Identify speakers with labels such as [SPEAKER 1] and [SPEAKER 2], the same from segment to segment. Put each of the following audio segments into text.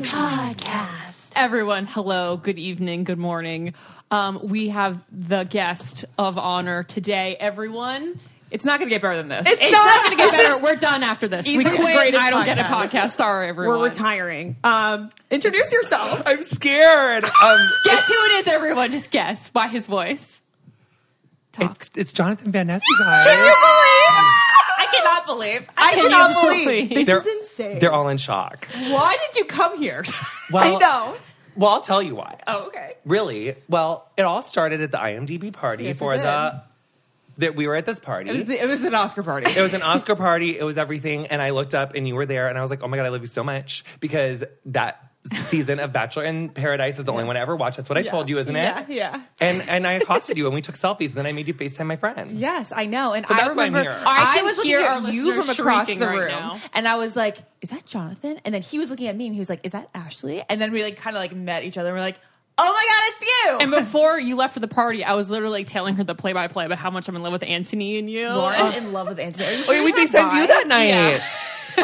[SPEAKER 1] Podcast. Everyone, hello, good evening, good morning. We have the guest of honor today, everyone.
[SPEAKER 2] It's not going to get better than this.
[SPEAKER 1] It's not going to get better. We're done after this. We quit. I don't get a podcast. Sorry, everyone.
[SPEAKER 2] We're retiring. Introduce yourself.
[SPEAKER 3] I'm scared.
[SPEAKER 1] Guess who it is, everyone. Just guess by his voice. Talk.
[SPEAKER 3] It's Jonathan Van Ness, you guys.
[SPEAKER 2] Can you believe? I cannot believe. This is insane.
[SPEAKER 3] They're all in shock.
[SPEAKER 2] Why did you come here?
[SPEAKER 3] Well,
[SPEAKER 2] I know.
[SPEAKER 3] Well, I'll tell you why.
[SPEAKER 2] Oh, okay.
[SPEAKER 3] Really? Well, it all started at the IMDb party that we were at this party.
[SPEAKER 2] It was an Oscar party.
[SPEAKER 3] It was an Oscar party. It was everything. And I looked up and you were there and I was like, oh my God, I love you so much. Because that season of Bachelor in Paradise is the only one I ever watched. That's what I told you, isn't it?
[SPEAKER 2] Yeah.
[SPEAKER 3] And I accosted you and we took selfies and then I made you FaceTime my friend.
[SPEAKER 2] Yes, I know. And
[SPEAKER 3] So
[SPEAKER 2] I
[SPEAKER 3] that's why I'm
[SPEAKER 2] remember
[SPEAKER 3] here.
[SPEAKER 2] I was looking
[SPEAKER 1] hear
[SPEAKER 2] at
[SPEAKER 1] our
[SPEAKER 2] you from
[SPEAKER 1] listeners
[SPEAKER 2] across the
[SPEAKER 1] shrieking right
[SPEAKER 2] room.
[SPEAKER 1] now.
[SPEAKER 2] And I was like, is that Jonathan? And then he was looking at me and he was like, is that Ashley? And then we kind of met each other and we're like, oh my God, it's you.
[SPEAKER 1] And before you left for the party, I was literally telling her the play-by-play about how much I'm in love with Anthony and you.
[SPEAKER 2] Lauren's in love with Anthony. Are you
[SPEAKER 3] Oh,
[SPEAKER 2] sure
[SPEAKER 3] yeah, we
[SPEAKER 2] he's
[SPEAKER 3] FaceTimed
[SPEAKER 2] not
[SPEAKER 3] you
[SPEAKER 2] bi?
[SPEAKER 3] that night.
[SPEAKER 1] Yeah.
[SPEAKER 2] We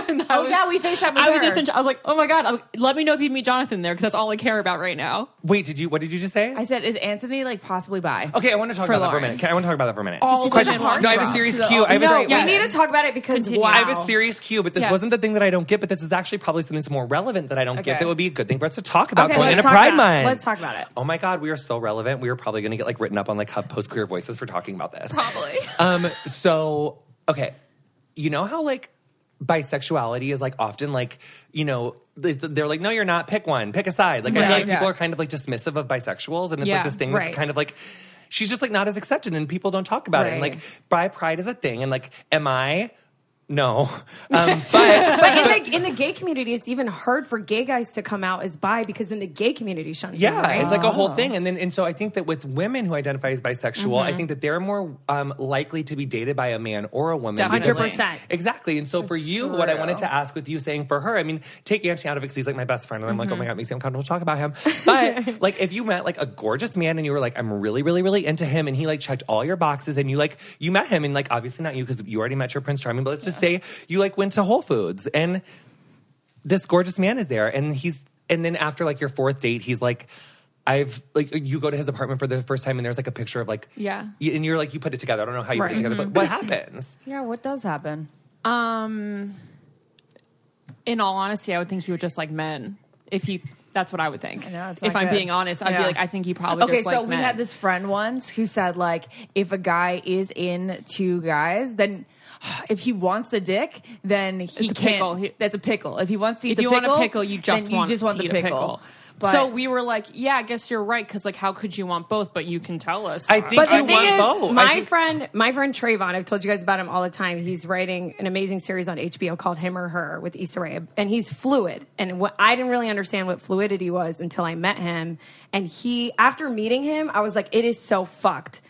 [SPEAKER 2] FaceTimed with
[SPEAKER 1] I was
[SPEAKER 2] her.
[SPEAKER 1] just I was like, oh my God, let me know if you meet Jonathan there because that's all I care about right now.
[SPEAKER 3] Wait, what did you just say?
[SPEAKER 2] I said, is Anthony possibly bi?
[SPEAKER 3] Okay, I want to talk
[SPEAKER 2] For
[SPEAKER 3] about that for a
[SPEAKER 2] Lauren.
[SPEAKER 3] minute. I want to talk about that for a minute.
[SPEAKER 1] All
[SPEAKER 3] Question.
[SPEAKER 1] women are
[SPEAKER 3] No, I have a
[SPEAKER 1] rough.
[SPEAKER 3] serious cue. I have a
[SPEAKER 2] No,
[SPEAKER 3] serious-
[SPEAKER 1] Yes.
[SPEAKER 4] We need to talk about it because
[SPEAKER 1] Continue.
[SPEAKER 4] wow.
[SPEAKER 3] I have a serious cue, but this
[SPEAKER 1] Yes.
[SPEAKER 3] wasn't the thing that I don't get, but this is actually probably something that's more relevant that I don't get
[SPEAKER 2] Okay.
[SPEAKER 3] that would be a good thing for us to talk about
[SPEAKER 4] Okay,
[SPEAKER 3] going
[SPEAKER 4] let's
[SPEAKER 3] into
[SPEAKER 4] talk
[SPEAKER 3] Pride
[SPEAKER 4] about it.
[SPEAKER 3] Month.
[SPEAKER 4] Let's talk about it.
[SPEAKER 3] Oh my God, we are so relevant. We are probably going to get written up on HuffPost Queer Voices for talking about this.
[SPEAKER 1] Probably.
[SPEAKER 3] So, okay. You know how bisexuality is often they're like, no, you're not. Pick one. Pick a side. I feel like people are kind of dismissive of bisexuals, and it's
[SPEAKER 1] Yeah,
[SPEAKER 3] this thing
[SPEAKER 4] right.
[SPEAKER 3] that's kind of she's just not as accepted, and people don't talk about it.
[SPEAKER 4] Right.
[SPEAKER 3] And bi pride is a thing, and am I? No, but
[SPEAKER 4] But in the gay community, it's even hard for gay guys to come out as bi because in the gay community shuns
[SPEAKER 3] yeah,
[SPEAKER 4] them, right?
[SPEAKER 3] it's a whole thing. And so I think that with women who identify as bisexual, I think that they're more likely to be dated by a man or a woman.
[SPEAKER 1] Definitely.
[SPEAKER 3] because-
[SPEAKER 4] 100%.
[SPEAKER 3] Exactly. And so for you, what I wanted to ask with you saying for her, I mean, take Anthony out of it because he's my best friend. And I'm like, oh my God, it makes me uncomfortable to talk about him. But if you met a gorgeous man and you were like, I'm really, really, really into him and he checked all your boxes and you met him and obviously not you because you already met your Prince Charming, but let's just say you went to Whole Foods and this gorgeous man is there and then after your fourth date, he's you go to his apartment for the first time and there's a picture of
[SPEAKER 1] Yeah.
[SPEAKER 3] and you're you put it together. I don't know how you put it together, but what happens?
[SPEAKER 2] Yeah, what does happen?
[SPEAKER 1] In all honesty, I would think he would just like men. That's what I would think.
[SPEAKER 2] I know, it's
[SPEAKER 1] if
[SPEAKER 2] not
[SPEAKER 1] I'm
[SPEAKER 2] good.
[SPEAKER 1] being honest, I'd be
[SPEAKER 2] Yeah.
[SPEAKER 1] I think he probably
[SPEAKER 2] Okay,
[SPEAKER 1] just like
[SPEAKER 2] so we
[SPEAKER 1] men.
[SPEAKER 2] had this friend once who said if a guy is in two guys, then if he wants the dick, then he
[SPEAKER 1] a
[SPEAKER 2] can't.
[SPEAKER 1] pickle.
[SPEAKER 2] That's a pickle. If he wants to eat
[SPEAKER 1] If
[SPEAKER 2] the
[SPEAKER 1] you
[SPEAKER 2] pickle,
[SPEAKER 1] want a pickle, you just
[SPEAKER 2] then
[SPEAKER 1] want
[SPEAKER 2] you just want
[SPEAKER 1] to
[SPEAKER 2] the
[SPEAKER 1] eat a
[SPEAKER 2] pickle. But,
[SPEAKER 1] So we were like, yeah, I guess you're right because how could you want both? But you can tell us.
[SPEAKER 3] I think
[SPEAKER 4] But
[SPEAKER 3] I
[SPEAKER 4] the thing
[SPEAKER 3] want
[SPEAKER 4] is,
[SPEAKER 3] both. I
[SPEAKER 4] my
[SPEAKER 3] think-
[SPEAKER 4] friend Trayvon, I've told you guys about him all the time. He's writing an amazing series on HBO called Him or Her with Issa Rae, and he's fluid. And I didn't really understand what fluidity was until I met him. And after meeting him, I was like, it is so fucked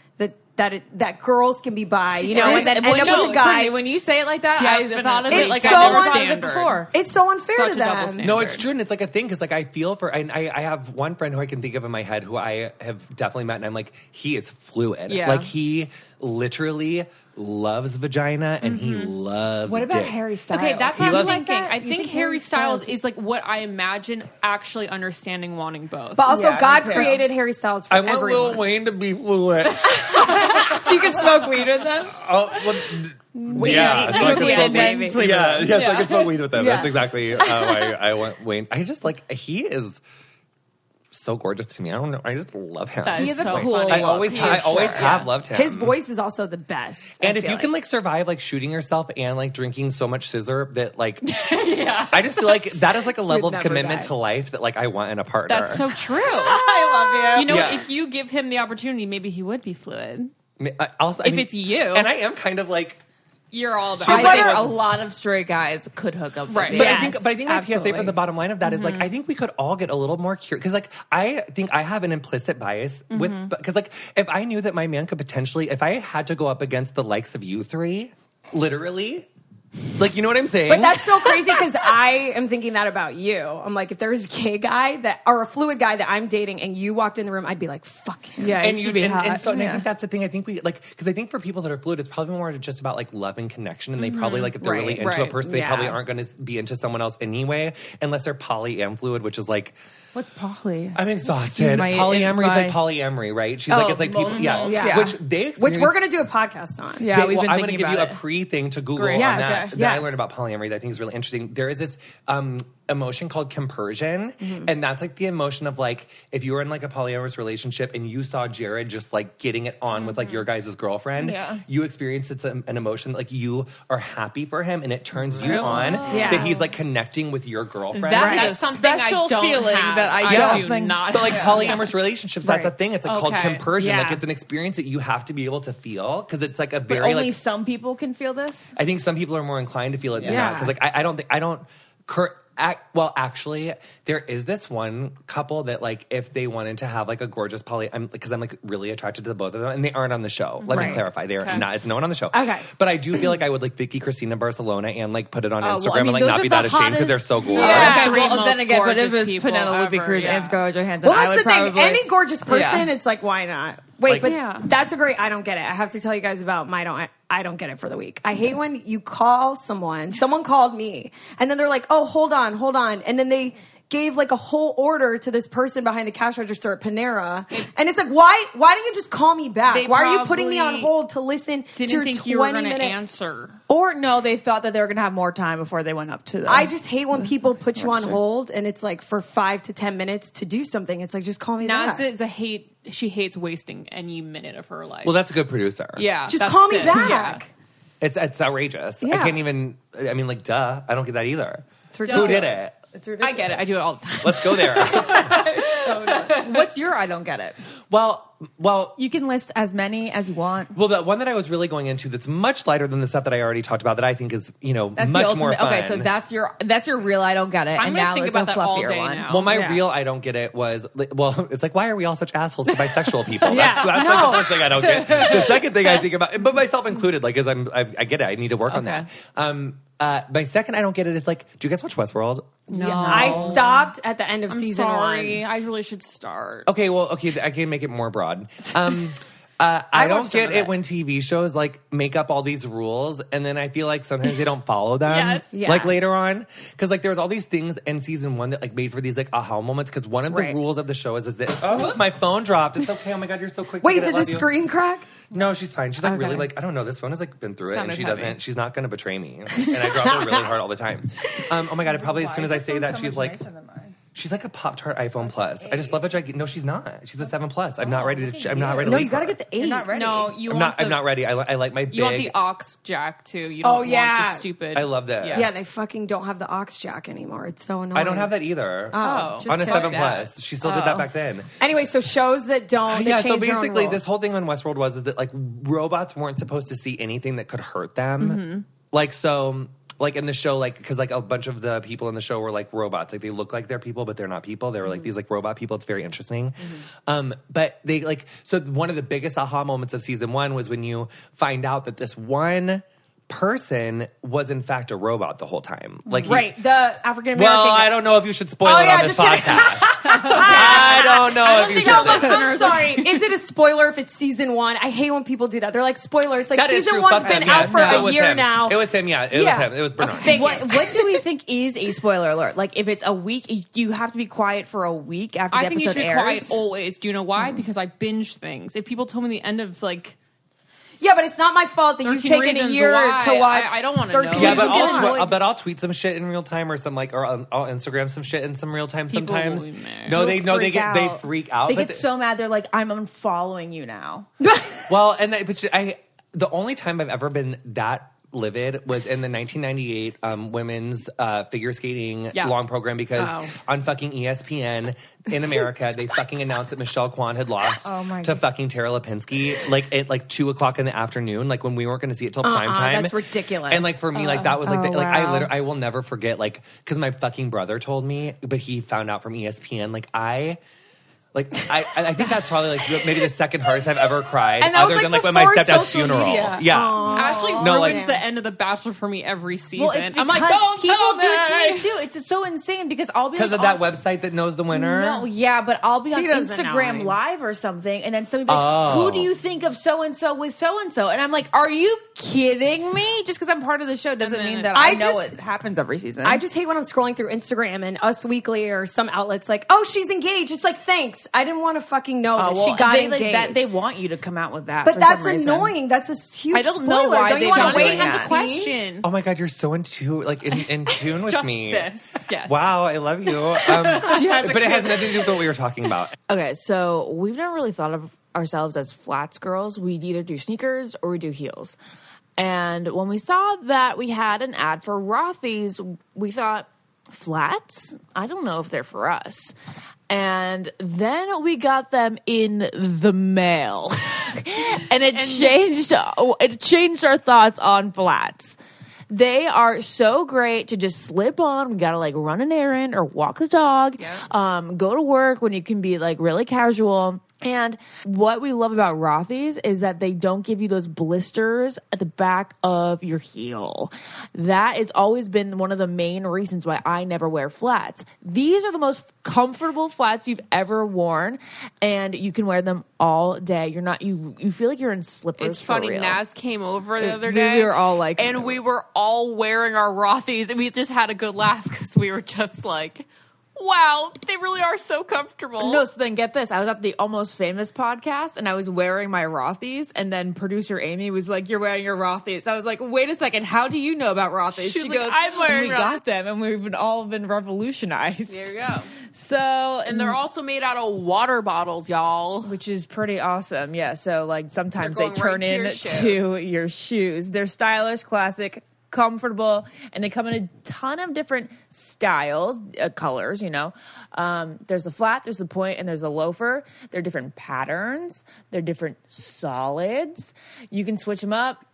[SPEAKER 4] that girls can be bi, and then end up with a guy.
[SPEAKER 2] When you say it like that,
[SPEAKER 1] Definitely.
[SPEAKER 2] I thought of it
[SPEAKER 4] It's
[SPEAKER 2] like
[SPEAKER 4] so
[SPEAKER 2] I've never
[SPEAKER 4] on-
[SPEAKER 2] thought of it
[SPEAKER 1] standard.
[SPEAKER 2] before.
[SPEAKER 4] It's so unfair
[SPEAKER 1] Such
[SPEAKER 4] to
[SPEAKER 1] a double
[SPEAKER 4] them.
[SPEAKER 1] standard.
[SPEAKER 3] No, it's true, and it's a thing because I feel for, and I have one friend who I can think of in my head who I have definitely met, and I'm like, he is fluid.
[SPEAKER 1] Yeah.
[SPEAKER 3] He literally loves vagina and he loves.
[SPEAKER 2] What about
[SPEAKER 3] dick.
[SPEAKER 2] Harry Styles?
[SPEAKER 1] Okay, that's
[SPEAKER 3] He
[SPEAKER 1] what I'm
[SPEAKER 3] loves-
[SPEAKER 1] thinking. I
[SPEAKER 2] You
[SPEAKER 1] think
[SPEAKER 2] think
[SPEAKER 1] Harry
[SPEAKER 2] Harry
[SPEAKER 1] Styles
[SPEAKER 2] Styles-
[SPEAKER 1] is what I imagine actually understanding wanting both.
[SPEAKER 4] But also,
[SPEAKER 2] Yeah,
[SPEAKER 4] God
[SPEAKER 2] me too.
[SPEAKER 4] created Harry Styles for
[SPEAKER 3] I want
[SPEAKER 4] everyone.
[SPEAKER 3] Lil Wayne to be fluid.
[SPEAKER 4] So you can smoke weed with them?
[SPEAKER 3] Oh, well, yeah, so I
[SPEAKER 2] Smoke
[SPEAKER 3] could
[SPEAKER 2] weed
[SPEAKER 3] smoke
[SPEAKER 2] and then
[SPEAKER 3] weed.
[SPEAKER 2] sleep
[SPEAKER 3] Yeah,
[SPEAKER 2] with
[SPEAKER 3] yes,
[SPEAKER 2] them.
[SPEAKER 3] I can smoke weed with them.
[SPEAKER 2] Yeah.
[SPEAKER 3] That's exactly how I want Wayne. I just he is so gorgeous to me. I don't know. I just love him.
[SPEAKER 1] That
[SPEAKER 2] He
[SPEAKER 1] is
[SPEAKER 2] is a
[SPEAKER 1] so
[SPEAKER 2] cool
[SPEAKER 1] funny.
[SPEAKER 3] I always,
[SPEAKER 2] He
[SPEAKER 3] I
[SPEAKER 2] is
[SPEAKER 3] always
[SPEAKER 2] sure.
[SPEAKER 3] have loved him.
[SPEAKER 4] His voice is also the best.
[SPEAKER 3] And
[SPEAKER 4] I
[SPEAKER 3] if
[SPEAKER 4] feel
[SPEAKER 3] you can survive shooting yourself and drinking so much scissor that I just feel that is a level of
[SPEAKER 4] never
[SPEAKER 3] commitment
[SPEAKER 4] die.
[SPEAKER 3] to life that I want in a partner.
[SPEAKER 1] That's so true.
[SPEAKER 2] I love you.
[SPEAKER 1] You know,
[SPEAKER 3] Yeah.
[SPEAKER 1] if you give him the opportunity, maybe he would be fluid.
[SPEAKER 3] Also,
[SPEAKER 1] If it's you.
[SPEAKER 3] and I am kind of
[SPEAKER 1] You're all about
[SPEAKER 2] I
[SPEAKER 1] it.
[SPEAKER 2] think a lot of straight guys could hook up.
[SPEAKER 1] Right.
[SPEAKER 2] With
[SPEAKER 3] But
[SPEAKER 2] me.
[SPEAKER 3] I think my PSA
[SPEAKER 4] absolutely.
[SPEAKER 3] from the bottom line of that is I think we could all get a little more curious because I think I have an implicit bias with because if I knew that my man could potentially, if I had to go up against the likes of you three, literally, Like, you know what I'm saying?
[SPEAKER 4] But that's so crazy because I am thinking that about you. I'm like, if there's a gay guy or a fluid guy that I'm dating and you walked in the room, I'd be like, fuck him.
[SPEAKER 2] Yeah,
[SPEAKER 3] and
[SPEAKER 2] it
[SPEAKER 3] you
[SPEAKER 2] should be
[SPEAKER 3] and,
[SPEAKER 2] hot.
[SPEAKER 3] and so and I
[SPEAKER 2] Yeah.
[SPEAKER 3] think that's the thing. I think we like because I think for people that are fluid, it's probably more just about like love and connection, and they probably like if they're really into a
[SPEAKER 1] Right.
[SPEAKER 3] person, they
[SPEAKER 4] Yeah.
[SPEAKER 3] probably aren't going to be into someone else anyway, unless they're poly and fluid, which is like.
[SPEAKER 2] What's poly?
[SPEAKER 3] I'm exhausted.
[SPEAKER 2] my-
[SPEAKER 3] Polyamory is like
[SPEAKER 2] my-
[SPEAKER 3] polyamory, right? She's like, it's like people,
[SPEAKER 1] multiples.
[SPEAKER 3] yeah.
[SPEAKER 2] Yeah.
[SPEAKER 3] Which they
[SPEAKER 4] Which we're
[SPEAKER 3] experience-
[SPEAKER 4] going to do a podcast on.
[SPEAKER 2] Yeah, we've been
[SPEAKER 3] I'm going to
[SPEAKER 2] thinking
[SPEAKER 3] give you
[SPEAKER 2] about
[SPEAKER 3] a
[SPEAKER 2] it.
[SPEAKER 3] pre thing to Google
[SPEAKER 1] Great.
[SPEAKER 3] on
[SPEAKER 2] Yeah,
[SPEAKER 3] that
[SPEAKER 2] okay.
[SPEAKER 3] that I
[SPEAKER 2] Yes.
[SPEAKER 3] learned about polyamory that I think is really interesting. There is this emotion called compersion, and that's like the emotion of like if you were in like a polyamorous relationship and you saw Jared just like getting it on with like your guys' girlfriend,
[SPEAKER 2] Yeah.
[SPEAKER 3] you experience it's an emotion that, like you are happy for him and it turns you on
[SPEAKER 4] Yeah.
[SPEAKER 3] that he's like connecting with your girlfriend.
[SPEAKER 2] That is
[SPEAKER 1] That's
[SPEAKER 2] a
[SPEAKER 1] something I
[SPEAKER 2] special
[SPEAKER 1] don't
[SPEAKER 2] feeling
[SPEAKER 1] have.
[SPEAKER 2] that I
[SPEAKER 1] do
[SPEAKER 2] don't think-
[SPEAKER 1] not.
[SPEAKER 3] But like
[SPEAKER 1] have.
[SPEAKER 3] polyamorous relationships, that's a
[SPEAKER 2] Right.
[SPEAKER 3] thing. It's like called
[SPEAKER 1] Okay.
[SPEAKER 3] compersion.
[SPEAKER 4] Yeah.
[SPEAKER 3] Like it's an experience that you have to be able to feel because it's like a
[SPEAKER 2] But
[SPEAKER 3] very
[SPEAKER 2] only
[SPEAKER 3] like
[SPEAKER 2] some people can feel this.
[SPEAKER 3] I think some people are more inclined to feel it than
[SPEAKER 4] Yeah.
[SPEAKER 3] not because like I don't. Well, actually, there is this one couple that like if they wanted to have like a gorgeous I'm like really attracted to the both of them, and they aren't on the show. Let me
[SPEAKER 4] Right.
[SPEAKER 3] clarify, they're
[SPEAKER 1] Okay.
[SPEAKER 3] not. It's no one on the show.
[SPEAKER 4] Okay.
[SPEAKER 3] But I do feel like I would like Vicky Cristina Barcelona and like put it on
[SPEAKER 2] well,
[SPEAKER 3] Instagram
[SPEAKER 2] I mean,
[SPEAKER 3] and like
[SPEAKER 2] those
[SPEAKER 3] not
[SPEAKER 2] are
[SPEAKER 3] be
[SPEAKER 2] the
[SPEAKER 3] that ashamed because they're
[SPEAKER 2] hottest-
[SPEAKER 3] so gorgeous.
[SPEAKER 4] Yeah.
[SPEAKER 1] Three
[SPEAKER 2] Well, then
[SPEAKER 1] most
[SPEAKER 2] again, but if it
[SPEAKER 1] gorgeous
[SPEAKER 2] was
[SPEAKER 1] people
[SPEAKER 2] Penelope
[SPEAKER 1] ever,
[SPEAKER 2] Cruz
[SPEAKER 1] yeah.
[SPEAKER 2] and Scarlett Johansson,
[SPEAKER 4] Well,
[SPEAKER 2] I
[SPEAKER 4] that's
[SPEAKER 2] would
[SPEAKER 4] the thing.
[SPEAKER 2] probably
[SPEAKER 4] Any gorgeous person,
[SPEAKER 2] Yeah.
[SPEAKER 4] it's like, why not? Wait,
[SPEAKER 3] Like-
[SPEAKER 4] but
[SPEAKER 1] Yeah.
[SPEAKER 4] that's a great. I don't get it. I have to tell you guys about my I don't get it for the week. I hate when you call someone. Someone called me, and then they're like, "Oh, hold on," and then they gave like a whole order to this person behind the cash register at Panera, and it's like, why don't you just call me back?
[SPEAKER 1] They
[SPEAKER 4] Why are you putting me on
[SPEAKER 1] probably
[SPEAKER 4] hold to listen to
[SPEAKER 1] Didn't
[SPEAKER 4] your
[SPEAKER 1] think you were
[SPEAKER 4] 20
[SPEAKER 1] going to
[SPEAKER 4] minute
[SPEAKER 1] answer.
[SPEAKER 2] Or no, they thought that they were going to have more time before they went up to them.
[SPEAKER 4] I just hate when people put you on hold and it's like for 5 to 10 minutes to do something. It's like, just call me back.
[SPEAKER 1] Naz is a hate. She hates wasting any minute of her life.
[SPEAKER 3] Well, that's a good producer.
[SPEAKER 1] yeah,
[SPEAKER 4] Just
[SPEAKER 1] that's
[SPEAKER 4] call me
[SPEAKER 1] it.
[SPEAKER 4] back.
[SPEAKER 1] Yeah.
[SPEAKER 3] It's outrageous. I
[SPEAKER 4] Yeah.
[SPEAKER 3] can't even. I mean, like, duh. I don't get that either.
[SPEAKER 4] It's
[SPEAKER 3] Who
[SPEAKER 4] ridiculous.
[SPEAKER 3] did it?
[SPEAKER 4] It's ridiculous.
[SPEAKER 1] I get it. I do it all the time.
[SPEAKER 3] Let's go there.
[SPEAKER 2] What's your I don't get it?
[SPEAKER 3] well.
[SPEAKER 2] You can list as many as you want.
[SPEAKER 3] Well, the one that I was really going into that's much lighter than the stuff that I already talked about that I think is,
[SPEAKER 2] That's
[SPEAKER 3] much
[SPEAKER 2] the
[SPEAKER 3] more
[SPEAKER 2] ultimate.
[SPEAKER 3] fun.
[SPEAKER 2] Okay, so that's your real I don't get it.
[SPEAKER 1] I'm
[SPEAKER 2] and
[SPEAKER 1] gonna
[SPEAKER 2] now
[SPEAKER 1] think
[SPEAKER 2] it's
[SPEAKER 1] about
[SPEAKER 2] a
[SPEAKER 1] that all
[SPEAKER 2] fluffier
[SPEAKER 1] day
[SPEAKER 2] one.
[SPEAKER 1] now.
[SPEAKER 3] Well, my
[SPEAKER 4] Yeah.
[SPEAKER 3] real I don't get it was, well, it's like, why are we all such assholes to bisexual people?
[SPEAKER 4] Yeah.
[SPEAKER 3] That's like
[SPEAKER 4] No.
[SPEAKER 3] the first thing I don't get. The second thing I think about, but myself included, like, is I get it. I need to work on
[SPEAKER 1] Okay.
[SPEAKER 3] that. My second I don't get it is like, do you guys watch Westworld?
[SPEAKER 1] No,
[SPEAKER 4] I stopped at the end of
[SPEAKER 1] I'm
[SPEAKER 4] season
[SPEAKER 1] sorry.
[SPEAKER 4] 1.
[SPEAKER 1] I really should start.
[SPEAKER 3] Okay, I can make it more broad. I don't
[SPEAKER 2] watched some
[SPEAKER 3] get
[SPEAKER 2] of
[SPEAKER 3] it
[SPEAKER 2] it.
[SPEAKER 3] when TV shows like make up all these rules and then I feel like sometimes they don't follow them.
[SPEAKER 1] Yes.
[SPEAKER 4] Yeah.
[SPEAKER 3] Like later on. Because like there was all these things in season 1 that like made for these like aha moments. Because one of the
[SPEAKER 4] Right.
[SPEAKER 3] rules of the show is that, oh, my phone dropped. It's okay. Oh my God, you're so quick. to
[SPEAKER 4] Wait,
[SPEAKER 3] get it.
[SPEAKER 4] did
[SPEAKER 3] Love
[SPEAKER 4] the
[SPEAKER 3] you.
[SPEAKER 4] screen crack?
[SPEAKER 3] No, she's fine. She's like
[SPEAKER 4] Okay.
[SPEAKER 3] really like, I don't know. This phone has like been through it and
[SPEAKER 1] Sounded
[SPEAKER 3] she
[SPEAKER 1] heavy.
[SPEAKER 3] doesn't, she's not going to betray me. And I drop her really hard all the time. Oh my God, I probably as soon as I say that, she's like, she's like a Pop-Tart iPhone Plus. I just love it. No, she's not. She's a 7 Plus. I'm not ready to, I'm not ready to
[SPEAKER 4] No,
[SPEAKER 3] leave
[SPEAKER 4] you got to
[SPEAKER 3] her.
[SPEAKER 4] get the 8.
[SPEAKER 2] not ready.
[SPEAKER 1] No, you
[SPEAKER 3] I'm
[SPEAKER 1] want
[SPEAKER 3] not ready. I like my big.
[SPEAKER 1] You want the aux jack too. You don't
[SPEAKER 4] Oh, yeah.
[SPEAKER 1] want the stupid.
[SPEAKER 3] I love that.
[SPEAKER 1] Yes.
[SPEAKER 4] Yeah, they fucking don't have the aux jack anymore. It's so annoying.
[SPEAKER 3] I don't have that either.
[SPEAKER 1] Oh,
[SPEAKER 4] just
[SPEAKER 3] on a
[SPEAKER 4] fuck
[SPEAKER 3] 7
[SPEAKER 1] that.
[SPEAKER 3] Plus. She still did that back then.
[SPEAKER 4] Anyway, so shows that don't. They
[SPEAKER 3] Yeah, so
[SPEAKER 4] change their own
[SPEAKER 3] basically
[SPEAKER 4] rules.
[SPEAKER 3] this whole thing on Westworld was is that like robots weren't supposed to see anything that could hurt them. Like so like in the show, like because like a bunch of the people in the show were like robots, like they look like they're people, but they're not people. They were like these like robot people. It's very interesting. But they like so one of the biggest aha moments of season 1 was when you find out that this one person was in fact a robot the whole time. Like he-
[SPEAKER 4] Right, the African American.
[SPEAKER 3] Well, I don't know if you should spoil
[SPEAKER 4] Oh,
[SPEAKER 3] it
[SPEAKER 4] yeah,
[SPEAKER 3] on this
[SPEAKER 4] just kidding.
[SPEAKER 3] podcast. I don't know if you
[SPEAKER 1] think
[SPEAKER 3] should.
[SPEAKER 1] our
[SPEAKER 4] No, look, I'm
[SPEAKER 1] listeners
[SPEAKER 4] sorry. Is it a spoiler if it's season 1? I hate when people do that. They're like, spoiler. It's like
[SPEAKER 3] That is
[SPEAKER 4] season
[SPEAKER 3] true.
[SPEAKER 4] 1's
[SPEAKER 3] Fuck
[SPEAKER 4] been
[SPEAKER 3] them,
[SPEAKER 4] out
[SPEAKER 3] yes.
[SPEAKER 4] for
[SPEAKER 3] No, it
[SPEAKER 4] a
[SPEAKER 3] was
[SPEAKER 4] year
[SPEAKER 3] him.
[SPEAKER 4] now.
[SPEAKER 3] It was him, yeah. It was him. It was Bernard.
[SPEAKER 4] Thank you.
[SPEAKER 2] What do we think is a spoiler alert? Like if it's a week, you have to be quiet for a week after the
[SPEAKER 1] I think you
[SPEAKER 2] episode
[SPEAKER 1] should be
[SPEAKER 2] airs.
[SPEAKER 1] quiet always. Do you know why? Because I binge things. If people told me the end of like
[SPEAKER 4] Yeah, but it's not my fault that you've
[SPEAKER 1] 13
[SPEAKER 4] taken a
[SPEAKER 1] Reasons
[SPEAKER 4] year
[SPEAKER 1] Why,
[SPEAKER 4] to watch.
[SPEAKER 1] I don't wanna know.
[SPEAKER 4] 13
[SPEAKER 3] Yeah, but
[SPEAKER 4] Reasons Why.
[SPEAKER 3] I'll tweet some shit in real time or some like or I'll Instagram some shit in some real time
[SPEAKER 1] People
[SPEAKER 3] sometimes.
[SPEAKER 1] will be mad.
[SPEAKER 3] No,
[SPEAKER 2] They'll
[SPEAKER 3] they freak out.
[SPEAKER 2] They
[SPEAKER 3] but
[SPEAKER 2] get so mad. They're like, "I'm unfollowing you now."
[SPEAKER 3] well, and the only time I've ever been that livid was in the 1998 women's figure skating
[SPEAKER 1] Yeah.
[SPEAKER 3] long program because
[SPEAKER 4] Oh.
[SPEAKER 3] on fucking ESPN in America they fucking announced that Michelle Kwan had lost
[SPEAKER 2] Oh my
[SPEAKER 3] to
[SPEAKER 2] God.
[SPEAKER 3] fucking Tara Lipinski like at like 2:00 in the afternoon, like when we weren't going to see it till prime time.
[SPEAKER 4] that's ridiculous.
[SPEAKER 3] And like for me, like that was like
[SPEAKER 4] Oh,
[SPEAKER 3] like
[SPEAKER 4] wow.
[SPEAKER 3] I will never forget like because my fucking brother told me, but he found out from ESPN. Like I think that's probably like maybe the second hardest I've ever cried,
[SPEAKER 4] And that was,
[SPEAKER 3] other
[SPEAKER 4] like,
[SPEAKER 3] than like when my
[SPEAKER 4] before
[SPEAKER 3] stepdad's
[SPEAKER 4] social
[SPEAKER 3] funeral.
[SPEAKER 4] media.
[SPEAKER 3] Yeah.
[SPEAKER 4] Aw.
[SPEAKER 1] Ashley
[SPEAKER 3] No,
[SPEAKER 1] ruins
[SPEAKER 3] like-
[SPEAKER 1] the end of The Bachelor for me every season.
[SPEAKER 2] Well, it's
[SPEAKER 1] I'm like,
[SPEAKER 2] because
[SPEAKER 1] don't
[SPEAKER 2] people
[SPEAKER 1] tell
[SPEAKER 2] do it to
[SPEAKER 1] me.
[SPEAKER 2] me too. It's so insane because I'll be
[SPEAKER 3] Because
[SPEAKER 2] like,
[SPEAKER 3] of that website that knows the winner.
[SPEAKER 2] No, yeah, but I'll be on
[SPEAKER 4] He doesn't know
[SPEAKER 2] Instagram
[SPEAKER 4] me.
[SPEAKER 2] Live or something, and then somebody be like,
[SPEAKER 3] Oh.
[SPEAKER 2] "Who do you think of so and so with so and so?" And I'm like, "Are you kidding me?" Just because I'm part of the show doesn't
[SPEAKER 1] And then
[SPEAKER 2] mean that
[SPEAKER 4] I
[SPEAKER 2] I know
[SPEAKER 4] just-
[SPEAKER 2] it happens every season.
[SPEAKER 4] I just hate when I'm scrolling through Instagram and Us Weekly or some outlets like, oh, she's engaged. It's like, thanks. I didn't want to fucking know that she got
[SPEAKER 2] they,
[SPEAKER 4] engaged.
[SPEAKER 2] like, that they want you to come out with that,
[SPEAKER 4] but
[SPEAKER 2] for
[SPEAKER 4] that's
[SPEAKER 2] some reason.
[SPEAKER 4] annoying. That's a huge
[SPEAKER 2] I don't know
[SPEAKER 4] spoiler.
[SPEAKER 2] why
[SPEAKER 4] Don't
[SPEAKER 2] they
[SPEAKER 4] you want
[SPEAKER 2] don't
[SPEAKER 4] to
[SPEAKER 2] do
[SPEAKER 4] wait
[SPEAKER 2] that.
[SPEAKER 4] and
[SPEAKER 1] the
[SPEAKER 4] see?
[SPEAKER 1] question.
[SPEAKER 3] Oh my God, you're so in tune with
[SPEAKER 1] Just
[SPEAKER 3] me.
[SPEAKER 1] this. Yes.
[SPEAKER 3] Wow, I love you. But it has nothing to do with what we were talking about.
[SPEAKER 2] Okay, so we've never really thought of ourselves as flats girls. We'd either do sneakers or we do heels. And when we saw that we had an ad for Rothy's, we thought, flats? I don't know if they're for us. And then we got them in the mail. and it changed our thoughts on flats. They are so great to just slip on. We gotta like run an errand or walk the dog, go to work when you can be like really casual. And what we love about Rothy's is that they don't give you those blisters at the back of your heel. That has always been one of the main reasons why I never wear flats. These are the most comfortable flats you've ever worn, and you can wear them all day. You're not you feel like you're in slippers.
[SPEAKER 1] It's funny.
[SPEAKER 2] For real.
[SPEAKER 1] Naz came over the other
[SPEAKER 2] We
[SPEAKER 1] day.
[SPEAKER 2] were all like-
[SPEAKER 1] and we were all wearing our Rothy's, and we just had a good laugh because we were just like, wow, they really are so comfortable.
[SPEAKER 2] No, so then get this. I was at the Almost Famous podcast and I was wearing my Rothy's, and then producer Amy was like, "You're wearing your Rothy's." I was like, "Wait a second, how do you know about Rothy's?"
[SPEAKER 1] She was
[SPEAKER 2] She
[SPEAKER 1] like,
[SPEAKER 2] goes,
[SPEAKER 1] "I'm wearing
[SPEAKER 2] "We
[SPEAKER 1] Rothy's."
[SPEAKER 2] got them and we've all been revolutionized."
[SPEAKER 1] There you go.
[SPEAKER 2] So,
[SPEAKER 1] And they're also made out of water bottles, y'all.
[SPEAKER 2] which is pretty awesome. Yeah, so like sometimes
[SPEAKER 1] They're
[SPEAKER 2] they
[SPEAKER 1] going
[SPEAKER 2] turn
[SPEAKER 1] right to
[SPEAKER 2] into
[SPEAKER 1] your
[SPEAKER 2] your shoes. They're stylish, classic, comfortable, and they come in a ton of different styles, colors, you know. There's the flat, there's the point, and there's the loafer. They're different patterns. They're different solids. You can switch them up.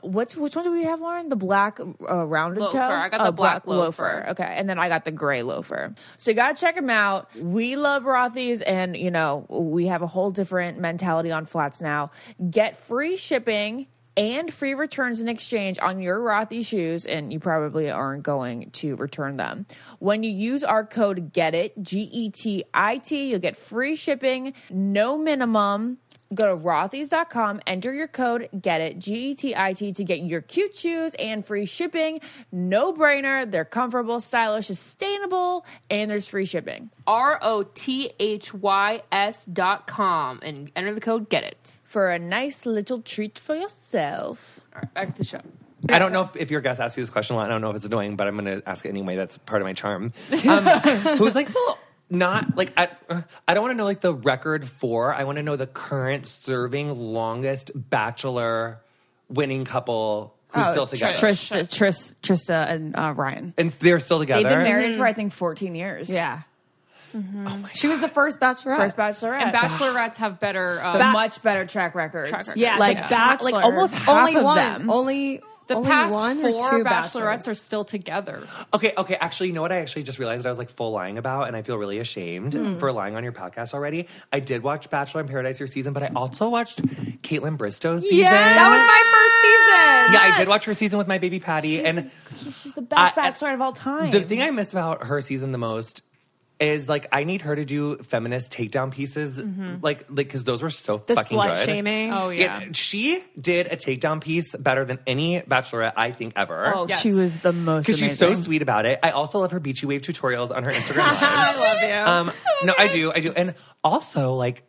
[SPEAKER 2] Which one do we have, Lauren? The black rounded
[SPEAKER 1] Loafer.
[SPEAKER 2] toe?
[SPEAKER 1] I got the black loafer.
[SPEAKER 2] Okay, and then I got the gray loafer. So you gotta check them out. We love Rothy's, and you know we have a whole different mentality on flats now. Get free shipping and free returns and exchange on your Rothy shoes, and you probably aren't going to return them. When you use our code GETIT, GETIT, you'll get free shipping, no minimum. Go to rothys.com, enter your code GETIT, GETIT, to get your cute shoes and free shipping. No brainer. They're comfortable, stylish, sustainable, and there's free shipping.
[SPEAKER 1] ROTHYS.com and enter the code GETIT.
[SPEAKER 2] For a nice little treat for yourself.
[SPEAKER 1] All right, back to the show.
[SPEAKER 3] I don't know if your guest asked you this question a lot. I don't know if it's annoying, but I'm going to ask it anyway. That's part of my charm. Who's like the not like I don't want to know like the record for. I want to know the current serving longest Bachelor winning couple who's still together.
[SPEAKER 2] Trista and Ryan.
[SPEAKER 3] And they're still together.
[SPEAKER 2] They've been married for, I think, 14 years.
[SPEAKER 4] Yeah. She was the first Bachelorette.
[SPEAKER 2] First Bachelorette.
[SPEAKER 1] And bachelorettes have better.
[SPEAKER 2] much better track records.
[SPEAKER 1] Track record.
[SPEAKER 4] Yeah,
[SPEAKER 2] Like,
[SPEAKER 4] the
[SPEAKER 2] like almost half
[SPEAKER 4] only
[SPEAKER 2] of
[SPEAKER 4] one.
[SPEAKER 2] them.
[SPEAKER 4] Only
[SPEAKER 1] the
[SPEAKER 4] only
[SPEAKER 1] past
[SPEAKER 4] one or
[SPEAKER 1] 4
[SPEAKER 4] two
[SPEAKER 1] bachelorettes are still together.
[SPEAKER 3] Okay. Actually, you know what? I actually just realized I was like full lying about, and I feel really ashamed for lying on your podcast already. I did watch Bachelor in Paradise your season, but I also watched Caitlin Bristow's season.
[SPEAKER 4] That was my first season.
[SPEAKER 3] Yeah, I did watch her season with my baby Patty, and
[SPEAKER 2] She's the best
[SPEAKER 3] I-
[SPEAKER 2] Bachelorette of all time.
[SPEAKER 3] the thing I miss about her season the most is like I need her to do feminist takedown pieces, like because those were so
[SPEAKER 4] The
[SPEAKER 3] fucking
[SPEAKER 4] slut
[SPEAKER 3] good.
[SPEAKER 4] shaming.
[SPEAKER 1] Oh, yeah.
[SPEAKER 3] She did a takedown piece better than any Bachelorette I think ever.
[SPEAKER 2] Oh,
[SPEAKER 1] Yes.
[SPEAKER 2] she was the most
[SPEAKER 3] Because
[SPEAKER 2] amazing.
[SPEAKER 3] she's so sweet about it. I also love her beachy wave tutorials on her Instagram Live.
[SPEAKER 4] I love you.
[SPEAKER 3] No, I do, and also like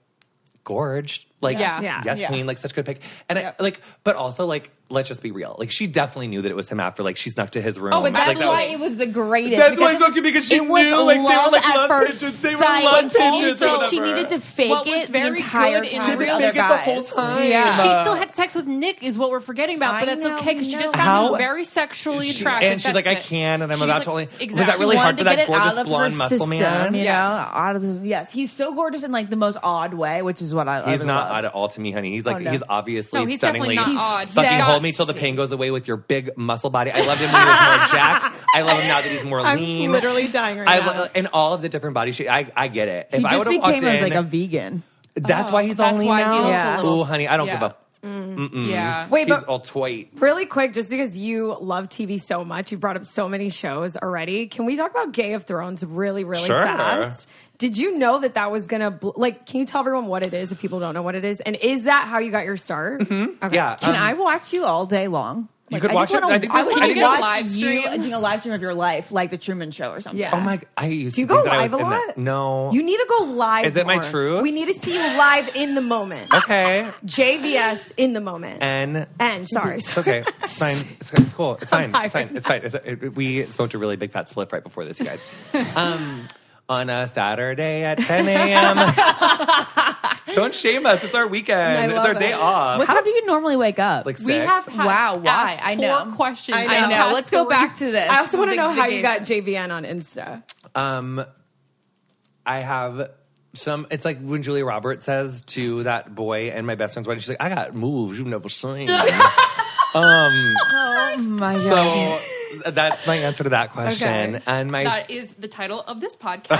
[SPEAKER 3] gorged, like
[SPEAKER 1] Yeah.
[SPEAKER 3] yes,
[SPEAKER 2] Yeah.
[SPEAKER 3] queen, like such good pick, and I, like, but also like let's just be real, like she definitely knew that it was him after like she snuck to his room.
[SPEAKER 2] Oh, but that's
[SPEAKER 3] like, that
[SPEAKER 2] why
[SPEAKER 3] was-
[SPEAKER 2] it was the greatest.
[SPEAKER 3] That's why
[SPEAKER 2] because
[SPEAKER 3] it's okay, because she
[SPEAKER 2] it was
[SPEAKER 3] knew, like, they were,
[SPEAKER 2] love
[SPEAKER 3] like,
[SPEAKER 2] at
[SPEAKER 3] love
[SPEAKER 2] first
[SPEAKER 3] pigeons. They were
[SPEAKER 2] sight,
[SPEAKER 3] love
[SPEAKER 2] and she
[SPEAKER 3] pigeons
[SPEAKER 2] needed
[SPEAKER 3] or
[SPEAKER 2] to-
[SPEAKER 3] whatever.
[SPEAKER 2] She needed to fake
[SPEAKER 1] What was
[SPEAKER 2] it the
[SPEAKER 1] very
[SPEAKER 2] entire
[SPEAKER 1] good in
[SPEAKER 2] time with
[SPEAKER 1] real-
[SPEAKER 2] other
[SPEAKER 3] Fake it the whole
[SPEAKER 2] guys.
[SPEAKER 3] time.
[SPEAKER 2] Yeah.
[SPEAKER 1] She still had sex with Nick, is what we're forgetting about, but
[SPEAKER 2] I
[SPEAKER 1] that's
[SPEAKER 2] know,
[SPEAKER 1] okay because she just
[SPEAKER 2] no.
[SPEAKER 1] found
[SPEAKER 3] How-
[SPEAKER 1] him very sexually attractive.
[SPEAKER 3] And she's like, I
[SPEAKER 1] That's it.
[SPEAKER 3] can, and I'm
[SPEAKER 1] She's
[SPEAKER 3] about
[SPEAKER 1] like,
[SPEAKER 3] to only. Was
[SPEAKER 1] exactly.
[SPEAKER 3] that really
[SPEAKER 2] She
[SPEAKER 3] hard
[SPEAKER 2] wanted
[SPEAKER 3] for
[SPEAKER 2] to get
[SPEAKER 3] that
[SPEAKER 2] it
[SPEAKER 3] gorgeous
[SPEAKER 2] out of
[SPEAKER 3] blonde
[SPEAKER 2] her
[SPEAKER 3] muscle
[SPEAKER 2] system,
[SPEAKER 3] man?
[SPEAKER 2] You
[SPEAKER 1] Yes.
[SPEAKER 2] know, out of his, yes, he's so gorgeous in like the most odd way, which is what I
[SPEAKER 3] He's
[SPEAKER 2] really
[SPEAKER 3] not
[SPEAKER 2] love.
[SPEAKER 3] odd at all to me, honey. He's like
[SPEAKER 2] Oh, no.
[SPEAKER 3] he's obviously
[SPEAKER 1] No, he's
[SPEAKER 3] stunningly
[SPEAKER 1] definitely not odd.
[SPEAKER 3] fucking
[SPEAKER 2] He's
[SPEAKER 3] hold me till the
[SPEAKER 2] sexy.
[SPEAKER 3] pain goes away with your big muscle body. I loved him when he was more jacked. I love him now that he's more
[SPEAKER 4] I'm
[SPEAKER 3] lean.
[SPEAKER 4] literally dying right now.
[SPEAKER 3] And all of the different body shape. I get it.
[SPEAKER 5] He
[SPEAKER 3] If I
[SPEAKER 5] just
[SPEAKER 3] would have
[SPEAKER 5] became
[SPEAKER 3] walked in,
[SPEAKER 5] like a vegan.
[SPEAKER 3] that's why he's all
[SPEAKER 1] That's
[SPEAKER 3] lean
[SPEAKER 1] why he
[SPEAKER 3] now.
[SPEAKER 1] looks
[SPEAKER 2] Yeah.
[SPEAKER 1] a little.
[SPEAKER 3] Oh, honey, I don't
[SPEAKER 1] Yeah.
[SPEAKER 3] give a.
[SPEAKER 1] Yeah.
[SPEAKER 4] Wait,
[SPEAKER 3] He's
[SPEAKER 4] but
[SPEAKER 3] all toy.
[SPEAKER 4] really quick, just because you love TV so much, you brought up so many shows already. Can we talk about Game of Thrones really, really
[SPEAKER 3] Sure.
[SPEAKER 4] fast? Did you know that was going to, can you tell everyone what it is if people don't know what it is? And is that how you got your start? Mm-hmm. Okay.
[SPEAKER 3] Yeah.
[SPEAKER 5] Can I watch you all day long?
[SPEAKER 3] You could watch it. I think there's-
[SPEAKER 5] I
[SPEAKER 3] I
[SPEAKER 5] want
[SPEAKER 3] think
[SPEAKER 5] to
[SPEAKER 3] there's-
[SPEAKER 5] watch
[SPEAKER 1] live stream?
[SPEAKER 5] you doing a live stream of your life, like the Truman Show or something.
[SPEAKER 4] Yeah.
[SPEAKER 3] Oh my! I used
[SPEAKER 4] Do you
[SPEAKER 3] to
[SPEAKER 4] go
[SPEAKER 3] think that I
[SPEAKER 4] live
[SPEAKER 3] was
[SPEAKER 4] a
[SPEAKER 3] in
[SPEAKER 4] lot?
[SPEAKER 3] that. No.
[SPEAKER 4] You need to go live.
[SPEAKER 3] Is it my
[SPEAKER 4] more.
[SPEAKER 3] truth?
[SPEAKER 4] We need to see you live in the moment.
[SPEAKER 3] Okay.
[SPEAKER 4] JVS in the moment.
[SPEAKER 3] And
[SPEAKER 4] Sorry.
[SPEAKER 3] it's okay. It's fine. It's cool. It's fine.
[SPEAKER 4] Bye.
[SPEAKER 3] It's fine. It's fine. We smoked a really big fat spliff right before this, you guys. On a Saturday at 10 a.m. Don't shame us. It's our weekend. It's
[SPEAKER 4] love
[SPEAKER 3] our day
[SPEAKER 4] it.
[SPEAKER 3] off.
[SPEAKER 5] What time do you normally wake up?
[SPEAKER 3] Like 6.
[SPEAKER 1] We have had
[SPEAKER 5] Wow, why?
[SPEAKER 1] asked
[SPEAKER 5] I
[SPEAKER 1] 4
[SPEAKER 5] know.
[SPEAKER 1] questions.
[SPEAKER 4] I
[SPEAKER 5] I
[SPEAKER 4] know.
[SPEAKER 5] know.
[SPEAKER 1] Past
[SPEAKER 5] Let's go
[SPEAKER 1] 3.
[SPEAKER 5] back to this.
[SPEAKER 4] I also want to know how
[SPEAKER 5] The
[SPEAKER 4] you got
[SPEAKER 5] gays.
[SPEAKER 4] JVN on Insta.
[SPEAKER 3] I have some. It's like when Julia Roberts says to that boy and my best friend's wedding, she's like, "I got moves you've never seen."
[SPEAKER 5] Oh my god.
[SPEAKER 3] So that's my answer to that question.
[SPEAKER 4] Okay.
[SPEAKER 3] And my
[SPEAKER 1] That is the title of this podcast.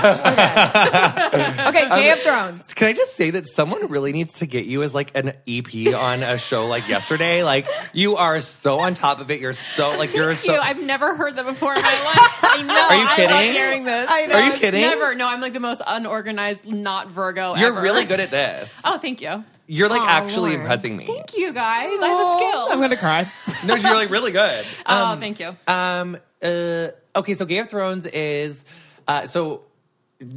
[SPEAKER 4] Okay, Game of Thrones.
[SPEAKER 3] Can I just say that someone really needs to get you as like an EP on a show like Yesterday? Like you are so on top of it. You're so like you're
[SPEAKER 1] Thank
[SPEAKER 3] so.
[SPEAKER 1] you. I've never heard that before in my life. I know.
[SPEAKER 3] Are you
[SPEAKER 1] I
[SPEAKER 3] kidding?
[SPEAKER 1] love hearing this.
[SPEAKER 4] I know.
[SPEAKER 3] Are you
[SPEAKER 4] it's
[SPEAKER 3] kidding?
[SPEAKER 1] Never. No, I'm like the most unorganized, not Virgo
[SPEAKER 3] You're
[SPEAKER 1] ever.
[SPEAKER 3] really good at this.
[SPEAKER 1] Oh, thank you.
[SPEAKER 3] You're like
[SPEAKER 4] Aw,
[SPEAKER 3] actually
[SPEAKER 4] Lauren.
[SPEAKER 3] impressing me.
[SPEAKER 1] Thank you, guys. I have a skill.
[SPEAKER 5] I'm gonna cry.
[SPEAKER 3] No, you're like really good.
[SPEAKER 1] Oh, thank you.
[SPEAKER 3] Okay, so Game of Thrones is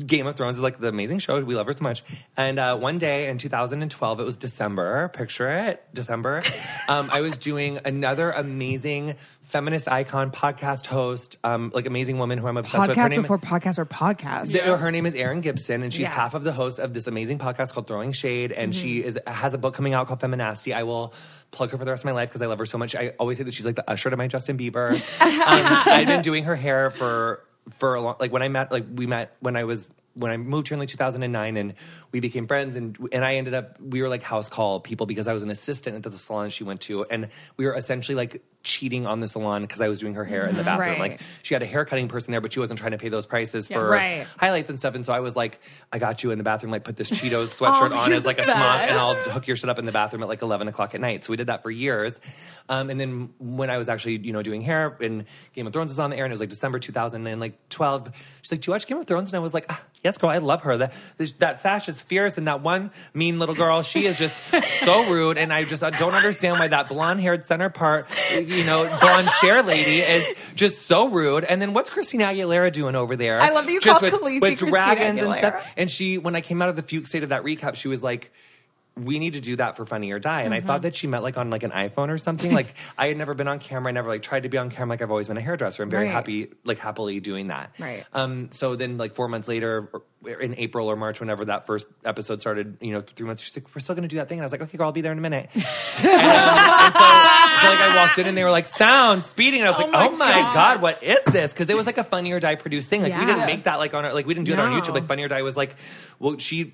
[SPEAKER 3] Game of Thrones is like the amazing show. We love her so much. And one day in 2012, it was December. Picture it, December. I was doing another amazing feminist icon, podcast host, like amazing woman who I'm obsessed with. Her
[SPEAKER 5] Podcast
[SPEAKER 3] name,
[SPEAKER 5] before podcast or podcast.
[SPEAKER 3] her name is Erin Gibson, and she's
[SPEAKER 4] Yeah.
[SPEAKER 3] half of the host of this amazing podcast called Throwing Shade. And she has a book coming out called Feminasty. I will plug her for the rest of my life because I love her so much. I always say that she's like the usher to my Justin Bieber. I've been doing her hair for a long, like when I met, like we met when I moved here in like 2009, and we became friends, and I ended up, we were like house call people because I was an assistant at the salon she went to, and we were essentially like cheating on the salon because I was doing her hair in the bathroom.
[SPEAKER 4] Right.
[SPEAKER 3] Like she had a hair cutting person there, but she wasn't trying to pay those prices for
[SPEAKER 4] Right.
[SPEAKER 3] highlights and stuff. And so I was like, I got you in the bathroom, like put this Cheetos sweatshirt on as like a smock, and I'll hook your shit up in the bathroom at like 11 o'clock at night. So we did that for years. And then when I was actually, doing hair and Game of Thrones was on the air, and it was like December 2012, she's like, do you watch Game of Thrones? And I was like, yes, girl, I love her. That Sash is fierce, and that one mean little girl, she is just so rude. And I don't understand why that blonde-haired center part, blonde Cher lady is just so rude. And then what's Christina Aguilera doing over there?
[SPEAKER 4] I love that you
[SPEAKER 3] Just
[SPEAKER 4] called Khaleesi
[SPEAKER 3] with
[SPEAKER 4] Christina
[SPEAKER 3] dragons and
[SPEAKER 4] Aguilera.
[SPEAKER 3] stuff. And she, when I came out of the Fuke state of that recap, she was like, we need to do that for Funny or Die. And I thought that she meant like on like an iPhone or something. Like I had never been on camera. I never like tried to be on camera. Like I've always been a hairdresser. I'm very
[SPEAKER 4] Right.
[SPEAKER 3] happily doing that.
[SPEAKER 4] Right.
[SPEAKER 3] So then like 4 months later, or in April or March, whenever that first episode started, 3 months, she's like, we're still going to do that thing. And I was like, okay, girl, I'll be there in a minute. and so like I walked in and they were like, sound, speeding. And I was like, oh my God, what is this? Because it was like a Funny or Die produced thing. Like we
[SPEAKER 4] Yeah.
[SPEAKER 3] didn't make that like on our, like we didn't do it on
[SPEAKER 4] No.
[SPEAKER 3] YouTube. Like Funny or Die was like, well, she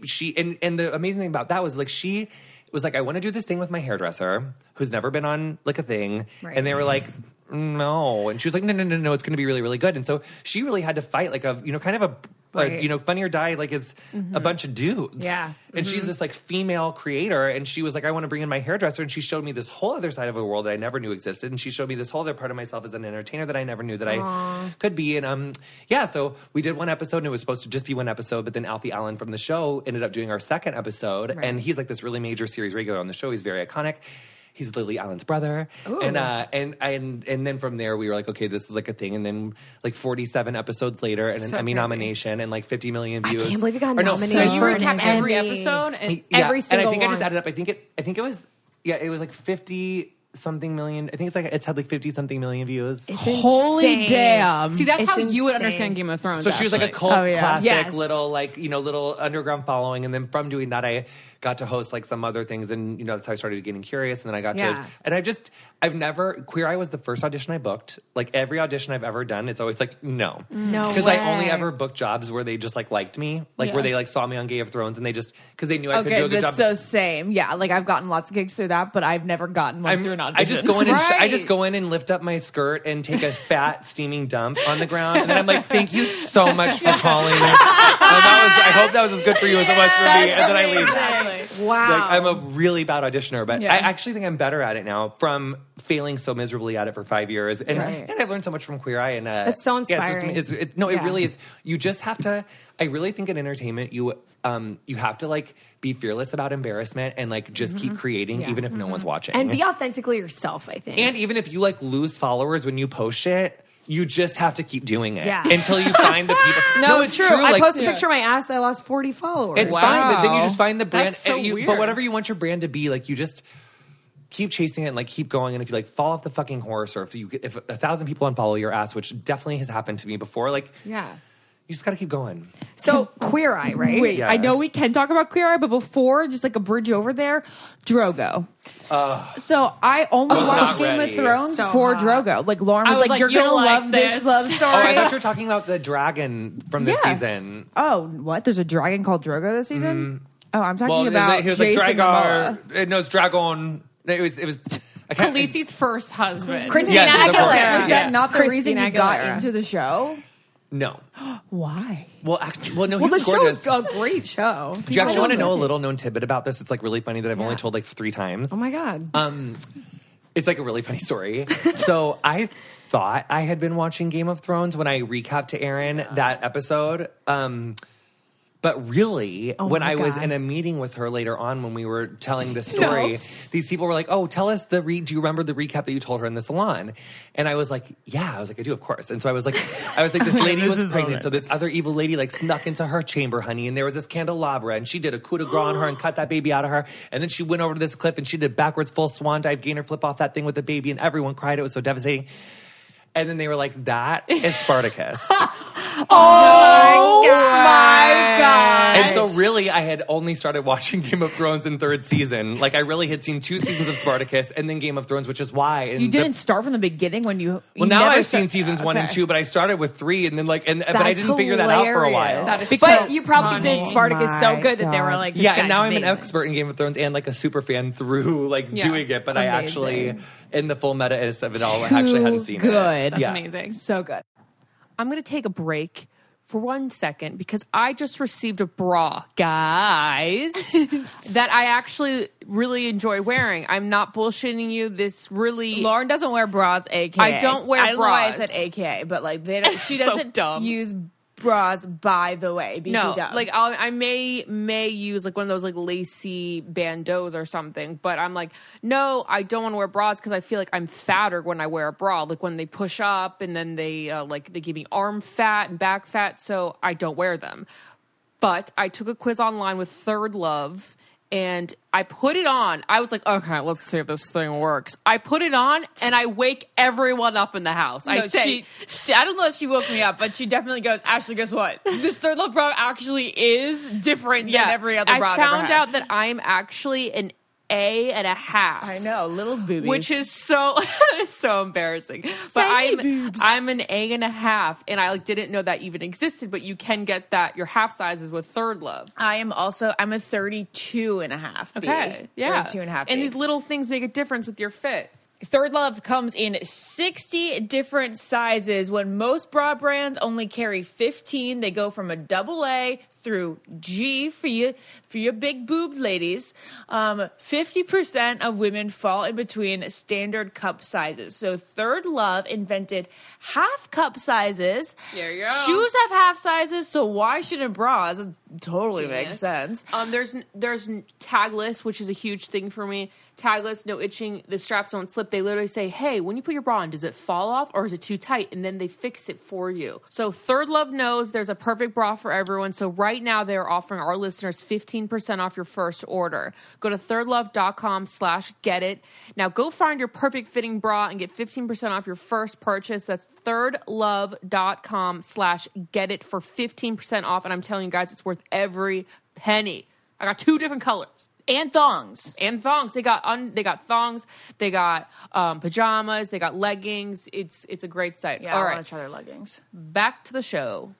[SPEAKER 3] and the amazing thing about that was like she was like, I want to do this thing with my hairdresser who's never been on like a thing.
[SPEAKER 4] Right.
[SPEAKER 3] And they were like, no. And she was like, no, it's going to be really, really good. And so she really had to fight like a, kind of a
[SPEAKER 4] Right.
[SPEAKER 3] Funny or Die like is a bunch of dudes.
[SPEAKER 4] Yeah.
[SPEAKER 3] And she's this like female creator, and she was like, I want to bring in my hairdresser, and she showed me this whole other side of the world that I never knew existed, and she showed me this whole other part of myself as an entertainer that I never knew that I could be. And so we did one episode, and it was supposed to just be one episode, but then Alfie Allen from the show ended up doing our second episode, and he's like this really major series regular on the show. He's very iconic. He's Lily Allen's brother, and then from there we were like, okay, this is like a thing. And then like 47 episodes later, and an
[SPEAKER 4] So
[SPEAKER 3] Emmy
[SPEAKER 4] crazy.
[SPEAKER 3] nomination, and like 50 million views.
[SPEAKER 4] I can't believe you got
[SPEAKER 3] Or no,
[SPEAKER 4] nominated.
[SPEAKER 1] So you
[SPEAKER 4] for an
[SPEAKER 1] recap every
[SPEAKER 4] Emmy.
[SPEAKER 1] episode, and
[SPEAKER 4] Every
[SPEAKER 3] and
[SPEAKER 4] single
[SPEAKER 3] I think I just
[SPEAKER 4] one.
[SPEAKER 3] added up. I think it was it was like 50 something million. I think it's had like 50 something million views.
[SPEAKER 4] It's
[SPEAKER 5] Holy
[SPEAKER 4] insane.
[SPEAKER 5] damn.
[SPEAKER 1] see, that's
[SPEAKER 4] It's
[SPEAKER 1] how you would
[SPEAKER 4] insane.
[SPEAKER 1] understand Game of Thrones.
[SPEAKER 3] So she was like a
[SPEAKER 1] actually.
[SPEAKER 3] cult
[SPEAKER 5] Oh, yeah.
[SPEAKER 3] classic,
[SPEAKER 4] Yes.
[SPEAKER 3] little like little underground following, and then from doing that, I got to host like some other things, and that's how I started getting curious, and then I got
[SPEAKER 4] Yeah.
[SPEAKER 3] to, and I've never Queer Eye was the first audition I booked. Like every audition I've ever done, it's always like no,
[SPEAKER 4] No
[SPEAKER 3] because I only
[SPEAKER 4] way.
[SPEAKER 3] ever booked jobs where they just like liked me, like
[SPEAKER 1] Yeah.
[SPEAKER 3] where they like saw me on Game of Thrones, and they just because they knew I could do
[SPEAKER 5] Okay,
[SPEAKER 3] a good
[SPEAKER 5] that's
[SPEAKER 3] job.
[SPEAKER 5] so same. Yeah, like I've gotten lots of gigs through that, but I've never gotten one through an
[SPEAKER 2] audition.
[SPEAKER 3] I just go in and lift up my skirt and take a fat steaming dump on the ground, and then I'm like, "Thank you so much for calling." I hope that was as good for you as it was for me, and then I leave.
[SPEAKER 4] Exactly. Wow.
[SPEAKER 3] Like, I'm a really bad auditioner, but I actually think I'm better at it now from failing so miserably at it for 5 years, and I've learned so much from Queer Eye. And
[SPEAKER 4] it's so inspiring.
[SPEAKER 3] It really is. You just have to. I really think in entertainment, you have to like be fearless about embarrassment and like just keep creating, even if no one's watching,
[SPEAKER 4] and be authentically yourself. I think,
[SPEAKER 3] and even if you like lose followers when you post shit, you just have to keep doing it until you find the people.
[SPEAKER 4] No, it's true. I posted a picture of my ass. I lost 40 followers.
[SPEAKER 3] It's fine, but then you just find the brand.
[SPEAKER 1] That's so weird.
[SPEAKER 3] But whatever you want your brand to be, like you just keep chasing it and like keep going. And if you like fall off the fucking horse, or if 1,000 people unfollow your ass, which definitely has happened to me before, like you just got to keep going.
[SPEAKER 4] So Queer Eye, right?
[SPEAKER 5] Wait,
[SPEAKER 3] Yes.
[SPEAKER 5] I know we can talk about Queer Eye, but before, just like a bridge over there, Drogo. So I only watched
[SPEAKER 3] not
[SPEAKER 5] Game
[SPEAKER 3] ready.
[SPEAKER 5] of Thrones
[SPEAKER 4] So
[SPEAKER 5] for
[SPEAKER 4] hot.
[SPEAKER 5] Drogo. Like Lauren was
[SPEAKER 1] was
[SPEAKER 5] like,
[SPEAKER 1] like,
[SPEAKER 5] "You're
[SPEAKER 1] you'll
[SPEAKER 5] gonna
[SPEAKER 1] like
[SPEAKER 5] love this
[SPEAKER 1] this."
[SPEAKER 5] love story."
[SPEAKER 3] Oh, I thought you were talking about the dragon from this season.
[SPEAKER 5] Oh, what? There's a dragon called Drogo this season? Oh, I'm talking
[SPEAKER 3] Well,
[SPEAKER 5] about
[SPEAKER 3] he was
[SPEAKER 5] Jason
[SPEAKER 3] like
[SPEAKER 5] Momoa.
[SPEAKER 3] Dragon. No, it's Dragon. It was. I can't.
[SPEAKER 1] Khaleesi's first husband.
[SPEAKER 4] Christina
[SPEAKER 3] Yes, of course.
[SPEAKER 4] Aguilera.
[SPEAKER 5] Is that not the reason
[SPEAKER 4] Christina
[SPEAKER 5] you got
[SPEAKER 4] Aguilera.
[SPEAKER 5] into the show?
[SPEAKER 3] No.
[SPEAKER 5] Why?
[SPEAKER 3] Well, actually, no.
[SPEAKER 4] Well,
[SPEAKER 3] He's
[SPEAKER 4] the
[SPEAKER 3] gorgeous.
[SPEAKER 4] show's a great show.
[SPEAKER 3] Do you actually want to know a little known tidbit about this? It's like really funny that I've only told like 3 times.
[SPEAKER 4] Oh my god.
[SPEAKER 3] It's like a really funny story. So I thought I had been watching Game of Thrones when I recapped to Erin that episode. But really, when I was in a meeting with her later on when we were telling the story, these people were like, "Oh, tell us do you remember the recap that you told her in the salon?" And I was like, "Yeah." I was like, "I do, of course." And so I was like, this lady was pregnant. So this other evil lady like snuck into her chamber, honey, and there was this candelabra, and she did a coup de grace on her and cut that baby out of her. And then she went over to this cliff and she did backwards full swan dive, gainer flip off that thing with the baby, and everyone cried. It was so devastating. And then they were like, "That is Spartacus."
[SPEAKER 4] Oh my god.
[SPEAKER 3] And so really, I had only started watching Game of Thrones in 3rd season. Like I really had seen 2 seasons of Spartacus and then Game of Thrones, which is why. And
[SPEAKER 5] You didn't start from the beginning when you.
[SPEAKER 3] Well, now I've seen seasons 1 and 2, but I started with 3 and then but I didn't figure that out for a while.
[SPEAKER 1] That is
[SPEAKER 4] But
[SPEAKER 1] so
[SPEAKER 4] you probably
[SPEAKER 1] funny.
[SPEAKER 4] did Spartacus so good that they were
[SPEAKER 5] God.
[SPEAKER 4] like, this
[SPEAKER 3] Yeah, and
[SPEAKER 4] guy's
[SPEAKER 3] now I'm an
[SPEAKER 4] amazing.
[SPEAKER 3] expert in Game of Thrones and like a super fan through like doing it, but I actually, in the full meta-ness of it all, I actually hadn't seen it.
[SPEAKER 5] Good.
[SPEAKER 1] That's
[SPEAKER 3] Yeah.
[SPEAKER 1] amazing.
[SPEAKER 5] So good.
[SPEAKER 1] I'm going to take a break for 1 second because I just received a bra, guys, that I actually really enjoy wearing. I'm not bullshitting you. This really...
[SPEAKER 2] Lauren doesn't wear bras, aka.
[SPEAKER 1] I don't wear
[SPEAKER 2] I don't know why I
[SPEAKER 1] bras.
[SPEAKER 2] said aka, but like they don't, she
[SPEAKER 1] So
[SPEAKER 2] doesn't
[SPEAKER 1] dumb.
[SPEAKER 2] use bras. By the way, BT
[SPEAKER 1] No,
[SPEAKER 2] does.
[SPEAKER 1] like I may use like one of those like lacy bandeaus or something, but I'm like, no, I don't want to wear bras because I feel like I'm fatter when I wear a bra. Like when they push up and then they they give me arm fat and back fat, so I don't wear them. But I took a quiz online with Third Love. And I put it on. I was like, okay, let's see if this thing works. I put it on, and I wake everyone up in the house. I
[SPEAKER 2] No,
[SPEAKER 1] say,
[SPEAKER 2] she I don't know if she woke me up, but she definitely goes, Ashley, guess what? This Third Love bra actually is different than every other bra
[SPEAKER 1] I
[SPEAKER 2] I've ever
[SPEAKER 1] found
[SPEAKER 2] had.
[SPEAKER 1] out that I'm actually an A&a-half.
[SPEAKER 2] I know, little boobies.
[SPEAKER 1] Which is so so embarrassing. But
[SPEAKER 2] Tiny boobs.
[SPEAKER 1] I'm an A&a-half, and I didn't know that even existed. But you can get that your half sizes with Third Love.
[SPEAKER 2] I'm a 32 and a half.
[SPEAKER 1] Okay, yeah,
[SPEAKER 2] 32 and a half.
[SPEAKER 1] And
[SPEAKER 2] B.
[SPEAKER 1] these little things make a difference with your fit.
[SPEAKER 2] Third Love comes in 60 different sizes when most bra brands only carry 15. They go from a AA through G for your big boobed ladies. 50% of women fall in between standard cup sizes. So Third Love invented half cup sizes.
[SPEAKER 1] There you go.
[SPEAKER 2] Shoes have half sizes, so why shouldn't bras? It totally makes sense.
[SPEAKER 1] There's tagless, which is a huge thing for me. Tagless, no itching, the straps don't slip. They literally say, hey, when you put your bra on, does it fall off or is it too tight? And then they fix it for you. So Third Love knows there's a perfect bra for everyone. So right now they're offering our listeners 15% off your first order. Go to thirdlove.com/getit. Now go find your perfect fitting bra and get 15% off your first purchase. That's thirdlove.com/getit for 15% off. And I'm telling you guys, it's worth every penny. I got 2 different colors.
[SPEAKER 2] And thongs.
[SPEAKER 1] And thongs. They got thongs. They got pajamas. They got leggings. It's a great site.
[SPEAKER 2] Yeah,
[SPEAKER 1] All
[SPEAKER 2] I
[SPEAKER 1] right,
[SPEAKER 2] want to try their leggings.
[SPEAKER 1] back to the show.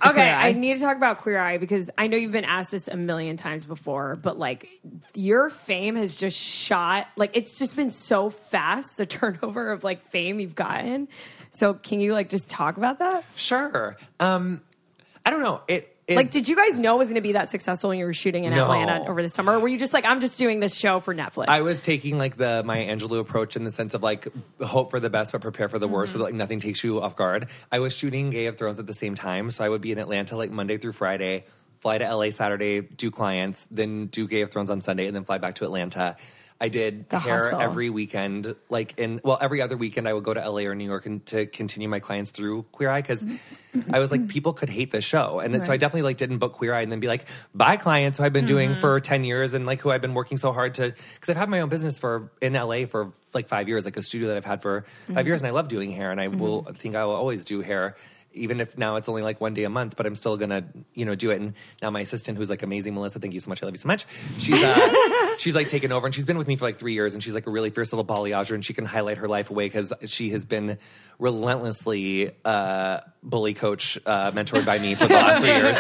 [SPEAKER 4] Okay, I need to talk about Queer Eye because I know you've been asked this a million times before, but like your fame has just shot, like it's just been so fast, the turnover of like fame you've gotten. So can you like just talk about that?
[SPEAKER 3] Sure. I don't know.
[SPEAKER 4] Like, did you guys know it was going to be that successful when you were shooting in
[SPEAKER 3] No.
[SPEAKER 4] Atlanta over the summer? Or were you just like, I'm just doing this show for Netflix?
[SPEAKER 3] I was taking like the Maya Angelou approach in the sense of like hope for the best but prepare for the worst, so that like nothing takes you off guard. I was shooting Game of Thrones at the same time, so I would be in Atlanta like Monday through Friday, fly to LA Saturday, do clients, then do Game of Thrones on Sunday, and then fly back to Atlanta. I did
[SPEAKER 4] The
[SPEAKER 3] hair
[SPEAKER 4] hustle.
[SPEAKER 3] every weekend, every other weekend I would go to LA or New York and to continue my clients through Queer Eye because I was like, people could hate this show. And so I definitely like didn't book Queer Eye and then be like, bye clients who I've been doing for 10 years and like who I've been working so hard to, because I've had my own business in LA for like 5 years, like a studio that I've had for 5 years, and I love doing hair, and I think I will always do hair. Even if now it's only like one day a month, but I'm still gonna, do it. And now my assistant, who's like amazing, Melissa, thank you so much, I love you so much. She's like taken over, and she's been with me for like 3 years, and she's like a really fierce little balliager, and she can highlight her life away because she has been relentlessly bully coach mentored by me for the last 3 years.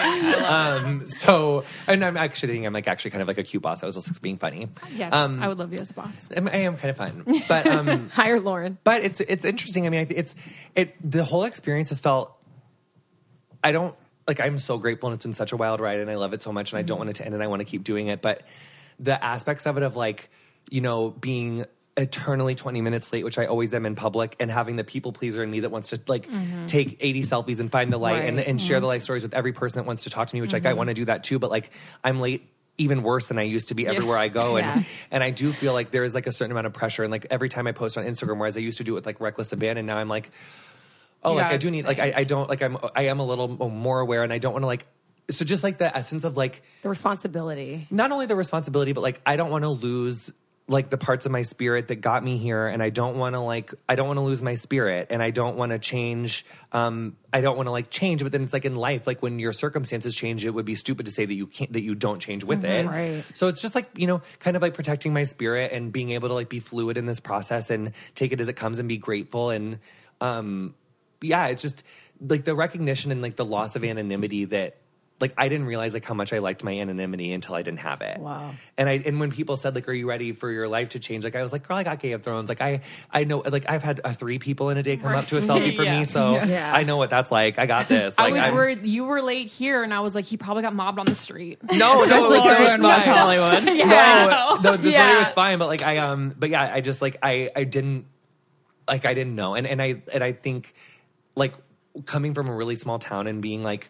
[SPEAKER 3] And I'm actually thinking I'm like actually kind of like a cute boss. I was just being funny.
[SPEAKER 1] Yes, I would love you as a boss.
[SPEAKER 3] I am kind of fun, but
[SPEAKER 4] Hire Lauren.
[SPEAKER 3] But it's interesting. I mean, the whole experience has felt. I'm so grateful, and it's been such a wild ride, and I love it so much, and I don't want it to end, and I want to keep doing it. But the aspects of it of like, being eternally 20 minutes late, which I always am in public, and having the people pleaser in me that wants to like take 80 selfies and find the light and share the life stories with every person that wants to talk to me, which like I want to do that too, but like I'm late even worse than I used to be everywhere I go. And I do feel like there is like a certain amount of pressure. And like every time I post on Instagram, whereas I used to do it with like reckless abandon, now I'm like, I do need, like, I don't, like, I am a little more aware, and I don't want to, like, so just, like, the essence of, like...
[SPEAKER 4] The responsibility.
[SPEAKER 3] Not only the responsibility, but, like, I don't want to lose, like, the parts of my spirit that got me here, and I don't want to, like, I don't want to lose my spirit, and I don't want to change, I don't want to, like, change, but then it's, like, in life, like, when your circumstances change, it would be stupid to say that you don't change with it.
[SPEAKER 4] Right.
[SPEAKER 3] So it's just, like, kind of, like, protecting my spirit and being able to, like, be fluid in this process and take it as it comes and be grateful and, it's just like the recognition and like the loss of anonymity that like I didn't realize like how much I liked my anonymity until I didn't have it.
[SPEAKER 4] Wow.
[SPEAKER 3] And when people said like, are you ready for your life to change? Like I was like, girl, I got Game of Thrones. Like I know, like I've had 3 people in a day come up to a selfie for me. So I know what that's like. I got this. Like,
[SPEAKER 1] I was worried you were late here, and I was like, he probably got mobbed on the street.
[SPEAKER 3] No,
[SPEAKER 5] Especially because we're in West Hollywood.
[SPEAKER 3] No, this way was fine. But like I just like I didn't know. And I think like coming from a really small town and being like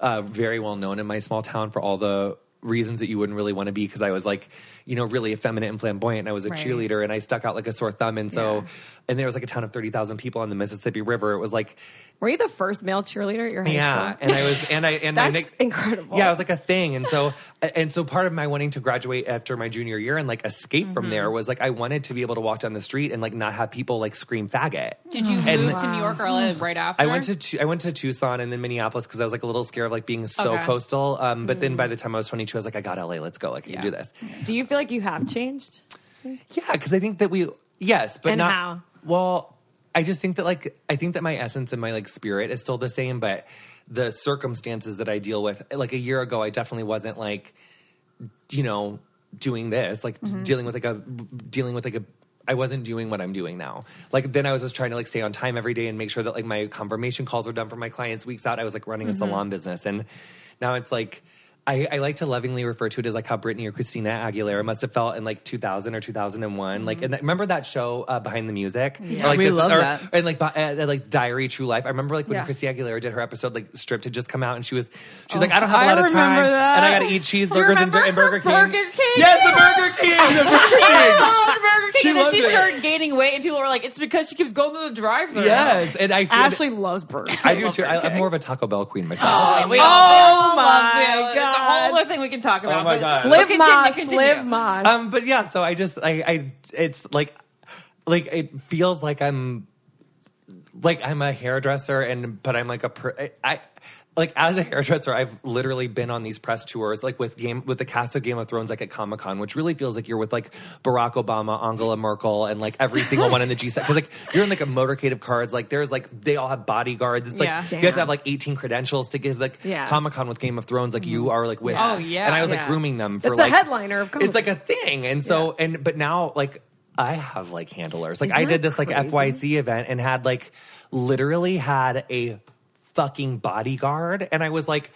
[SPEAKER 3] very well known in my small town for all the reasons that you wouldn't really want to be, because I was like, really effeminate and flamboyant, and I was a cheerleader, and I stuck out like a sore thumb, and so and there was like a town of 30,000 people on the Mississippi River. It was like,
[SPEAKER 4] were you the first male cheerleader at your high school?
[SPEAKER 3] and I was
[SPEAKER 4] That's incredible.
[SPEAKER 3] Yeah, it was like a thing, and so part of my wanting to graduate after my junior year and like escape from there was like I wanted to be able to walk down the street and like not have people like scream faggot.
[SPEAKER 1] Did you move to New York or LA right after?
[SPEAKER 3] I went to Tucson and then Minneapolis because I was like a little scared of like being so coastal. But then by the time I was 22, I was like, I got LA. Let's go. Like, I can do this.
[SPEAKER 4] Do you feel like you have changed?
[SPEAKER 3] Yeah, because I think that but
[SPEAKER 4] and
[SPEAKER 3] not
[SPEAKER 4] how.
[SPEAKER 3] Well. I just think that I think that my essence and my like spirit is still the same, but the circumstances that I deal with, like a year ago, I definitely wasn't like, doing this, like dealing with a, I wasn't doing what I'm doing now. Like then I was just trying to like stay on time every day and make sure that like my confirmation calls were done for my clients weeks out. I was like running a salon business, and now it's like, I like to lovingly refer to it as like how Britney or Christina Aguilera must have felt in like 2000 or 2001. Like, and remember that show Behind the Music?
[SPEAKER 5] Yeah,
[SPEAKER 3] or, like,
[SPEAKER 5] we love that.
[SPEAKER 3] And like Diary True Life. I remember like when Christina Aguilera did her episode, like Stripped had just come out, and she's like, I don't have a lot of time,
[SPEAKER 5] that.
[SPEAKER 3] and I got to eat cheeseburgers and Burger King.
[SPEAKER 4] Burger King?
[SPEAKER 3] Yes, the Burger King. The Burger King.
[SPEAKER 5] Burger King, and then
[SPEAKER 3] loved
[SPEAKER 5] she
[SPEAKER 3] it.
[SPEAKER 5] started gaining weight, and people were like, "It's because she keeps going to the drive-thru."
[SPEAKER 3] Yes, and
[SPEAKER 4] Ashley loves Burger King.
[SPEAKER 3] I do too. I'm more of a Taco Bell queen myself.
[SPEAKER 5] We all
[SPEAKER 4] my
[SPEAKER 5] love it. It's a
[SPEAKER 4] God.
[SPEAKER 5] whole other thing we can talk about.
[SPEAKER 3] my
[SPEAKER 5] but
[SPEAKER 3] God.
[SPEAKER 4] Live
[SPEAKER 5] continue.
[SPEAKER 4] Live Moss.
[SPEAKER 3] But yeah, so I just, it's like it feels like I'm like I'm a hairdresser but I'm like like as a hairdresser, I've literally been on these press tours, like with the cast of Game of Thrones, like at Comic-Con, which really feels like you're with like Barack Obama, Angela Merkel, and like every single one in the G7. Because like you're in like a motorcade of cards. Like there's like they all have bodyguards. It's like you have to have like 18 credentials to get like Comic-Con with Game of Thrones. Like you are like with.
[SPEAKER 1] Oh yeah.
[SPEAKER 3] And I was like grooming them for
[SPEAKER 4] it's
[SPEAKER 3] like
[SPEAKER 4] a headliner of Comic-Con.
[SPEAKER 3] It's like a thing, and so but now like I have like handlers. Like I did this like FYC event and had like literally had a fucking bodyguard, and I was like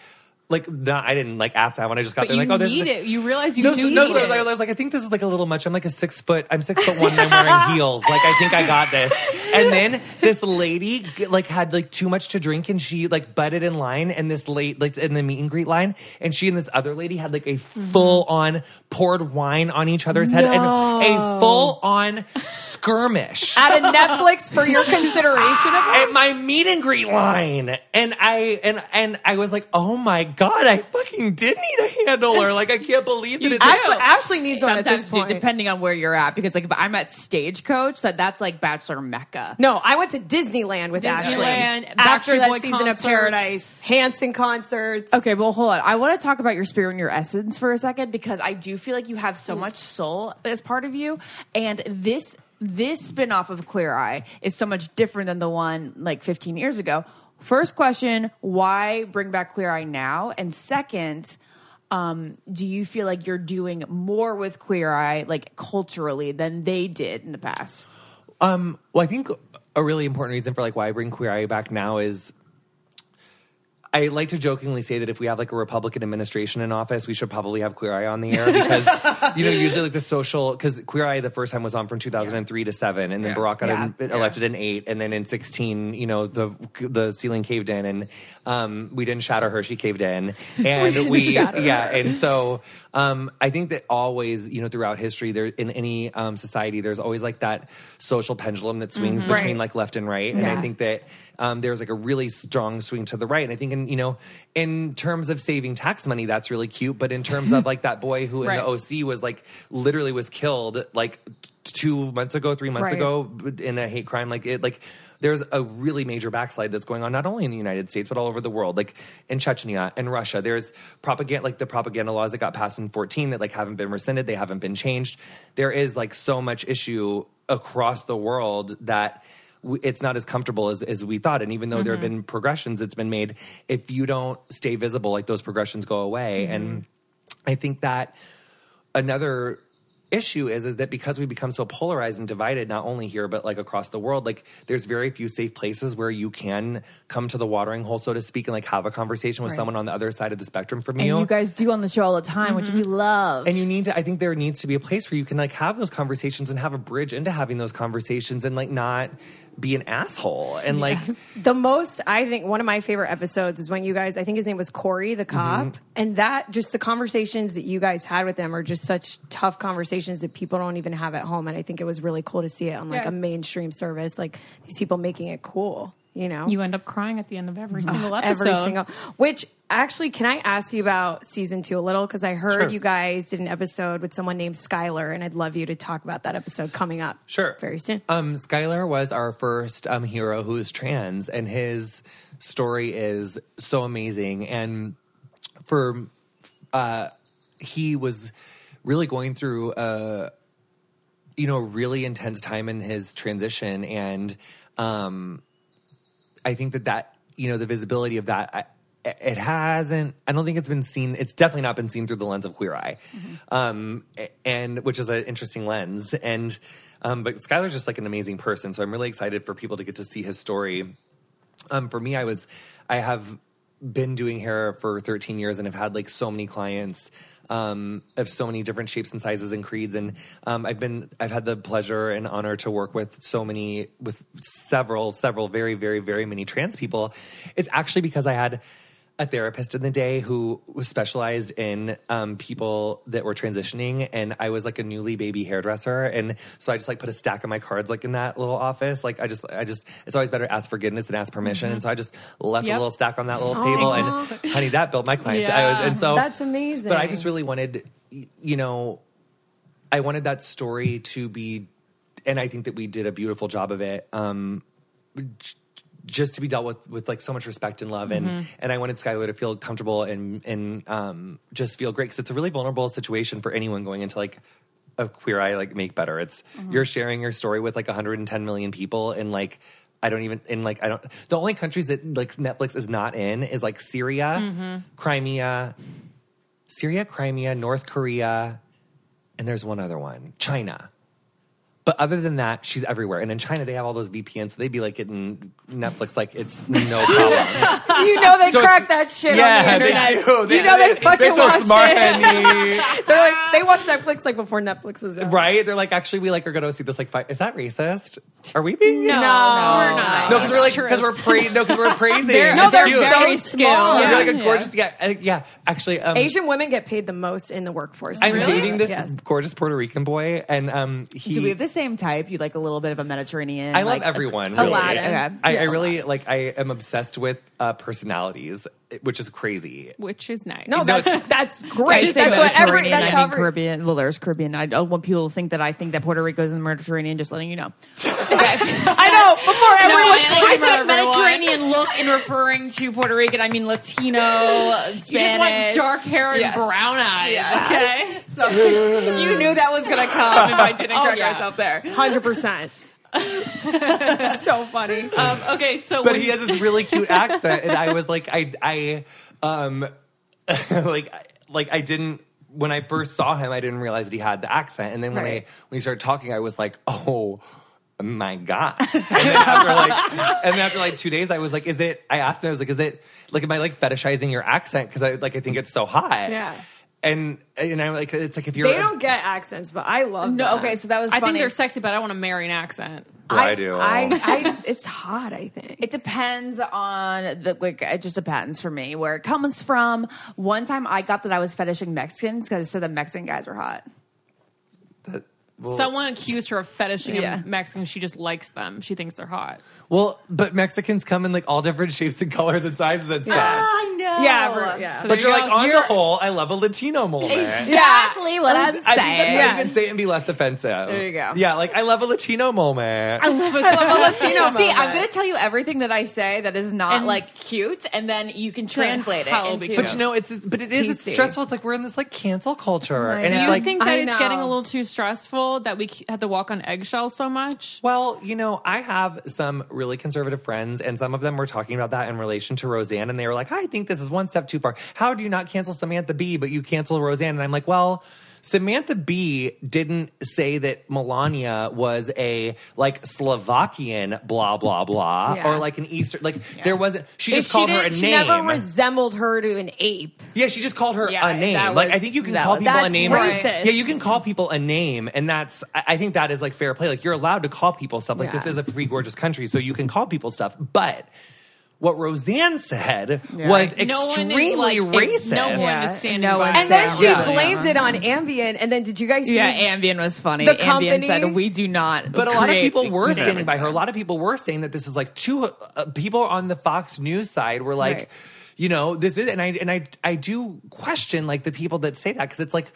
[SPEAKER 3] no, I didn't like ask that when I just got there. Like, oh, this is
[SPEAKER 1] it. You realize you do need it.
[SPEAKER 3] I was like, I think this is like a little much. I'm like I'm 6'1" and I'm wearing heels. Like, I think I got this. And then this lady like had like too much to drink, and she like butted in line, and this late like in the meet and greet line, and she and this other lady had like a full on poured wine on each other's head and a full on skirmish
[SPEAKER 4] at a Netflix for your consideration of it?
[SPEAKER 3] At my meet and greet line. And I was like, oh my God, I fucking did need a handler. Like, I can't believe that it's
[SPEAKER 4] Ashley needs one at
[SPEAKER 5] Sometimes
[SPEAKER 4] this point.
[SPEAKER 5] depending on where you're at, because like if I'm at Stagecoach, that's like Bachelor Mecca.
[SPEAKER 4] No, I went to Disneyland with Ashley
[SPEAKER 1] Disneyland,
[SPEAKER 4] after
[SPEAKER 1] Backstreet
[SPEAKER 4] that
[SPEAKER 1] Boy
[SPEAKER 4] season
[SPEAKER 1] concerts.
[SPEAKER 4] of Paradise, Hanson concerts.
[SPEAKER 5] Okay, well, hold on. I want to talk about your spirit and your essence for a second, because I do feel like you have so much soul as part of you, and this spinoff of Queer Eye is so much different than the one like 15 years ago. First question, why bring back Queer Eye now? And second, do you feel like you're doing more with Queer Eye, like culturally, than they did in the past?
[SPEAKER 3] Well, I think a really important reason for like why I bring Queer Eye back now is I like to jokingly say that if we have like a Republican administration in office, we should probably have Queer Eye on the air, because usually like the social, because Queer Eye the first time was on from 2003 to 7, and then Barack got elected in 8, and then in 16 the ceiling caved in, and we didn't shatter her, she caved in, and and so I think that always throughout history there in any society there's always like that social pendulum that swings between like left and right, and I think that there's like a really strong swing to the right, and I think in terms of saving tax money, that's really cute. But in terms of like that boy who in the OC was like literally was killed like 3 months ago in a hate crime, there's a really major backslide that's going on not only in the United States but all over the world, like in Chechnya and Russia. There's propaganda, like the propaganda laws that got passed in 2014 that like haven't been rescinded, they haven't been changed. There is like so much issue across the world that it's not as comfortable as we thought. And even though there have been progressions that's been made, if you don't stay visible, like those progressions go away. And I think that another issue is that because we become so polarized and divided, not only here but like across the world, like there's very few safe places where you can come to the watering hole, so to speak, and like have a conversation with someone on the other side of the spectrum from you.
[SPEAKER 5] And you guys do on the show all the time, which we love.
[SPEAKER 3] And I think there needs to be a place where you can like have those conversations and have a bridge into having those conversations and like not be an asshole. And like
[SPEAKER 4] the most, I think one of my favorite episodes is when you guys, I think his name was Corey, the cop, and that just the conversations that you guys had with him are just such tough conversations that people don't even have at home. And I think it was really cool to see it on like a mainstream service, like these people making it cool.
[SPEAKER 1] You end up crying at the end of every single episode.
[SPEAKER 4] Which actually, can I ask you about season 2 a little? Because I heard you guys did an episode with someone named Skylar, and I'd love you to talk about that episode coming up. Very soon.
[SPEAKER 3] Skylar was our first hero who is trans, and his story is so amazing. And he was really going through a really intense time in his transition, and I think that the visibility of that, I don't think it's been seen. It's definitely not been seen through the lens of Queer Eye, and which is an interesting lens. And but Skylar's just like an amazing person, so I'm really excited for people to get to see his story. For me, I have been doing hair for 13 years and have had like so many clients of so many different shapes and sizes and creeds, and I've had the pleasure and honor to work with several very, very, very many trans people. It's actually because I had a therapist in the day who was specialized in people that were transitioning, and I was like a newly baby hairdresser, and so I just like put a stack of my cards like in that little office. Like I just it's always better to ask forgiveness than ask permission, and so I just left a little stack on that little table, and honey, that built my clients.
[SPEAKER 4] That's amazing.
[SPEAKER 3] But I just really wanted, I wanted that story to be, and I think that we did a beautiful job of it. just to be dealt with like so much respect and love, and I wanted Skylar to feel comfortable and just feel great, because it's a really vulnerable situation for anyone going into like a Queer Eye like Make Better. It's you're sharing your story with like 110 million people, and like the only countries that like Netflix is not in is like Syria, Crimea, North Korea, and there's one other one, China. But other than that, she's everywhere. And in China, they have all those VPNs, so they'd be like getting Netflix like it's no problem.
[SPEAKER 4] You know they crack that shit on the internet.
[SPEAKER 3] They do.
[SPEAKER 4] They fucking watch
[SPEAKER 3] smart,
[SPEAKER 4] it.
[SPEAKER 3] honey.
[SPEAKER 4] They're like, they watch Netflix like before Netflix was out.
[SPEAKER 3] Right? They're like, actually, we like are going to see this like fight. Is that racist? Are we being
[SPEAKER 1] No, we're not.
[SPEAKER 3] No, because we're like because we're praising.
[SPEAKER 4] They're
[SPEAKER 3] It's
[SPEAKER 4] very
[SPEAKER 3] cute.
[SPEAKER 4] skilled.
[SPEAKER 3] You're like a gorgeous. Yeah. Actually,
[SPEAKER 4] Asian women get paid the most in the workforce.
[SPEAKER 3] I'm
[SPEAKER 1] Really?
[SPEAKER 3] dating this
[SPEAKER 4] Yes.
[SPEAKER 3] gorgeous Puerto Rican boy, and
[SPEAKER 5] Do we have the same type? You like a little bit of a Mediterranean?
[SPEAKER 3] I love
[SPEAKER 5] like,
[SPEAKER 3] everyone. Really.
[SPEAKER 4] Aladdin.
[SPEAKER 5] Okay.
[SPEAKER 3] I really like. I am obsessed with personalities, which is crazy.
[SPEAKER 1] Which is nice.
[SPEAKER 4] No, that's
[SPEAKER 5] I
[SPEAKER 4] great.
[SPEAKER 5] say
[SPEAKER 4] That's what every.
[SPEAKER 5] Mediterranean,
[SPEAKER 4] That's
[SPEAKER 5] I
[SPEAKER 4] how
[SPEAKER 5] mean
[SPEAKER 4] every.
[SPEAKER 5] Caribbean. Well, there's Caribbean. I don't want people to think that I think that Puerto Rico is in the Mediterranean. Just letting you know.
[SPEAKER 4] I know. Before everyone.
[SPEAKER 5] I said Mediterranean look in referring to Puerto Rican. I mean Latino, Spanish.
[SPEAKER 1] You just want dark hair and
[SPEAKER 5] Yes.
[SPEAKER 1] brown eyes.
[SPEAKER 5] Yes.
[SPEAKER 1] Okay.
[SPEAKER 5] So you knew that was going to come if I didn't correct
[SPEAKER 1] yeah.
[SPEAKER 5] myself there.
[SPEAKER 4] 100%. So funny.
[SPEAKER 1] Okay, so
[SPEAKER 3] But
[SPEAKER 1] when
[SPEAKER 3] he has this really cute accent, and I was like, I didn't. When I first saw him, I didn't realize that he had the accent, and then when he started talking, I was like, oh my God. And then after like 2 days, I was like, I asked him, I was like, is it like, am I like fetishizing your accent? Because I think it's so hot.
[SPEAKER 4] Yeah.
[SPEAKER 3] And I'm like, it's like if you're
[SPEAKER 4] They don't get accents, but I love
[SPEAKER 5] No,
[SPEAKER 4] that.
[SPEAKER 5] okay, so that was
[SPEAKER 1] I
[SPEAKER 5] funny.
[SPEAKER 1] think they're sexy, but I want to marry an accent.
[SPEAKER 3] Well, I do.
[SPEAKER 4] It's hot, I think.
[SPEAKER 5] It depends on it just depends for me where it comes from. One time I got that I was fetishing Mexicans because it said that Mexican guys were hot.
[SPEAKER 3] Well,
[SPEAKER 1] Someone accused her of fetishing
[SPEAKER 5] Yeah.
[SPEAKER 1] Mexicans. She just likes them. She thinks they're hot.
[SPEAKER 3] well, but Mexicans come in like all different shapes and colors and sizes and stuff.
[SPEAKER 5] I know.
[SPEAKER 4] Yeah,
[SPEAKER 1] So
[SPEAKER 3] But
[SPEAKER 1] there
[SPEAKER 3] you're
[SPEAKER 1] you
[SPEAKER 3] like,
[SPEAKER 1] go.
[SPEAKER 3] on
[SPEAKER 1] You're-
[SPEAKER 3] the whole, I love a Latino moment.
[SPEAKER 5] Exactly what I'm saying.
[SPEAKER 3] I think that's how
[SPEAKER 4] Yeah.
[SPEAKER 3] you can say it and be less offensive.
[SPEAKER 5] There you go.
[SPEAKER 3] Yeah, like I love a Latino moment.
[SPEAKER 5] I love a Latino. See,
[SPEAKER 4] moment.
[SPEAKER 5] I'm going to tell you everything that I say that is not like cute, and then you can translate it
[SPEAKER 1] Hell be
[SPEAKER 5] into.
[SPEAKER 3] But you know, it's
[SPEAKER 4] PC.
[SPEAKER 3] stressful. It's like we're in this like cancel culture, and
[SPEAKER 1] Do
[SPEAKER 3] it's
[SPEAKER 1] you
[SPEAKER 3] like,
[SPEAKER 1] think that
[SPEAKER 4] I
[SPEAKER 1] it's
[SPEAKER 4] know.
[SPEAKER 1] getting a little too stressful that we have to walk on eggshells so much?
[SPEAKER 3] well, you know, I have some really conservative friends, and some of them were talking about that in relation to Roseanne, and they were like, I think this is one step too far. How do you not cancel Samantha Bee, but you cancel Roseanne? And I'm like, well, Samantha Bee didn't say that Melania was a like Slovakian blah blah blah
[SPEAKER 4] Yeah.
[SPEAKER 3] or like an Eastern there wasn't. She just called her a name.
[SPEAKER 4] She never resembled her to an ape.
[SPEAKER 3] Yeah, she just called her
[SPEAKER 5] Yeah,
[SPEAKER 3] a name.
[SPEAKER 5] that
[SPEAKER 3] Like
[SPEAKER 5] was-
[SPEAKER 3] I think you can
[SPEAKER 5] that
[SPEAKER 3] call
[SPEAKER 5] was-
[SPEAKER 3] people a
[SPEAKER 4] that's
[SPEAKER 3] name.
[SPEAKER 4] racist.
[SPEAKER 3] Yeah, you can call people a name, and I think that is like fair play. Like you're allowed to call people stuff. Like
[SPEAKER 4] Yeah.
[SPEAKER 3] this is a free, gorgeous country, so you can call people stuff. But what Roseanne said was
[SPEAKER 1] No one is,
[SPEAKER 3] extremely
[SPEAKER 1] like,
[SPEAKER 3] racist.
[SPEAKER 1] No one
[SPEAKER 5] Yeah.
[SPEAKER 1] is standing
[SPEAKER 5] No
[SPEAKER 1] by.
[SPEAKER 5] one's
[SPEAKER 4] And then
[SPEAKER 5] Yeah,
[SPEAKER 4] she
[SPEAKER 5] yeah.
[SPEAKER 4] blamed it on Ambien. And then did you guys see?
[SPEAKER 5] Yeah, Ambien was funny.
[SPEAKER 4] The
[SPEAKER 5] Ambien
[SPEAKER 4] company-
[SPEAKER 5] said we do not.
[SPEAKER 3] But a lot of
[SPEAKER 5] create-
[SPEAKER 3] people were
[SPEAKER 5] we
[SPEAKER 3] standing
[SPEAKER 5] never
[SPEAKER 3] by her. A
[SPEAKER 5] did.
[SPEAKER 3] lot of people were saying that this is like too. People on the Fox News side were like,
[SPEAKER 4] Right.
[SPEAKER 3] you know, this is, and I do question like the people that say that because it's like,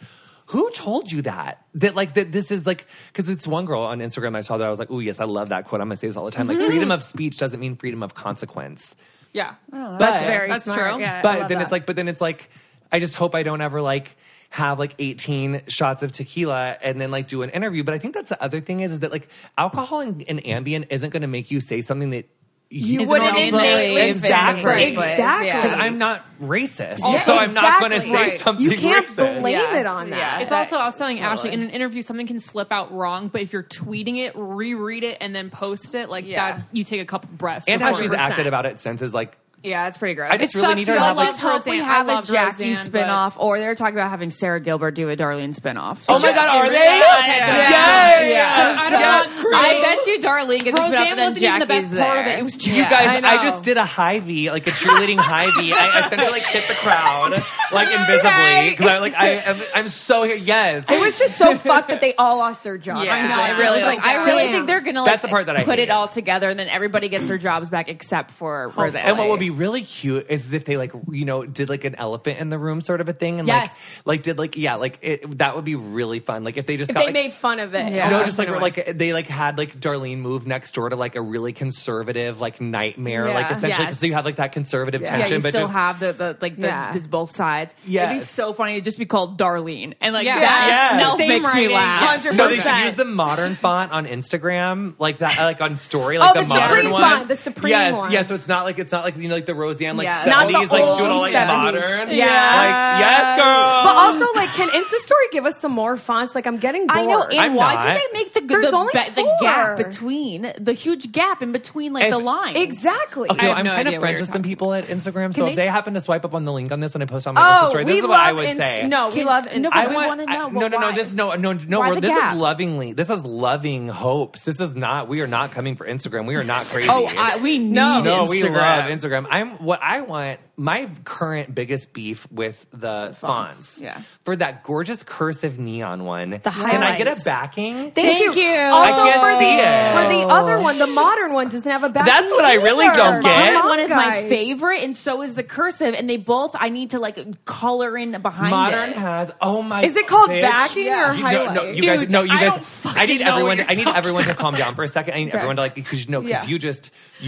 [SPEAKER 3] who told you that? That like that this is like because it's one girl on Instagram I saw that I was like, oh yes, I love that quote. I'm gonna say this all the time. Like freedom of speech doesn't mean freedom of consequence.
[SPEAKER 1] Yeah.
[SPEAKER 4] That's very
[SPEAKER 1] That's
[SPEAKER 4] smart.
[SPEAKER 1] true.
[SPEAKER 4] Yeah, I
[SPEAKER 3] But
[SPEAKER 4] love
[SPEAKER 3] then
[SPEAKER 4] that.
[SPEAKER 3] it's like, I just hope I don't ever like have like 18 shots of tequila and then like do an interview. But I think that's the other thing is that like alcohol and Ambien isn't going to make you say something that you
[SPEAKER 4] You wouldn't
[SPEAKER 1] believe
[SPEAKER 4] innately.
[SPEAKER 3] Exactly.
[SPEAKER 4] Exactly.
[SPEAKER 3] because I'm not racist,
[SPEAKER 4] Yeah,
[SPEAKER 3] so I'm not going to
[SPEAKER 4] exactly.
[SPEAKER 3] say
[SPEAKER 1] Right.
[SPEAKER 3] something
[SPEAKER 4] You can't
[SPEAKER 3] racist.
[SPEAKER 4] blame
[SPEAKER 5] Yes.
[SPEAKER 4] it on that.
[SPEAKER 5] Yeah.
[SPEAKER 1] It's also, I was telling Ashley,
[SPEAKER 5] Totally.
[SPEAKER 1] in an interview, something can slip out wrong, but if you're tweeting it, reread it, and then post it, like
[SPEAKER 5] Yeah.
[SPEAKER 1] that, you take a couple breaths.
[SPEAKER 3] And how
[SPEAKER 1] before-
[SPEAKER 3] she's acted about it since is like,
[SPEAKER 5] Yeah, it's pretty gross.
[SPEAKER 3] I just
[SPEAKER 1] It
[SPEAKER 3] really
[SPEAKER 1] sucks
[SPEAKER 3] need her to
[SPEAKER 1] because
[SPEAKER 3] have
[SPEAKER 1] I
[SPEAKER 3] like.
[SPEAKER 1] love
[SPEAKER 5] Hope we
[SPEAKER 1] Roseanne.
[SPEAKER 5] have
[SPEAKER 1] I
[SPEAKER 5] a
[SPEAKER 1] love
[SPEAKER 5] Jackie
[SPEAKER 1] Roseanne,
[SPEAKER 5] spinoff, or they're talking about having Sarah Gilbert do a Darlene spinoff.
[SPEAKER 3] Oh my God, are they?
[SPEAKER 5] Yeah.
[SPEAKER 1] Yes.
[SPEAKER 5] I bet you Darlene gets a spinoff,
[SPEAKER 1] Roseanne
[SPEAKER 5] and then
[SPEAKER 1] wasn't even the
[SPEAKER 5] Jackie's
[SPEAKER 1] best part of
[SPEAKER 5] there.
[SPEAKER 1] it. It was
[SPEAKER 3] You
[SPEAKER 1] just
[SPEAKER 3] guys,
[SPEAKER 4] I
[SPEAKER 3] I,
[SPEAKER 4] know.
[SPEAKER 3] just did a high V, like a cheerleading high V. I essentially like hit the crowd, like invisibly, because I'm so here. Yes,
[SPEAKER 4] It was just so fucked that they all lost their jobs.
[SPEAKER 5] Yeah,
[SPEAKER 1] I know,
[SPEAKER 5] I
[SPEAKER 1] I
[SPEAKER 5] really,
[SPEAKER 1] was like,
[SPEAKER 5] I really
[SPEAKER 4] damn.
[SPEAKER 5] think they're gonna
[SPEAKER 3] That's the part that I
[SPEAKER 5] put
[SPEAKER 3] hate.
[SPEAKER 5] it all together, and then everybody gets their jobs back except for Roseanne.
[SPEAKER 3] And what would be really cute is if they like, you know, did like an elephant in the room sort of a thing, and
[SPEAKER 1] Yes.
[SPEAKER 3] like did like that would be really fun. Like if they just
[SPEAKER 4] If
[SPEAKER 3] got
[SPEAKER 4] they
[SPEAKER 3] like,
[SPEAKER 4] made fun of it.
[SPEAKER 5] Yeah.
[SPEAKER 3] no, just like or, like they like had like Darlene moved next door to like a really conservative like nightmare,
[SPEAKER 5] Yeah.
[SPEAKER 3] like essentially,
[SPEAKER 5] Yes.
[SPEAKER 3] so you have like that conservative
[SPEAKER 5] Yeah,
[SPEAKER 3] tension,
[SPEAKER 5] you
[SPEAKER 3] but
[SPEAKER 5] still
[SPEAKER 3] just
[SPEAKER 5] have the both sides. It'd be
[SPEAKER 3] Yes.
[SPEAKER 5] so funny to just be called Darlene, and like
[SPEAKER 1] Yeah.
[SPEAKER 5] that
[SPEAKER 3] Yes.
[SPEAKER 5] itself
[SPEAKER 1] Same
[SPEAKER 5] makes me
[SPEAKER 1] writing.
[SPEAKER 5] laugh.
[SPEAKER 4] 100%.
[SPEAKER 3] no, they should use the modern font on Instagram, like that, like on story, like
[SPEAKER 4] Oh,
[SPEAKER 3] the
[SPEAKER 4] the
[SPEAKER 3] modern
[SPEAKER 4] Supreme
[SPEAKER 3] one.
[SPEAKER 4] font, the Supreme
[SPEAKER 3] yes,
[SPEAKER 4] one.
[SPEAKER 3] Yeah, so it's not like you know, like the Roseanne like
[SPEAKER 5] Yeah.
[SPEAKER 3] 70s,
[SPEAKER 4] Not the
[SPEAKER 3] like doing all
[SPEAKER 4] old
[SPEAKER 3] like
[SPEAKER 4] 70s.
[SPEAKER 3] modern.
[SPEAKER 4] Yeah.
[SPEAKER 3] Like yes, girl.
[SPEAKER 4] But also, like, can InstaStory give us some more fonts? Like, I'm getting bored.
[SPEAKER 5] I know, and
[SPEAKER 3] I'm
[SPEAKER 5] why
[SPEAKER 3] not.
[SPEAKER 5] did they make the
[SPEAKER 4] There's only
[SPEAKER 5] the gap
[SPEAKER 4] 4.
[SPEAKER 5] between the huge gap in between like
[SPEAKER 3] If-
[SPEAKER 5] the lines?
[SPEAKER 4] Exactly.
[SPEAKER 3] Okay,
[SPEAKER 1] I have
[SPEAKER 3] I'm
[SPEAKER 1] no
[SPEAKER 3] kind
[SPEAKER 1] idea
[SPEAKER 3] of
[SPEAKER 1] what
[SPEAKER 3] friends
[SPEAKER 1] you're
[SPEAKER 3] with some people at Instagram, so
[SPEAKER 5] Can
[SPEAKER 3] if
[SPEAKER 5] they-
[SPEAKER 3] they happen to swipe up on the link on this when I post on my
[SPEAKER 4] Oh,
[SPEAKER 3] Insta story, this
[SPEAKER 4] we
[SPEAKER 3] is what I
[SPEAKER 4] love
[SPEAKER 3] would say.
[SPEAKER 4] No, we love
[SPEAKER 5] No,
[SPEAKER 4] Insta.
[SPEAKER 5] but we
[SPEAKER 3] want-
[SPEAKER 5] wanna know,
[SPEAKER 3] no,
[SPEAKER 5] but
[SPEAKER 3] no,
[SPEAKER 5] why?
[SPEAKER 3] this no.
[SPEAKER 5] Why
[SPEAKER 3] We're,
[SPEAKER 5] the
[SPEAKER 3] this
[SPEAKER 5] gap?
[SPEAKER 3] is lovingly. This is loving hopes. This is not. We are not coming for Instagram. We are not crazy.
[SPEAKER 5] We need
[SPEAKER 3] no,
[SPEAKER 5] Instagram.
[SPEAKER 3] we love Instagram. What I want. My current biggest beef with the fonts.
[SPEAKER 5] Yeah.
[SPEAKER 3] For that gorgeous cursive neon one.
[SPEAKER 4] The
[SPEAKER 3] can I get
[SPEAKER 4] highlights.
[SPEAKER 3] a backing?
[SPEAKER 4] Thank you.
[SPEAKER 3] I
[SPEAKER 4] Also,
[SPEAKER 3] can't
[SPEAKER 4] for
[SPEAKER 3] see
[SPEAKER 4] the,
[SPEAKER 3] it.
[SPEAKER 4] For the other one, the modern one doesn't have a back.
[SPEAKER 3] That's what I really don't get.
[SPEAKER 5] Modern one is my
[SPEAKER 4] Guys.
[SPEAKER 5] favorite, and so is the cursive. And they both, I need to like color in behind
[SPEAKER 3] Modern
[SPEAKER 5] it.
[SPEAKER 3] has. Oh my.
[SPEAKER 4] Is it called
[SPEAKER 3] bitch.
[SPEAKER 4] backing or
[SPEAKER 3] No,
[SPEAKER 4] highlight?
[SPEAKER 3] no, you guys.
[SPEAKER 1] Dude,
[SPEAKER 3] No, you
[SPEAKER 1] I
[SPEAKER 3] guys.
[SPEAKER 1] don't fucking
[SPEAKER 3] I need
[SPEAKER 1] know what
[SPEAKER 3] everyone.
[SPEAKER 1] you're
[SPEAKER 3] I need
[SPEAKER 1] talking
[SPEAKER 3] everyone to calm down for a second. I need everyone to like because
[SPEAKER 5] Yeah.
[SPEAKER 3] you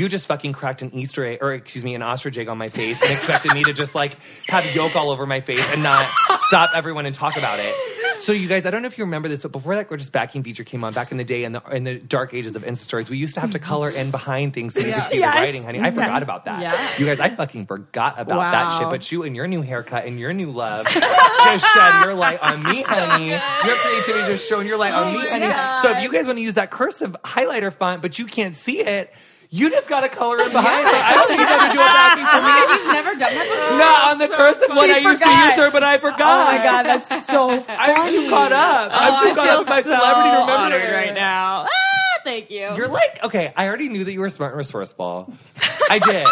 [SPEAKER 3] just fucking cracked an Easter egg, or excuse me, an ostrich egg on my face and expected me to just like have yolk all over my face and not stop everyone and talk about it. So you guys, I don't know if you remember this, but before that gorgeous backing feature came on back in the day in the dark ages of Insta stories, we used to have to color in behind things so you could see
[SPEAKER 4] Yes.
[SPEAKER 3] the writing, honey. I forgot about that.
[SPEAKER 5] Yeah.
[SPEAKER 3] You guys, I fucking forgot about that
[SPEAKER 4] Wow.
[SPEAKER 3] shit. But you and your new haircut and your new love just shed your light on me, honey. Your creativity just shone your light on me, honey.
[SPEAKER 5] God.
[SPEAKER 3] So if you guys want to use that cursive highlighter font, but you can't see it, you just got to color in behind it. I don't think you have to do a backing for me.
[SPEAKER 5] You've never done that before?
[SPEAKER 3] Not on the cursive one. I used to
[SPEAKER 4] forgot.
[SPEAKER 3] use her, but I forgot.
[SPEAKER 4] Oh my god, that's so funny.
[SPEAKER 3] I'm too caught up. I'm too caught up with my celebrity to remember it.
[SPEAKER 5] right now. Thank you.
[SPEAKER 3] You're like, okay, I already knew that you were smart and resourceful. I did.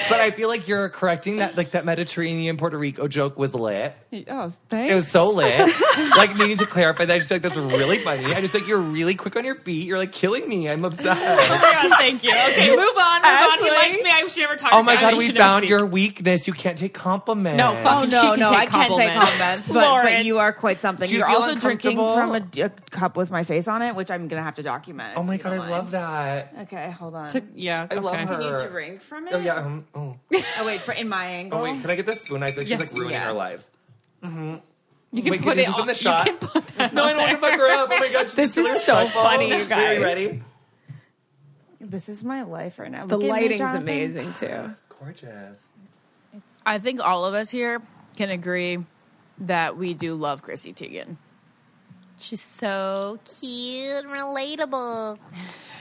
[SPEAKER 3] But I feel like you're correcting that, like that Mediterranean Puerto Rico joke was lit.
[SPEAKER 5] Oh, thanks.
[SPEAKER 3] It was so lit. Like, needing to clarify that. I just feel like that's really funny. I just like, you're really quick on your feet. You're like killing me. I'm obsessed.
[SPEAKER 5] Oh my god, thank you. Okay, move on. He
[SPEAKER 4] Ashley.
[SPEAKER 5] likes me. I should never talk
[SPEAKER 3] Oh my
[SPEAKER 5] about
[SPEAKER 3] God,
[SPEAKER 5] him.
[SPEAKER 3] we
[SPEAKER 5] He should never
[SPEAKER 3] found
[SPEAKER 5] speak.
[SPEAKER 3] your weakness. You can't take compliments.
[SPEAKER 1] No, fuck.
[SPEAKER 5] Oh
[SPEAKER 1] She
[SPEAKER 5] no,
[SPEAKER 1] can
[SPEAKER 5] no,
[SPEAKER 1] take
[SPEAKER 5] I can't take
[SPEAKER 1] compliments.
[SPEAKER 5] compliments, but
[SPEAKER 1] Lauren.
[SPEAKER 5] you are quite something.
[SPEAKER 3] Do you
[SPEAKER 5] You're
[SPEAKER 3] feel
[SPEAKER 5] also drinking
[SPEAKER 3] uncomfortable?
[SPEAKER 5] from a cup with my face on it, which I'm gonna have to document.
[SPEAKER 3] Oh my
[SPEAKER 5] if you
[SPEAKER 3] God,
[SPEAKER 5] don't
[SPEAKER 3] I love
[SPEAKER 5] mind.
[SPEAKER 3] that.
[SPEAKER 5] Okay, hold on.
[SPEAKER 1] Yeah,
[SPEAKER 3] I love
[SPEAKER 1] okay.
[SPEAKER 3] her.
[SPEAKER 5] Can you drink from it?
[SPEAKER 3] Oh, yeah. Oh.
[SPEAKER 5] Oh wait, in my angle.
[SPEAKER 3] Oh, wait. Can I get this spoon? I feel like she's
[SPEAKER 1] Yes.
[SPEAKER 3] like ruining
[SPEAKER 5] Yeah.
[SPEAKER 3] our lives.
[SPEAKER 1] You can
[SPEAKER 3] Wait,
[SPEAKER 1] put
[SPEAKER 3] is
[SPEAKER 1] it
[SPEAKER 3] this
[SPEAKER 1] on
[SPEAKER 3] in the shot?
[SPEAKER 1] You can put that
[SPEAKER 3] No, I
[SPEAKER 1] on
[SPEAKER 3] don't want to
[SPEAKER 1] there.
[SPEAKER 3] fuck her up. Oh my God.
[SPEAKER 4] This is so funny, you
[SPEAKER 3] Are you
[SPEAKER 4] guys.
[SPEAKER 3] ready?
[SPEAKER 5] This is my life right now.
[SPEAKER 4] The
[SPEAKER 5] Look at me,
[SPEAKER 4] lighting's
[SPEAKER 5] Jonathan.
[SPEAKER 4] amazing too.
[SPEAKER 3] Gorgeous.
[SPEAKER 5] I think all of us here can agree that we do love Chrissy Teigen.
[SPEAKER 1] She's so cute and relatable.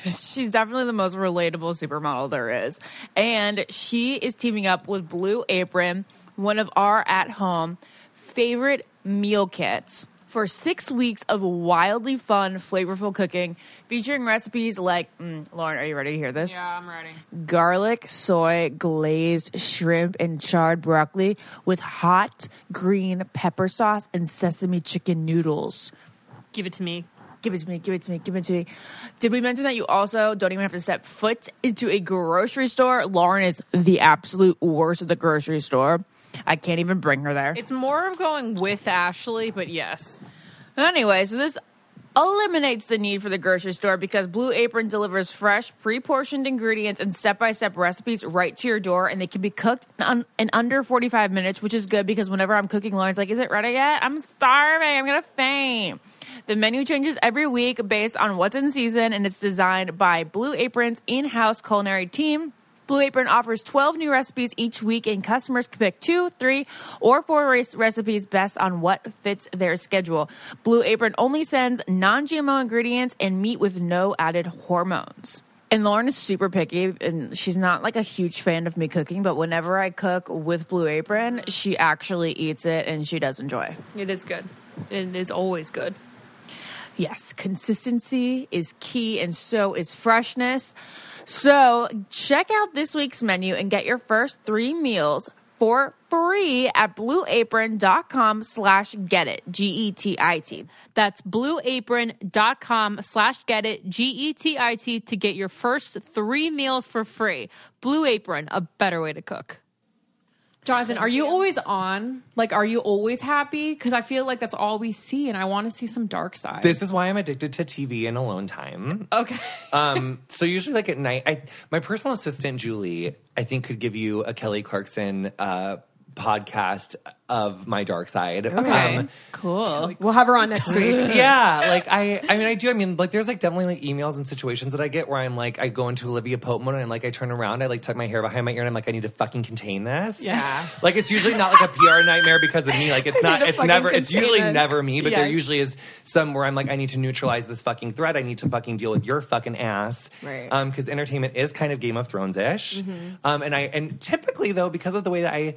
[SPEAKER 5] She's definitely the most relatable supermodel there is. And she is teaming up with Blue Apron, one of our at-home favorite meal kits, for 6 weeks of wildly fun, flavorful cooking, featuring recipes like, Lauren, are you ready to hear this?
[SPEAKER 1] Yeah, I'm ready.
[SPEAKER 5] Garlic, soy, glazed shrimp, and charred broccoli with hot green pepper sauce and sesame chicken noodles.
[SPEAKER 1] Give it to me.
[SPEAKER 5] Give it to me, give it to me, give it to me. Did we mention that you also don't even have to step foot into a grocery store? Lauren is the absolute worst at the grocery store. I can't even bring her there.
[SPEAKER 1] It's more of going with Ashley, but yes.
[SPEAKER 5] Anyway, so this eliminates the need for the grocery store because Blue Apron delivers fresh, pre-portioned ingredients and step-by-step recipes right to your door, and they can be cooked in under 45 minutes, which is good because whenever I'm cooking, Lauren's like, is it ready yet? I'm starving. I'm going to faint. The menu changes every week based on what's in season, and it's designed by Blue Apron's in-house culinary team. Blue Apron offers 12 new recipes each week, and customers can pick 2, 3, or 4 recipes based on what fits their schedule. Blue Apron only sends non-GMO ingredients and meat with no added hormones. And Lauren is super picky, and she's not like a huge fan of me cooking, but whenever I cook with Blue Apron, she actually eats it, and she does enjoy.
[SPEAKER 1] It is good. It is always good.
[SPEAKER 5] Yes, consistency is key, and so is freshness. So check out this week's menu and get your first 3 meals for free at blueapron.com/getit, GETIT.
[SPEAKER 1] That's blueapron.com/getit, GETIT, to get your first 3 meals for free. Blue Apron, a better way to cook. Jonathan, are you always on? Like, are you always happy? Because I feel like that's all we see, and I want to see some dark side.
[SPEAKER 3] This is why I'm addicted to TV and alone time.
[SPEAKER 1] Okay.
[SPEAKER 3] So usually, like at night, my personal assistant Julie, I think, could give you a Kelly Clarkson podcast of my dark side.
[SPEAKER 1] Okay. Cool.
[SPEAKER 4] We'll have her on next week.
[SPEAKER 3] Yeah, like I mean, I do. I mean, like, there's like definitely like emails and situations that I get where I'm like, I go into Olivia Pope mode and I'm like, I turn around, I like tuck my hair behind my ear, and I'm like, I need to fucking contain this.
[SPEAKER 1] Yeah.
[SPEAKER 3] Like, it's usually not like a PR nightmare because of me. Like, it's not. It's never. It's usually never me. But there
[SPEAKER 1] Yes.
[SPEAKER 3] usually is some where I'm like, I need to neutralize this fucking threat. I need to fucking deal with your fucking ass.
[SPEAKER 1] Right.
[SPEAKER 3] Because entertainment is kind of Game of Thrones ish. And typically though, because of the way that I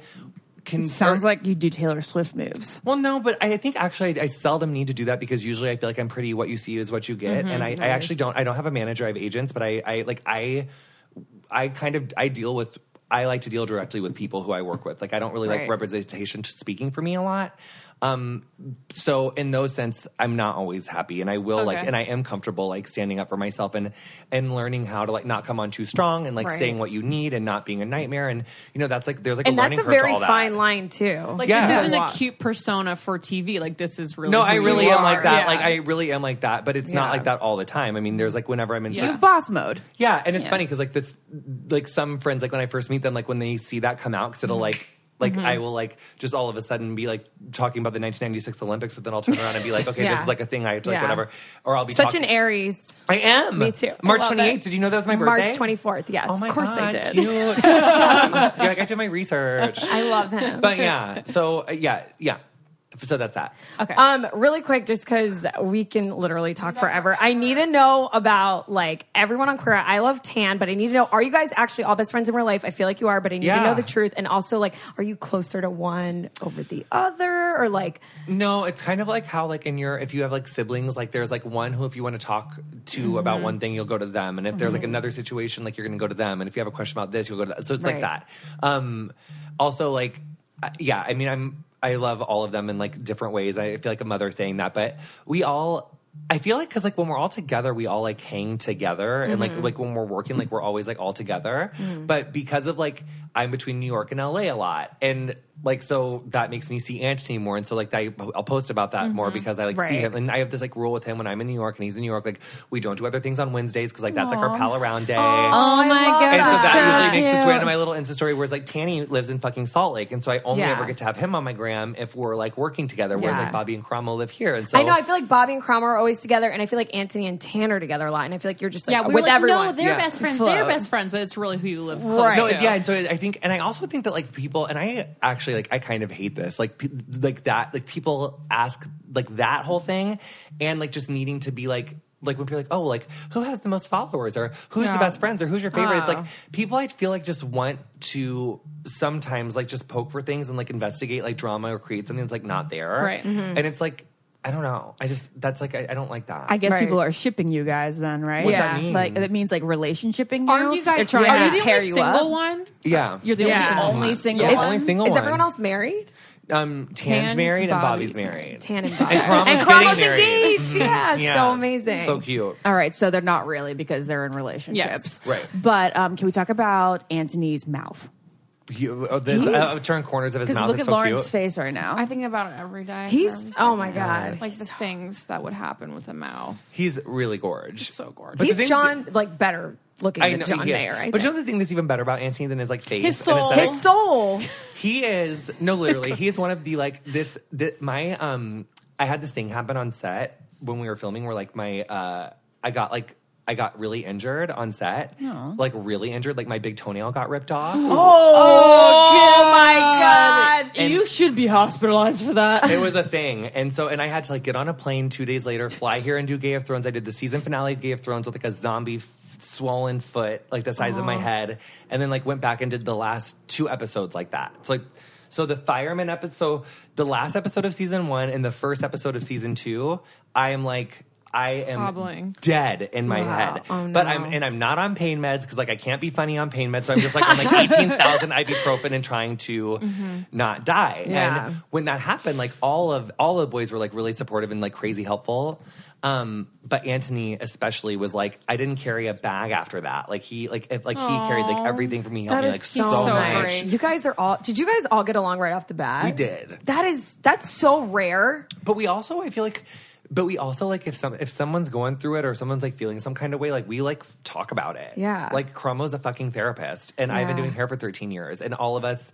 [SPEAKER 3] can
[SPEAKER 5] Sounds like you do Taylor Swift moves.
[SPEAKER 3] well, no, but I think actually I seldom need to do that because usually I feel like I'm pretty what you see is what you get. And I actually don't have a manager, I have agents, but I like to deal directly with people who I work with. Like, I don't really like representation speaking for me a lot. So in those sense, I'm not always happy, and I will like, and I am comfortable like standing up for myself and learning how to like not come on too strong and like saying what you need and not being a nightmare. And that's like, there's like
[SPEAKER 4] And
[SPEAKER 3] a learning
[SPEAKER 4] that's a
[SPEAKER 3] curve to
[SPEAKER 4] very
[SPEAKER 3] all that.
[SPEAKER 4] fine line too.
[SPEAKER 1] Like,
[SPEAKER 3] Yeah.
[SPEAKER 1] this isn't a cute persona for TV. Like, this is really
[SPEAKER 3] No,
[SPEAKER 1] who
[SPEAKER 3] I really
[SPEAKER 1] you
[SPEAKER 3] am
[SPEAKER 1] are.
[SPEAKER 3] like that.
[SPEAKER 1] Yeah.
[SPEAKER 3] Like, I really am like that, but it's not like that all the time. I mean, there's like whenever I'm in
[SPEAKER 1] Yeah.
[SPEAKER 5] Boss mode.
[SPEAKER 3] Yeah, and it's funny because like this, like some friends, like when I first meet them, like when they see that come out, because it'll like I will like just all of a sudden be like talking about the 1996 Olympics, but then I'll turn around and be like, okay, this is like a thing I have to like whatever, or I'll be
[SPEAKER 4] Such
[SPEAKER 3] talking.
[SPEAKER 4] an Aries.
[SPEAKER 3] I am.
[SPEAKER 4] Me too.
[SPEAKER 3] March
[SPEAKER 4] I love
[SPEAKER 3] 28th.
[SPEAKER 4] it.
[SPEAKER 3] Did you know that was my birthday?
[SPEAKER 4] March 24th. Yes,
[SPEAKER 3] Oh my
[SPEAKER 4] of course
[SPEAKER 3] God,
[SPEAKER 4] I did.
[SPEAKER 3] Cute. Yeah, like I did my research.
[SPEAKER 4] I love him.
[SPEAKER 3] But yeah, so yeah. So that's that.
[SPEAKER 1] Okay.
[SPEAKER 4] Really quick, just because we can literally talk forever. I need to know about like everyone on Queer Eye. I love Tan, but I need to know: are you guys actually all best friends in real life? I feel like you are, but I need to know the truth. And also, like, are you closer to one over the other, or like?
[SPEAKER 3] No, it's kind of like how like if you have like siblings, like there's like one who if you want to talk to about one thing, you'll go to them, and if there's like another situation, like you're going to go to them, and if you have a question about this, you'll go to that. So it's like that. Also, like, yeah, I mean, I love all of them in like different ways. I feel like a mother saying that, but I feel like because like when we're all together, we all like hang together, and like when we're working, like we're always like all together. But because of like I'm between New York and LA a lot, and like so that makes me see Anthony more, and so like I'll post about that more because I like see him, and I have this like rule with him when I'm in New York and he's in New York, like we don't do other things on Wednesdays because like that's like our pal around day.
[SPEAKER 4] Oh my god!
[SPEAKER 3] And so that usually makes its way
[SPEAKER 4] cute.
[SPEAKER 3] into my little Insta story. Whereas like Tanny lives in fucking Salt Lake, and so I only ever get to have him on my gram if we're like working together. Whereas like Bobby and Cromwell live here, and so
[SPEAKER 4] I know. I feel like Bobby and Cromwell are always together, and I feel like Anthony and Tan are together a lot. And I feel like you're just like
[SPEAKER 1] we
[SPEAKER 4] with
[SPEAKER 1] were like,
[SPEAKER 4] everyone.
[SPEAKER 1] no, they're best friends.
[SPEAKER 4] Float.
[SPEAKER 1] They're best friends, but it's really who you live close
[SPEAKER 4] Right.
[SPEAKER 3] No,
[SPEAKER 1] to.
[SPEAKER 3] yeah, and so I think, and I also think that like people, and I actually like I kind of hate this, like that, like people ask like that whole thing, and like just needing to be like when people are like, oh, like who has the most followers, or who's the best friends, or who's your favorite? It's like people I feel like just want to sometimes like just poke for things and like investigate like drama or create something that's like not there,
[SPEAKER 1] Right.
[SPEAKER 3] And it's like I don't know, that's like I don't like that.
[SPEAKER 5] I guess
[SPEAKER 4] Right.
[SPEAKER 5] people are shipping you guys then, right?
[SPEAKER 3] What's that mean?
[SPEAKER 5] Like that means like relationshiping you.
[SPEAKER 1] Aren't you guys?
[SPEAKER 5] They're trying
[SPEAKER 1] Are
[SPEAKER 5] to
[SPEAKER 1] you the
[SPEAKER 5] pair
[SPEAKER 1] only
[SPEAKER 5] you
[SPEAKER 1] single
[SPEAKER 5] up.
[SPEAKER 1] one?
[SPEAKER 3] Yeah,
[SPEAKER 1] You're the only single
[SPEAKER 3] Yeah,
[SPEAKER 1] one.
[SPEAKER 3] only single
[SPEAKER 4] Is
[SPEAKER 3] one.
[SPEAKER 4] everyone else married?
[SPEAKER 3] Tan's married and Bobby's
[SPEAKER 1] Bobby's
[SPEAKER 3] married.
[SPEAKER 4] Tan and Bobby.
[SPEAKER 3] And Cromwell's
[SPEAKER 4] Cromwell's
[SPEAKER 3] getting married.
[SPEAKER 4] engaged. Yeah, so amazing.
[SPEAKER 3] So cute.
[SPEAKER 5] All right, so they're not really because they're in relationships.
[SPEAKER 1] Yes.
[SPEAKER 3] Right.
[SPEAKER 5] But can we talk about Anthony's mouth?
[SPEAKER 3] Turn corners of his
[SPEAKER 5] Because
[SPEAKER 3] mouth.
[SPEAKER 5] look
[SPEAKER 3] It's
[SPEAKER 5] at
[SPEAKER 3] so
[SPEAKER 5] Lauren's
[SPEAKER 3] cute.
[SPEAKER 5] face right now.
[SPEAKER 1] I think about it every day.
[SPEAKER 4] He's oh my god.
[SPEAKER 1] like the things that would happen with a mouth.
[SPEAKER 3] He's really gorgeous.
[SPEAKER 1] So gorgeous.
[SPEAKER 3] But the
[SPEAKER 4] He's
[SPEAKER 3] thing-
[SPEAKER 4] John like better looking
[SPEAKER 3] I
[SPEAKER 4] than
[SPEAKER 3] know,
[SPEAKER 4] John
[SPEAKER 3] he is.
[SPEAKER 4] Mayer. I
[SPEAKER 3] But you
[SPEAKER 4] think.
[SPEAKER 3] know the thing that's even better about Anthony than his like face,
[SPEAKER 1] His
[SPEAKER 3] and
[SPEAKER 1] soul.
[SPEAKER 3] aesthetic?
[SPEAKER 4] His soul.
[SPEAKER 3] He is literally. He is one of the like my I had this thing happen on set when we were filming where like my I got really injured on set, like really injured. Like my big toenail got ripped off.
[SPEAKER 4] Oh my god.
[SPEAKER 3] And-
[SPEAKER 5] you should be hospitalized for that.
[SPEAKER 3] It was a thing, and I had to like get on a plane 2 days later, fly here and do Game of Thrones. I did the season finale of Game of Thrones with like a zombie swollen foot, like the size of my head, and then like went back and did the last 2 episodes like that. It's like so the fireman episode, the last episode of season 1 and the first episode of season 2, I am like I am
[SPEAKER 1] Hobbling.
[SPEAKER 3] dead in my head.
[SPEAKER 4] Oh, no.
[SPEAKER 3] But I'm not on pain meds because like I can't be funny on pain meds. So I'm just like on like 18,000 ibuprofen and trying to not die.
[SPEAKER 4] Yeah.
[SPEAKER 3] And when that happened, like all the boys were like really supportive and like crazy helpful. But Anthony especially was like, I didn't carry a bag after that. Like he he carried like everything for me. He helped
[SPEAKER 4] That
[SPEAKER 3] me
[SPEAKER 4] is
[SPEAKER 3] like
[SPEAKER 4] so
[SPEAKER 3] so
[SPEAKER 1] nice.
[SPEAKER 3] much.
[SPEAKER 1] great.
[SPEAKER 4] You guys did you guys all get along right off the bat?
[SPEAKER 3] We did.
[SPEAKER 4] That's so rare.
[SPEAKER 3] But we also, I feel like, like if someone's going through it or someone's like feeling some kind of way, like we like talk about it.
[SPEAKER 4] Yeah.
[SPEAKER 3] Like Chromo's a fucking therapist, and I've been
[SPEAKER 4] Yeah.
[SPEAKER 3] doing hair for 13 years, and all of us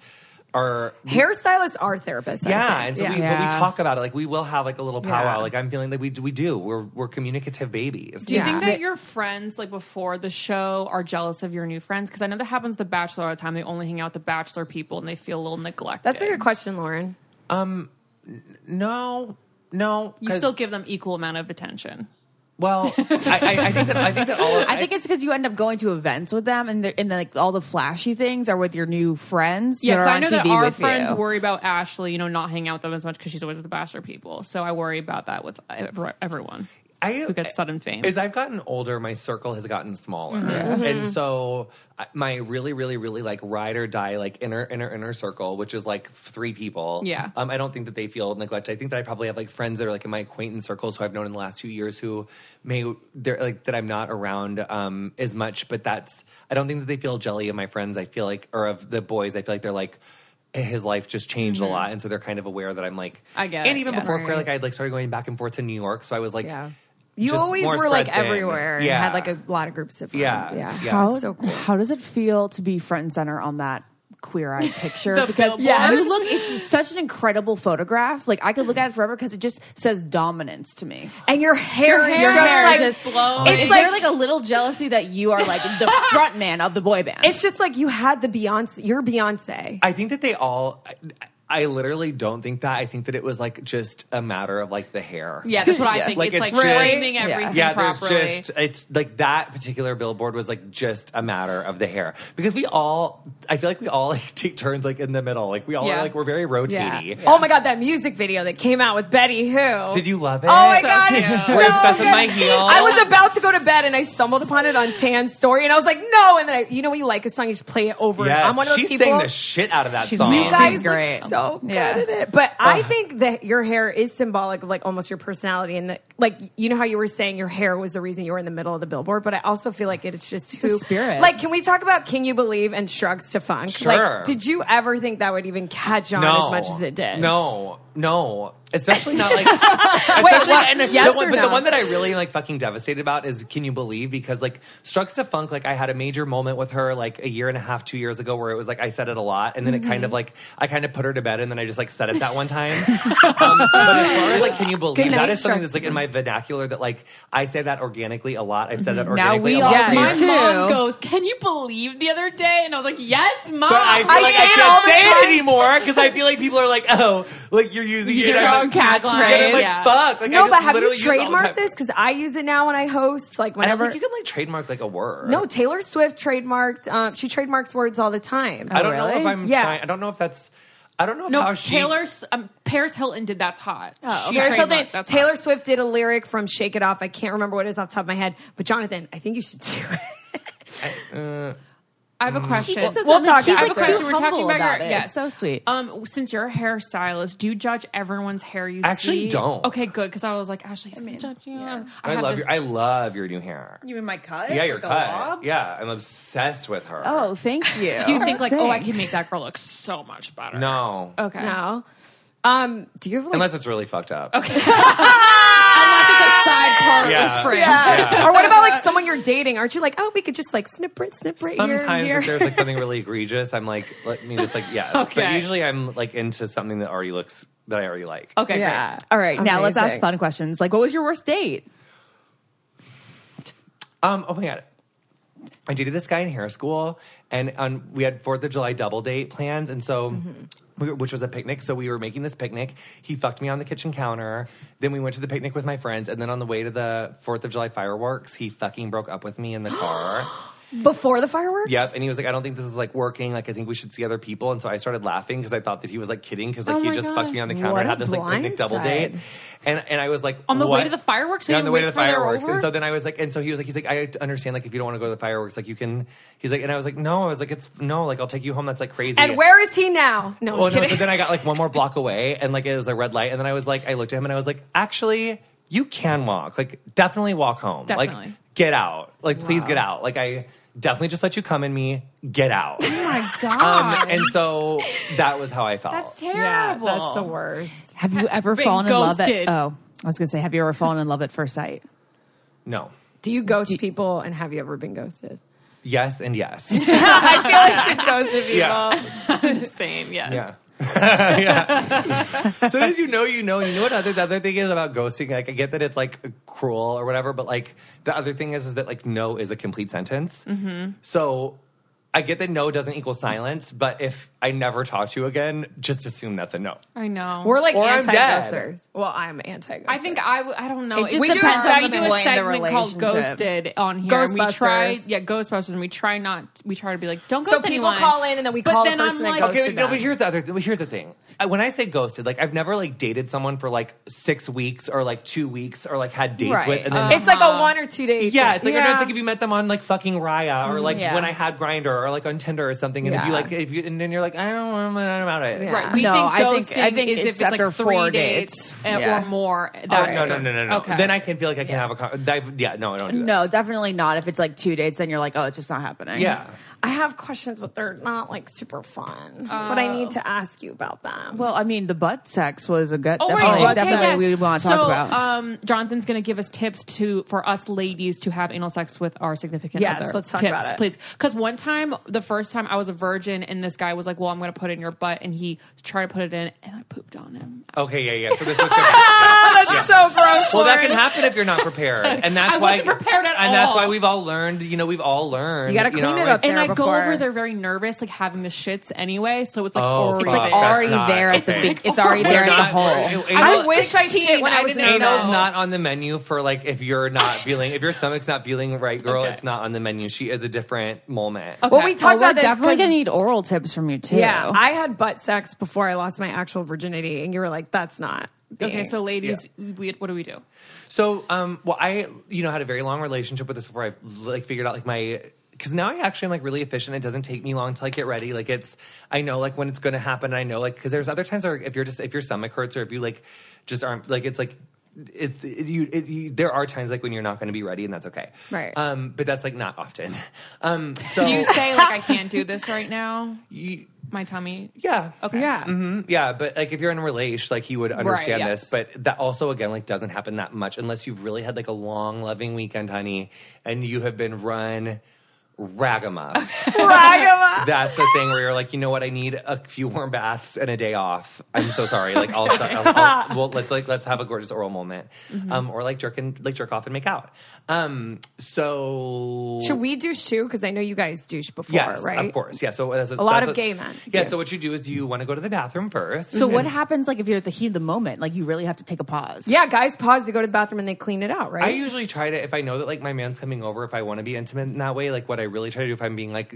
[SPEAKER 3] are
[SPEAKER 4] Hairstylists are therapists. I
[SPEAKER 3] yeah,
[SPEAKER 4] think.
[SPEAKER 3] and so
[SPEAKER 4] yeah.
[SPEAKER 3] but we talk about it. Like we will have like a little powwow.
[SPEAKER 4] Yeah.
[SPEAKER 3] Like I'm feeling like we do. We're communicative babies.
[SPEAKER 1] Do you
[SPEAKER 4] Yeah.
[SPEAKER 1] think that your friends, like before the show, are jealous of your new friends? Because I know that happens to The Bachelor all the time. They only hang out with the Bachelor people, and they feel a little neglected.
[SPEAKER 4] That's a good question, Lauren.
[SPEAKER 3] No.
[SPEAKER 1] You
[SPEAKER 3] 'cause-
[SPEAKER 1] still give them equal amount of attention.
[SPEAKER 3] well. I think that all.
[SPEAKER 5] I think it's because you end up going to events with them, and like all the flashy things are with your new friends.
[SPEAKER 1] Yeah,
[SPEAKER 5] that
[SPEAKER 1] because
[SPEAKER 5] are
[SPEAKER 1] I
[SPEAKER 5] on
[SPEAKER 1] know that
[SPEAKER 5] TV
[SPEAKER 1] our
[SPEAKER 5] with
[SPEAKER 1] friends
[SPEAKER 5] you.
[SPEAKER 1] worry about Ashley, not hanging out with them as much because she's always with the Bachelor people. So I worry about that with everyone who gets sudden fame.
[SPEAKER 3] As I've gotten older, my circle has gotten smaller, and so my really, really, really like ride or die like inner circle, which is like 3 people.
[SPEAKER 1] Yeah.
[SPEAKER 3] I don't think that they feel neglected. I think that I probably have like friends that are like in my acquaintance circles who I've known in the last 2 years who they're like that I'm not around as much, but I don't think that they feel jelly of my friends. I feel like, or of the boys, I feel like they're like, his life just changed a lot, and so they're kind of aware that I'm like,
[SPEAKER 1] I get
[SPEAKER 3] and
[SPEAKER 1] it,
[SPEAKER 3] even
[SPEAKER 1] yeah.
[SPEAKER 3] before queer, like I'd like started going back and forth to New York, so I was like.
[SPEAKER 4] Yeah. You
[SPEAKER 3] just
[SPEAKER 4] always
[SPEAKER 3] more
[SPEAKER 4] were like
[SPEAKER 3] spread thin.
[SPEAKER 4] everywhere and
[SPEAKER 3] Yeah.
[SPEAKER 4] had like a lot of groups of friends.
[SPEAKER 3] Yeah.
[SPEAKER 5] How,
[SPEAKER 4] So cool.
[SPEAKER 5] how does it feel to be front and center on that Queer Eye picture?
[SPEAKER 1] The
[SPEAKER 5] Because
[SPEAKER 1] billboard.
[SPEAKER 4] Yes.
[SPEAKER 5] you look, it's such an incredible photograph. Like I could look at it forever because it just says dominance to me.
[SPEAKER 4] And your hair is
[SPEAKER 1] hair
[SPEAKER 4] just
[SPEAKER 1] is
[SPEAKER 4] like
[SPEAKER 1] just blown.
[SPEAKER 4] It's
[SPEAKER 5] Is
[SPEAKER 4] like
[SPEAKER 5] there like a little jealousy that you are like the front man of the boy band?
[SPEAKER 4] it's just like you had the Beyonce. You're Beyonce.
[SPEAKER 3] I think that they all. I literally don't think that. I think that it was like just a matter of like the hair.
[SPEAKER 1] Yeah, that's what I think.
[SPEAKER 3] Like,
[SPEAKER 1] it's
[SPEAKER 3] it's
[SPEAKER 1] like
[SPEAKER 3] just-
[SPEAKER 1] framing everything
[SPEAKER 3] Yeah,
[SPEAKER 1] properly.
[SPEAKER 3] there's just it's like that particular billboard was like just a matter of the hair because I feel like we all like take turns like in the middle. Like we all
[SPEAKER 1] Yeah.
[SPEAKER 3] are like we're very rotating.
[SPEAKER 4] Oh my god, that music video that came out with Betty Who.
[SPEAKER 3] Did you love it?
[SPEAKER 4] Oh my
[SPEAKER 1] So
[SPEAKER 4] god,
[SPEAKER 1] cute.
[SPEAKER 4] it's
[SPEAKER 3] We're
[SPEAKER 4] so
[SPEAKER 3] obsessed with
[SPEAKER 4] good.
[SPEAKER 3] my heels.
[SPEAKER 4] I was about to go to bed and I stumbled upon it on Tan's story and I was like, no. And then you know when you like a song, you just play it over.
[SPEAKER 3] Yes,
[SPEAKER 4] I'm one of those
[SPEAKER 3] she
[SPEAKER 4] people.
[SPEAKER 3] sang the shit out of that
[SPEAKER 5] She's
[SPEAKER 3] song.
[SPEAKER 4] You
[SPEAKER 5] amazing.
[SPEAKER 4] guys
[SPEAKER 5] She's great.
[SPEAKER 4] look so good
[SPEAKER 5] Yeah.
[SPEAKER 4] at it. But I think that your hair is symbolic of like almost your personality and that like you know how you were saying your hair was the reason you were in the middle of the billboard, but I also feel like it's just
[SPEAKER 5] a spirit.
[SPEAKER 4] Like, can we talk about Can You Believe and Shrugs to Funk?
[SPEAKER 3] Sure.
[SPEAKER 4] Like, did you ever think that would even catch on as much as it did?
[SPEAKER 3] No. Especially not like. Especially,
[SPEAKER 4] what?
[SPEAKER 3] and
[SPEAKER 4] Yes
[SPEAKER 3] the one,
[SPEAKER 4] or
[SPEAKER 3] but the
[SPEAKER 4] no?
[SPEAKER 3] one that I really like fucking devastated about is Can You Believe? Because like Strugs to Funk, like I had a major moment with her like a year and a half, 2 years ago where it was like I said it a lot, and then it kind of like I kind of put her to bed, and then I just like said it that one time. But as far as like Can You Believe?
[SPEAKER 4] Good night,
[SPEAKER 3] That is something
[SPEAKER 4] Strugs
[SPEAKER 3] that's like
[SPEAKER 4] to
[SPEAKER 3] in my vernacular that like I say that organically a lot. I've said that
[SPEAKER 5] Now
[SPEAKER 3] organically
[SPEAKER 5] we
[SPEAKER 3] a
[SPEAKER 5] all
[SPEAKER 3] lot.
[SPEAKER 5] do.
[SPEAKER 1] My
[SPEAKER 5] too.
[SPEAKER 1] mom goes, "Can you believe the other day?" And I was like, "Yes, mom."
[SPEAKER 3] But I feel like
[SPEAKER 4] say
[SPEAKER 3] I
[SPEAKER 4] it all
[SPEAKER 3] can't
[SPEAKER 4] the
[SPEAKER 3] say
[SPEAKER 4] time.
[SPEAKER 3] it anymore because I feel like people are like, oh, like you're using
[SPEAKER 1] Use
[SPEAKER 3] it.
[SPEAKER 1] your
[SPEAKER 3] I'm
[SPEAKER 1] own
[SPEAKER 3] like,
[SPEAKER 1] catchphrase.
[SPEAKER 3] and I'm like,
[SPEAKER 1] Yeah.
[SPEAKER 3] fuck. Like, I
[SPEAKER 4] No,
[SPEAKER 3] just
[SPEAKER 4] but have you
[SPEAKER 3] literally use it all the time.
[SPEAKER 4] trademarked this? Because I use it now when I host. Like
[SPEAKER 3] I don't
[SPEAKER 4] whenever.
[SPEAKER 3] think you can like trademark like a word.
[SPEAKER 4] No, Taylor Swift trademarked. She trademarks words all the time.
[SPEAKER 3] I don't know
[SPEAKER 5] really?
[SPEAKER 3] if I'm
[SPEAKER 4] Yeah.
[SPEAKER 3] trying. I don't know if that's. I don't know
[SPEAKER 1] No,
[SPEAKER 3] how she.
[SPEAKER 1] Paris Hilton did That's Hot.
[SPEAKER 5] Oh,
[SPEAKER 1] She
[SPEAKER 4] Paris
[SPEAKER 1] trademarked
[SPEAKER 4] Hilton,
[SPEAKER 1] That's
[SPEAKER 4] Taylor
[SPEAKER 1] Hot.
[SPEAKER 4] Swift did a lyric from Shake It Off. I can't remember what it is off the top of my head. But Jonathan, I think you should do it.
[SPEAKER 1] I have a question.
[SPEAKER 4] We'll talk
[SPEAKER 5] He's
[SPEAKER 4] after.
[SPEAKER 1] I have a
[SPEAKER 5] like
[SPEAKER 1] question.
[SPEAKER 5] too
[SPEAKER 1] We're talking
[SPEAKER 5] humble
[SPEAKER 1] about
[SPEAKER 5] it.
[SPEAKER 1] yes.
[SPEAKER 5] It's so sweet.
[SPEAKER 1] Since you're a hairstylist, do you judge everyone's hair you
[SPEAKER 3] Actually
[SPEAKER 1] see?
[SPEAKER 3] don't.
[SPEAKER 1] Okay, good. Because I was like, Ashley, he's judging you.
[SPEAKER 3] I love your new hair.
[SPEAKER 5] You mean my cut?
[SPEAKER 3] Yeah, your cut. Yeah, I'm obsessed with her.
[SPEAKER 5] Oh, thank you.
[SPEAKER 1] Do you think like, oh, I
[SPEAKER 5] Thanks.
[SPEAKER 1] can make that girl look so much better?
[SPEAKER 3] no.
[SPEAKER 1] Okay.
[SPEAKER 4] No. Do you have like
[SPEAKER 3] Unless it's really fucked up.
[SPEAKER 1] Unless it's a side part
[SPEAKER 3] Yeah.
[SPEAKER 1] with fringe.
[SPEAKER 3] Yeah.
[SPEAKER 4] Or what about like someone you're dating? Aren't you like, oh, we could just like snip right here
[SPEAKER 3] Sometimes
[SPEAKER 4] and here?
[SPEAKER 3] if there's like something really egregious, I'm like, let me just like yes. But
[SPEAKER 1] Okay.
[SPEAKER 3] usually I'm like into something that already looks that I already like.
[SPEAKER 1] Okay,
[SPEAKER 4] Yeah.
[SPEAKER 1] great.
[SPEAKER 5] All right, now let's ask
[SPEAKER 4] Amazing.
[SPEAKER 5] fun questions. Like, what was your worst date?
[SPEAKER 3] Oh my god. I dated this guy in hair school, and we had 4th of July double date plans, and so, which was a picnic. So we were making this picnic. He fucked me on the kitchen counter. Then we went to the picnic with my friends, and then on the way to the 4th of July fireworks, he fucking broke up with me in the car.
[SPEAKER 4] Before the fireworks?
[SPEAKER 3] Yep. And he was like, I don't think this is like working. Like, I think we should see other people. And so I started laughing because I thought that he was like kidding because like he
[SPEAKER 1] my
[SPEAKER 3] just
[SPEAKER 1] God.
[SPEAKER 3] fucked me on the counter
[SPEAKER 4] What
[SPEAKER 3] and
[SPEAKER 4] a
[SPEAKER 3] had this like picnic double
[SPEAKER 4] blindside.
[SPEAKER 3] date. And I was like,
[SPEAKER 1] On the way
[SPEAKER 3] what?
[SPEAKER 1] to the fireworks? So
[SPEAKER 3] Yeah,
[SPEAKER 1] you
[SPEAKER 3] on the way to
[SPEAKER 1] wait
[SPEAKER 3] the
[SPEAKER 1] for their
[SPEAKER 3] fireworks.
[SPEAKER 1] over?
[SPEAKER 3] And so then I was like, and so he was like, he's like, I understand like if you don't want to go to the fireworks, like you can. He's like, and I was like, no. I was like, it's no. Like I'll take you home. That's like crazy.
[SPEAKER 4] And where is he now? No, I'm
[SPEAKER 3] Well,
[SPEAKER 4] just
[SPEAKER 3] no.
[SPEAKER 4] kidding.
[SPEAKER 3] So then I got like one more block away, and like it was a red light, and then I was like, I looked at him and I was like, actually, you can walk. Like definitely walk home. Like
[SPEAKER 1] Definitely.
[SPEAKER 3] get out. Like please get out. Like I definitely just let you come in me. Get out.
[SPEAKER 1] Oh my God.
[SPEAKER 3] And so that was how I felt.
[SPEAKER 1] That's
[SPEAKER 4] Yeah,
[SPEAKER 1] terrible.
[SPEAKER 4] that's the worst.
[SPEAKER 5] Have you ever
[SPEAKER 1] Been
[SPEAKER 5] fallen in love
[SPEAKER 1] ghosted.
[SPEAKER 5] at? Oh, I was gonna say, have you ever fallen in love at first sight?
[SPEAKER 3] No.
[SPEAKER 4] Do you ghost people, and have you ever been ghosted?
[SPEAKER 3] Yes and yes.
[SPEAKER 4] I feel like you ghosted people.
[SPEAKER 3] Yeah.
[SPEAKER 1] Same, yes.
[SPEAKER 3] Yeah. Yeah. So as you know, you know. And you know what the other thing is about ghosting? Like I get that it's like cruel or whatever, but like the other thing is that like no is a complete sentence. Mm-hmm. So I get that no doesn't equal silence, but if I never talk to you again, just assume that's a no.
[SPEAKER 1] I know.
[SPEAKER 4] We're like
[SPEAKER 3] Or I'm dead.
[SPEAKER 4] anti-ghosters. Well, I'm anti-ghoster.
[SPEAKER 1] I think I don't know.
[SPEAKER 5] It just
[SPEAKER 1] we
[SPEAKER 5] depends
[SPEAKER 1] do,
[SPEAKER 5] on
[SPEAKER 1] we
[SPEAKER 5] the
[SPEAKER 1] do a
[SPEAKER 5] point in the
[SPEAKER 1] segment called
[SPEAKER 5] relationship.
[SPEAKER 1] Ghosted on here. And we try,
[SPEAKER 4] Ghostbusters.
[SPEAKER 1] Ghostbusters, and we try to be like, don't
[SPEAKER 4] So
[SPEAKER 1] ghost
[SPEAKER 4] people
[SPEAKER 1] anyone.
[SPEAKER 4] call in and then we
[SPEAKER 1] But
[SPEAKER 4] call the
[SPEAKER 1] then
[SPEAKER 4] person
[SPEAKER 1] I'm
[SPEAKER 4] that
[SPEAKER 1] like,
[SPEAKER 4] ghosted
[SPEAKER 3] Okay, no,
[SPEAKER 4] them.
[SPEAKER 3] but here's the thing. When I say ghosted, like I've never like dated someone for like 6 weeks or like 2 weeks or like had dates
[SPEAKER 5] Right.
[SPEAKER 3] with, and then
[SPEAKER 4] It's like a 1 or 2 day.
[SPEAKER 3] yeah, it's like I know
[SPEAKER 4] yeah.
[SPEAKER 3] it's like if you met them on like fucking Raya or like
[SPEAKER 5] Yeah.
[SPEAKER 3] when I had Grindr or like on Tinder or something, and if you and then you're like I don't know about it.
[SPEAKER 4] Yeah.
[SPEAKER 1] Right. We
[SPEAKER 5] No,
[SPEAKER 1] think
[SPEAKER 5] I
[SPEAKER 1] ghosting
[SPEAKER 5] think- I think
[SPEAKER 1] is if
[SPEAKER 5] it's
[SPEAKER 1] it's like
[SPEAKER 5] after
[SPEAKER 1] 3
[SPEAKER 5] 4
[SPEAKER 1] dates
[SPEAKER 5] dates. Yeah.
[SPEAKER 1] or more.
[SPEAKER 3] Oh,
[SPEAKER 1] That's
[SPEAKER 3] no.
[SPEAKER 1] Okay.
[SPEAKER 3] Then I can feel like I can have a yeah, no, I don't do that.
[SPEAKER 5] No, definitely not. If it's like 2 dates, then you're like, oh, it's just not happening.
[SPEAKER 3] Yeah.
[SPEAKER 4] I have questions, but they're not like super fun. But I need to ask you about them.
[SPEAKER 5] Well, I mean, the butt sex was a good.
[SPEAKER 1] Oh,
[SPEAKER 5] definitely,
[SPEAKER 1] right. Okay,
[SPEAKER 5] definitely
[SPEAKER 1] yes.
[SPEAKER 5] we would want to talk
[SPEAKER 1] so,
[SPEAKER 5] about.
[SPEAKER 1] Jonathan's going to give us tips for us ladies to have anal sex with our significant
[SPEAKER 4] Yes,
[SPEAKER 1] other.
[SPEAKER 4] let's talk
[SPEAKER 1] tips,
[SPEAKER 4] about it.
[SPEAKER 1] please. Because one time, the first time I was a virgin, and this guy was like, "Well, I'm going to put it in your butt," and he tried to put it in, and I pooped on him.
[SPEAKER 3] Okay, yeah. So this was
[SPEAKER 4] that's so gross.
[SPEAKER 3] well, that
[SPEAKER 4] Lauren.
[SPEAKER 3] can happen if you're not prepared, and that's
[SPEAKER 1] I
[SPEAKER 3] why
[SPEAKER 1] wasn't prepared at
[SPEAKER 3] and that's
[SPEAKER 1] all.
[SPEAKER 3] why we've all learned. You know, we've all learned.
[SPEAKER 4] You gotta clean it up.
[SPEAKER 1] And
[SPEAKER 4] there
[SPEAKER 1] I go
[SPEAKER 4] before.
[SPEAKER 1] over there very nervous, like having the shits anyway. So it's like
[SPEAKER 3] Oh,
[SPEAKER 1] already
[SPEAKER 3] fuck.
[SPEAKER 5] It's like
[SPEAKER 3] That's
[SPEAKER 5] already
[SPEAKER 3] not
[SPEAKER 5] there at the
[SPEAKER 3] okay.
[SPEAKER 5] big. It's already there at the hole.
[SPEAKER 4] I wish I did it when I was in
[SPEAKER 1] didn't
[SPEAKER 3] Anal's
[SPEAKER 1] know.
[SPEAKER 3] not on the menu for like if you're not feeling if your stomach's not feeling right, girl.
[SPEAKER 1] Okay.
[SPEAKER 3] It's not on the menu. She is a different moment.
[SPEAKER 1] Okay.
[SPEAKER 4] Well, we talked
[SPEAKER 5] Oh, we're
[SPEAKER 4] about this.
[SPEAKER 5] definitely
[SPEAKER 4] 'cause-
[SPEAKER 5] gonna need oral tips from you too.
[SPEAKER 4] Yeah, I had butt sex before I lost my actual virginity, and you were like, "That's not."
[SPEAKER 1] Okay,
[SPEAKER 4] being-
[SPEAKER 1] so ladies, what do we do?
[SPEAKER 3] So, well, I had a very long relationship with this before I like figured out like my. Because now I actually am like really efficient. It doesn't take me long to like get ready. Like I know like when it's going to happen. I know like because there's other times where if your stomach hurts or if you like just aren't like it's like there are times like when you're not going to be ready and that's okay.
[SPEAKER 4] Right.
[SPEAKER 3] But that's like not often. So
[SPEAKER 1] Do you say like I can't do this right now?
[SPEAKER 3] you-
[SPEAKER 1] My tummy.
[SPEAKER 3] yeah.
[SPEAKER 1] Okay.
[SPEAKER 4] yeah.
[SPEAKER 3] Yeah, but like if you're in a relation, like you would understand
[SPEAKER 1] Right,
[SPEAKER 3] this.
[SPEAKER 1] yes.
[SPEAKER 3] But that also again like doesn't happen that much unless you've really had like a long loving weekend, honey, and you have been run ragamuff. That's the thing where you're like, you know what? I need a few warm baths and a day off. I'm so sorry. Like well, let's have a gorgeous oral moment, or like jerk off and make out. So
[SPEAKER 4] Should we do shoe? Because I know you guys douche before,
[SPEAKER 3] yes,
[SPEAKER 4] right?
[SPEAKER 3] of course, yeah. So that's
[SPEAKER 4] A lot of gay men
[SPEAKER 3] Yeah.
[SPEAKER 4] do.
[SPEAKER 3] So what you do is you want to go to the bathroom first.
[SPEAKER 5] So what happens like if you're at the heat of the moment? Like you really have to take a pause.
[SPEAKER 4] Yeah, guys pause to go to the bathroom and they clean it out, right?
[SPEAKER 3] I usually try to, if I know that like my man's coming over, if I want to be intimate in that way, like what I really try to do if I'm being like,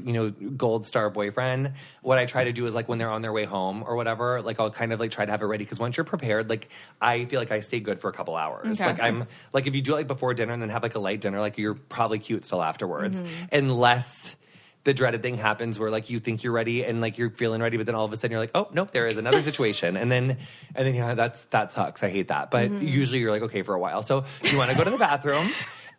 [SPEAKER 3] gold star boyfriend, what I try to do is like when they're on their way home or whatever, like I'll kind of like try to have it ready. Cause once you're prepared, like I feel like I stay good for a couple hours.
[SPEAKER 1] Okay.
[SPEAKER 3] Like I'm like, if you do it like before dinner and then have like a light dinner, like you're probably cute still afterwards. Unless the dreaded thing happens where like you think you're ready and like you're feeling ready, but then all of a sudden you're like, oh nope, there is another situation. and then yeah, that sucks. I hate that. But usually you're like, okay for a while. So you want to go to the bathroom.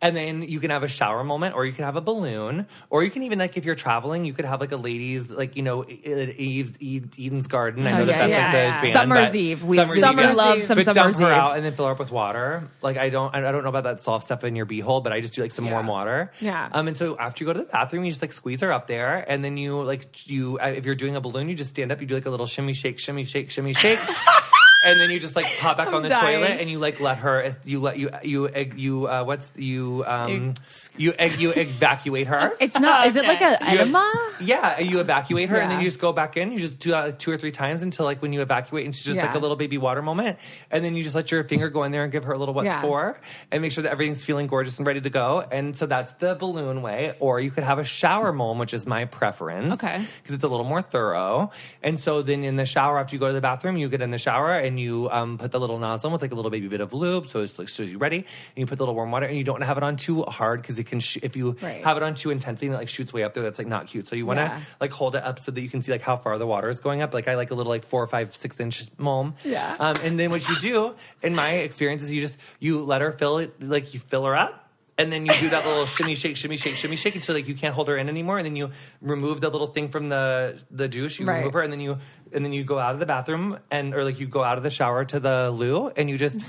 [SPEAKER 3] And then you can have a shower moment, or you can have a balloon, or you can even like if you're traveling, you could have like a ladies like Eden's Garden. I know
[SPEAKER 4] yeah,
[SPEAKER 3] that's
[SPEAKER 4] yeah,
[SPEAKER 3] like the
[SPEAKER 4] yeah.
[SPEAKER 3] band.
[SPEAKER 5] Summer's
[SPEAKER 3] but-
[SPEAKER 5] Eve. We
[SPEAKER 3] Summer's
[SPEAKER 5] summer
[SPEAKER 3] Eve, yeah.
[SPEAKER 5] love some
[SPEAKER 3] But dump
[SPEAKER 5] Summer's
[SPEAKER 3] her
[SPEAKER 5] Eve.
[SPEAKER 3] out and then fill her up with water. Like I don't know about that soft stuff in your beehole, but I just do like some warm water.
[SPEAKER 4] Yeah.
[SPEAKER 3] And so after you go to the bathroom, you just like squeeze her up there, and then you if you're doing a balloon, you just stand up, you do like a little shimmy shake, shimmy shake, shimmy shake. And then you just like pop back on the
[SPEAKER 4] dying.
[SPEAKER 3] toilet and you like let her you evacuate her.
[SPEAKER 5] It's not. Is it like an enema?
[SPEAKER 3] Yeah, you evacuate her and then
[SPEAKER 4] Yeah.
[SPEAKER 3] you just go back in. You just do that like 2 or 3 times until like when you evacuate and she's just like
[SPEAKER 4] Yeah.
[SPEAKER 3] a little baby water moment. And then you just let your finger go in there and give her a little what's
[SPEAKER 4] Yeah.
[SPEAKER 3] for and make sure that everything's feeling gorgeous and ready to go. And so that's the balloon way. Or you could have a shower mom, which is my preference.
[SPEAKER 1] Okay.
[SPEAKER 3] Because it's a little more thorough. And so then in the shower, after you go to the bathroom, you get in the shower and you put the little nozzle with like a little baby bit of lube. So it's like, so you're ready. And you put the little warm water and you don't have it on too hard because it can, if you
[SPEAKER 4] Right.
[SPEAKER 3] have it on too intensely and it like shoots way up there, that's like not cute. So you want to
[SPEAKER 4] Yeah.
[SPEAKER 3] like hold it up so that you can see like how far the water is going up. Like I like a little like 4 or 5, 6 inch mom.
[SPEAKER 4] Yeah.
[SPEAKER 3] And then what you do, in my experience, is you let her fill it, like you fill her up. And then you do that little shimmy shake until like you can't hold her in anymore. And then you remove the little thing from the douche. You
[SPEAKER 4] Right.
[SPEAKER 3] remove her, and then you go out of the bathroom or like you go out of the shower to the loo, and you just.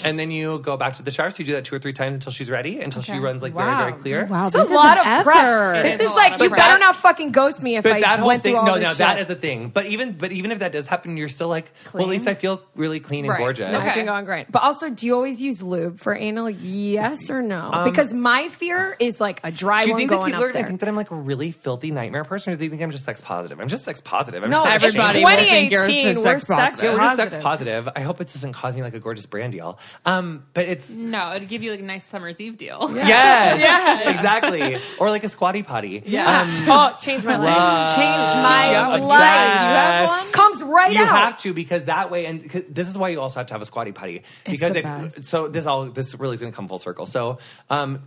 [SPEAKER 3] And then you go back to the shower. So you do that 2 or 3 times until she's ready, until she runs like very, very clear.
[SPEAKER 5] Wow,
[SPEAKER 4] It's
[SPEAKER 5] this
[SPEAKER 4] a lot
[SPEAKER 5] is
[SPEAKER 4] of
[SPEAKER 5] an
[SPEAKER 4] prep.
[SPEAKER 5] effort.
[SPEAKER 4] This
[SPEAKER 1] It
[SPEAKER 4] is
[SPEAKER 1] is a
[SPEAKER 4] like
[SPEAKER 1] lot
[SPEAKER 4] you
[SPEAKER 1] of prep.
[SPEAKER 4] better not fucking ghost me if
[SPEAKER 3] But
[SPEAKER 4] I
[SPEAKER 3] that whole
[SPEAKER 4] went
[SPEAKER 3] thing,
[SPEAKER 4] through all
[SPEAKER 3] no,
[SPEAKER 4] this
[SPEAKER 3] that
[SPEAKER 4] shit.
[SPEAKER 3] is a thing. But even if that does happen, you're still like, well, at least I feel really clean and
[SPEAKER 1] Right.
[SPEAKER 3] gorgeous.
[SPEAKER 1] Okay.
[SPEAKER 4] Everything going great. But also, do you always use lube for anal? Yes or no? Because my fear is like a dry
[SPEAKER 3] Do you
[SPEAKER 4] one
[SPEAKER 3] think that
[SPEAKER 4] going
[SPEAKER 3] people
[SPEAKER 4] up
[SPEAKER 3] are going to
[SPEAKER 4] there.
[SPEAKER 3] think that I'm like a really filthy nightmare person, or do they think I'm just sex positive? I'm just sex positive. I'm
[SPEAKER 4] No,
[SPEAKER 3] just
[SPEAKER 5] everybody
[SPEAKER 3] ashamed.
[SPEAKER 5] will think you're
[SPEAKER 4] 2018, we're
[SPEAKER 5] sex
[SPEAKER 4] sex
[SPEAKER 5] positive.
[SPEAKER 3] Yeah, we're just sex
[SPEAKER 4] positive.
[SPEAKER 3] positive. I hope it doesn't cause me like a gorgeous brand deal. But it's
[SPEAKER 1] No, it'd give you like a nice summer's eve deal.
[SPEAKER 3] yes, exactly, or like a squatty potty.
[SPEAKER 1] Yeah.
[SPEAKER 4] Oh, change my life. Change my
[SPEAKER 3] Yes.
[SPEAKER 4] life. You have one? Comes right
[SPEAKER 3] You
[SPEAKER 4] out.
[SPEAKER 3] have to, because that way, and 'cause this is why you also have to have a squatty potty, because
[SPEAKER 4] the best.
[SPEAKER 3] so this really is going to come full circle. So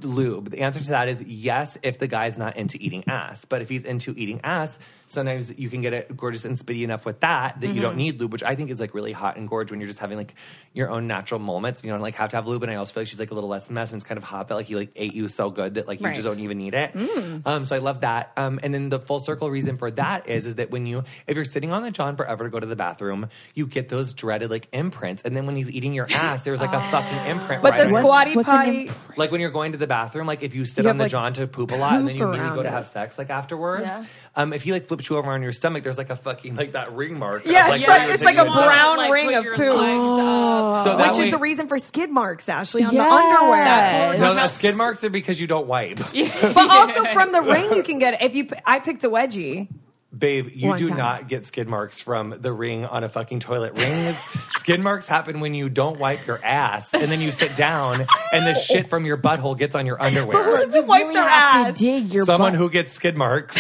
[SPEAKER 3] lube, the answer to that is yes if the guy's not into eating ass, but if he's into eating ass, sometimes you can get it gorgeous and spitty enough with that you
[SPEAKER 4] Mm-hmm.
[SPEAKER 3] don't need lube, which I think is like really hot and gorge when you're just having like your own natural moments. You don't like have to have lube, and I also feel like she's like a little less mess, and it's kind of hot that like he like ate you so good that like you
[SPEAKER 4] Right.
[SPEAKER 3] just don't even need it. So I love that. And then the full circle reason for that is that if you're sitting on the John forever to go to the bathroom, you get those dreaded like imprints, and then when he's eating your ass, there's like a fucking imprint.
[SPEAKER 4] But
[SPEAKER 3] right
[SPEAKER 4] the
[SPEAKER 3] away.
[SPEAKER 4] squatty
[SPEAKER 5] what's an
[SPEAKER 4] potty.
[SPEAKER 3] Like when you're going to the bathroom, like if you sit
[SPEAKER 4] You
[SPEAKER 3] on
[SPEAKER 4] have,
[SPEAKER 3] the
[SPEAKER 4] like,
[SPEAKER 3] John to poop a lot, and then you
[SPEAKER 4] poop
[SPEAKER 3] immediately go
[SPEAKER 4] around
[SPEAKER 3] to
[SPEAKER 4] it.
[SPEAKER 3] have sex like afterwards.
[SPEAKER 5] Yeah.
[SPEAKER 3] If he like flips you over on your stomach, there's like a fucking like that ring mark.
[SPEAKER 4] Yeah,
[SPEAKER 3] of,
[SPEAKER 4] it's
[SPEAKER 3] where
[SPEAKER 4] like-
[SPEAKER 3] you're
[SPEAKER 4] it's like a
[SPEAKER 3] taking it.
[SPEAKER 4] brown
[SPEAKER 1] Like,
[SPEAKER 4] ring
[SPEAKER 1] put
[SPEAKER 4] of
[SPEAKER 1] your
[SPEAKER 4] poop.
[SPEAKER 1] legs up.
[SPEAKER 3] So that
[SPEAKER 4] Which
[SPEAKER 3] way-
[SPEAKER 4] is the reason for skid marks, Ashley, on
[SPEAKER 5] Yes.
[SPEAKER 4] the underwear.
[SPEAKER 5] That's
[SPEAKER 3] No, the skid marks are because you don't wipe.
[SPEAKER 4] But also from the ring, you can get it. I picked a wedgie.
[SPEAKER 3] Babe, you
[SPEAKER 4] One
[SPEAKER 3] do
[SPEAKER 4] time.
[SPEAKER 3] not get skid marks from the ring on a fucking toilet. Skid marks happen when you don't wipe your ass and then you sit down and the shit from your butthole gets on your underwear.
[SPEAKER 4] Who doesn't wipe
[SPEAKER 5] really
[SPEAKER 4] their
[SPEAKER 5] have
[SPEAKER 4] ass?
[SPEAKER 5] to dig your
[SPEAKER 3] Someone
[SPEAKER 5] butt.
[SPEAKER 3] who gets skid marks.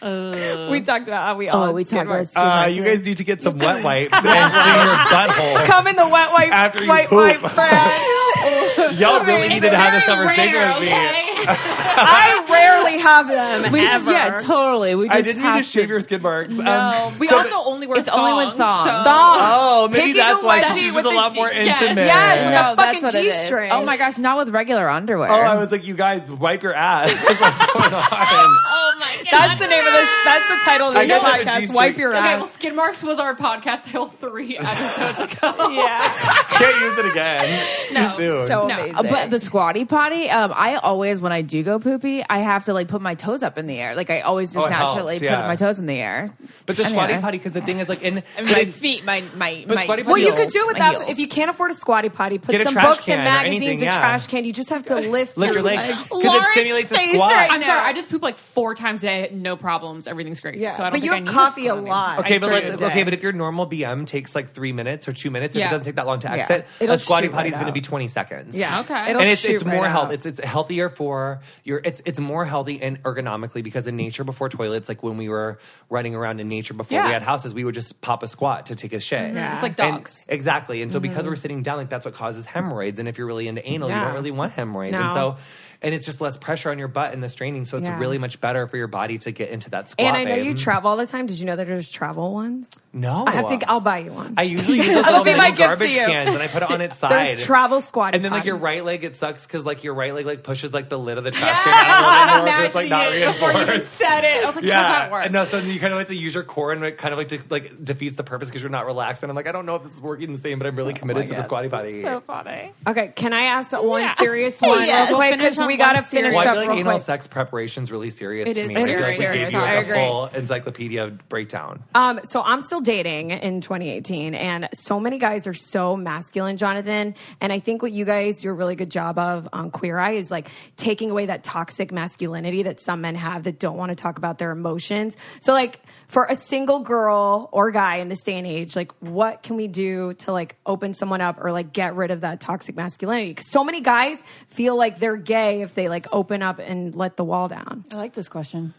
[SPEAKER 4] We talked about how we all.
[SPEAKER 5] Oh,
[SPEAKER 4] had
[SPEAKER 5] we
[SPEAKER 4] skid
[SPEAKER 5] talked about
[SPEAKER 4] marks.
[SPEAKER 5] skid marks.
[SPEAKER 3] You guys need to get some wet wipes and clean your butthole.
[SPEAKER 4] Come in the wet wipe.
[SPEAKER 3] After you
[SPEAKER 4] white
[SPEAKER 3] poop.
[SPEAKER 4] wipe brand.
[SPEAKER 3] Y'all really needed to have this conversation
[SPEAKER 1] Rare,
[SPEAKER 3] with me.
[SPEAKER 1] okay?
[SPEAKER 4] I rarely have them ever.
[SPEAKER 5] Yeah, totally. We just
[SPEAKER 3] I didn't
[SPEAKER 5] have
[SPEAKER 3] need to shave your skid marks.
[SPEAKER 4] No.
[SPEAKER 1] We
[SPEAKER 3] so
[SPEAKER 1] also
[SPEAKER 3] the-
[SPEAKER 1] only wear
[SPEAKER 5] It's only with thongs.
[SPEAKER 1] So.
[SPEAKER 3] Oh, maybe
[SPEAKER 4] Picking
[SPEAKER 3] that's
[SPEAKER 4] a
[SPEAKER 3] why
[SPEAKER 4] wedgie
[SPEAKER 3] she's
[SPEAKER 4] with
[SPEAKER 3] a
[SPEAKER 4] the-
[SPEAKER 3] lot more
[SPEAKER 1] yes.
[SPEAKER 3] intimate.
[SPEAKER 4] Yes,
[SPEAKER 5] No,
[SPEAKER 4] the
[SPEAKER 5] that's
[SPEAKER 4] fucking
[SPEAKER 5] what it is.
[SPEAKER 4] G-string.
[SPEAKER 5] Oh my gosh, not with regular underwear.
[SPEAKER 3] Oh, I was like, you guys wipe your ass. What's going on?
[SPEAKER 1] Oh my god.
[SPEAKER 4] That's the name of this. That's the title of
[SPEAKER 3] I
[SPEAKER 4] this
[SPEAKER 3] guess I have a
[SPEAKER 4] podcast.
[SPEAKER 3] G-string.
[SPEAKER 4] Wipe your
[SPEAKER 1] Okay,
[SPEAKER 4] ass.
[SPEAKER 1] well, Skid Marks was our podcast title 3 episodes ago.
[SPEAKER 4] Yeah,
[SPEAKER 3] Can't use it again. It's
[SPEAKER 1] No.
[SPEAKER 3] too soon.
[SPEAKER 4] so
[SPEAKER 1] No.
[SPEAKER 4] amazing.
[SPEAKER 5] But the squatty potty, I always, when I do go poopy, I have to like put my toes up in the air. Like I always just
[SPEAKER 3] Oh, it helps,
[SPEAKER 5] naturally
[SPEAKER 3] yeah.
[SPEAKER 5] put my toes in the air.
[SPEAKER 3] But the
[SPEAKER 5] Anyway.
[SPEAKER 3] squatty potty, because the thing is like in
[SPEAKER 5] And my feet, my
[SPEAKER 3] But squatty
[SPEAKER 4] well, you
[SPEAKER 3] potty-
[SPEAKER 4] could do it with
[SPEAKER 5] my
[SPEAKER 4] that
[SPEAKER 5] heels.
[SPEAKER 4] if you can't afford a squatty potty. Put
[SPEAKER 3] Get a
[SPEAKER 4] some
[SPEAKER 3] trash
[SPEAKER 4] books
[SPEAKER 3] can
[SPEAKER 4] and
[SPEAKER 3] or
[SPEAKER 4] magazines
[SPEAKER 3] anything,
[SPEAKER 4] and
[SPEAKER 3] yeah.
[SPEAKER 4] trash can. You just have to lift
[SPEAKER 3] Lift your legs because it
[SPEAKER 4] Lauren's
[SPEAKER 3] stimulates the
[SPEAKER 4] face
[SPEAKER 3] squat.
[SPEAKER 4] right
[SPEAKER 1] I'm
[SPEAKER 4] now.
[SPEAKER 1] sorry, I just poop like 4 times a day, no problems. Everything's great.
[SPEAKER 4] Yeah,
[SPEAKER 1] so I don't
[SPEAKER 4] but
[SPEAKER 1] think
[SPEAKER 4] you
[SPEAKER 1] I
[SPEAKER 4] have
[SPEAKER 1] need
[SPEAKER 4] coffee a
[SPEAKER 1] squatty.
[SPEAKER 4] lot.
[SPEAKER 3] Okay, but
[SPEAKER 4] during the day.
[SPEAKER 3] but if your normal BM takes like 3 minutes or 2 minutes, if
[SPEAKER 1] Yeah.
[SPEAKER 3] it doesn't take that long to
[SPEAKER 5] Yeah.
[SPEAKER 3] exit,
[SPEAKER 4] It'll
[SPEAKER 3] a squatty
[SPEAKER 4] shoot
[SPEAKER 3] potty is
[SPEAKER 4] right
[SPEAKER 3] going to be
[SPEAKER 4] out.
[SPEAKER 3] 20 seconds.
[SPEAKER 4] Yeah,
[SPEAKER 1] Okay.
[SPEAKER 4] It'll
[SPEAKER 3] And it's
[SPEAKER 4] shoot
[SPEAKER 3] more
[SPEAKER 4] right
[SPEAKER 3] health.
[SPEAKER 4] out.
[SPEAKER 3] It's healthier for your. It's more healthy and ergonomically because in nature before toilets, like when we were running around in nature before we
[SPEAKER 1] Yeah.
[SPEAKER 3] had houses, we would just pop a squat to take a shit.
[SPEAKER 4] Yeah.
[SPEAKER 1] It's like
[SPEAKER 3] And-
[SPEAKER 1] dogs.
[SPEAKER 3] exactly. And so because we're sitting down, like that's what causes hemorrhoids. And if you're really into anal, you
[SPEAKER 4] Yeah.
[SPEAKER 3] don't really want hemorrhoids.
[SPEAKER 4] No.
[SPEAKER 3] And so, and it's just less pressure on your butt and the straining. So it's
[SPEAKER 4] Yeah.
[SPEAKER 3] really much better for your body to get into that squat.
[SPEAKER 4] And I know
[SPEAKER 3] babe.
[SPEAKER 4] you travel all the time. Did you know that there's travel ones?
[SPEAKER 3] No.
[SPEAKER 4] I'll buy you one.
[SPEAKER 3] I usually use those
[SPEAKER 4] That'll
[SPEAKER 3] little
[SPEAKER 4] be my
[SPEAKER 3] mini
[SPEAKER 4] gift to
[SPEAKER 3] garbage
[SPEAKER 4] you.
[SPEAKER 3] cans and I put it on its side.
[SPEAKER 4] There's travel squatty
[SPEAKER 3] And then like your
[SPEAKER 4] potties.
[SPEAKER 3] right leg, it sucks because like your right leg like pushes like the lid of the trash can out a little bit more, so it's like not
[SPEAKER 1] Imagining it before you even
[SPEAKER 3] reinforced.
[SPEAKER 1] said it. I was like, how does that work?
[SPEAKER 3] No, so then you kind of have to use your core and it kind of like defeats the purpose because you're not relaxed. And I'm like, I don't know if this is working the same, but I'm really committed to the squatty potty.
[SPEAKER 5] So funny.
[SPEAKER 4] Okay, can I ask one
[SPEAKER 1] Yeah.
[SPEAKER 4] serious one
[SPEAKER 5] Yes.
[SPEAKER 4] real quick?
[SPEAKER 1] Finish
[SPEAKER 4] Because we gotta finish
[SPEAKER 3] Well, I
[SPEAKER 4] up
[SPEAKER 3] feel like
[SPEAKER 4] real
[SPEAKER 3] anal
[SPEAKER 4] quick.
[SPEAKER 3] sex preparation's really serious
[SPEAKER 1] It
[SPEAKER 3] to
[SPEAKER 1] is
[SPEAKER 3] me.
[SPEAKER 1] very
[SPEAKER 3] I feel like we
[SPEAKER 1] serious.
[SPEAKER 3] could give
[SPEAKER 4] I
[SPEAKER 3] you
[SPEAKER 4] agree.
[SPEAKER 3] a full encyclopedia breakdown.
[SPEAKER 4] So I'm still dating in 2018, and so many guys are so masculine, Jonathan. And I think what you guys do a really good job of on Queer Eye is like taking away that toxic masculinity that some men have that don't want to talk about their emotions. So like for a single girl or guy in this day and age, like what can we do to like open someone up or like get rid of that toxic masculinity? Because so many guys feel like they're gay if they like open up and let the wall down.
[SPEAKER 5] I like this question.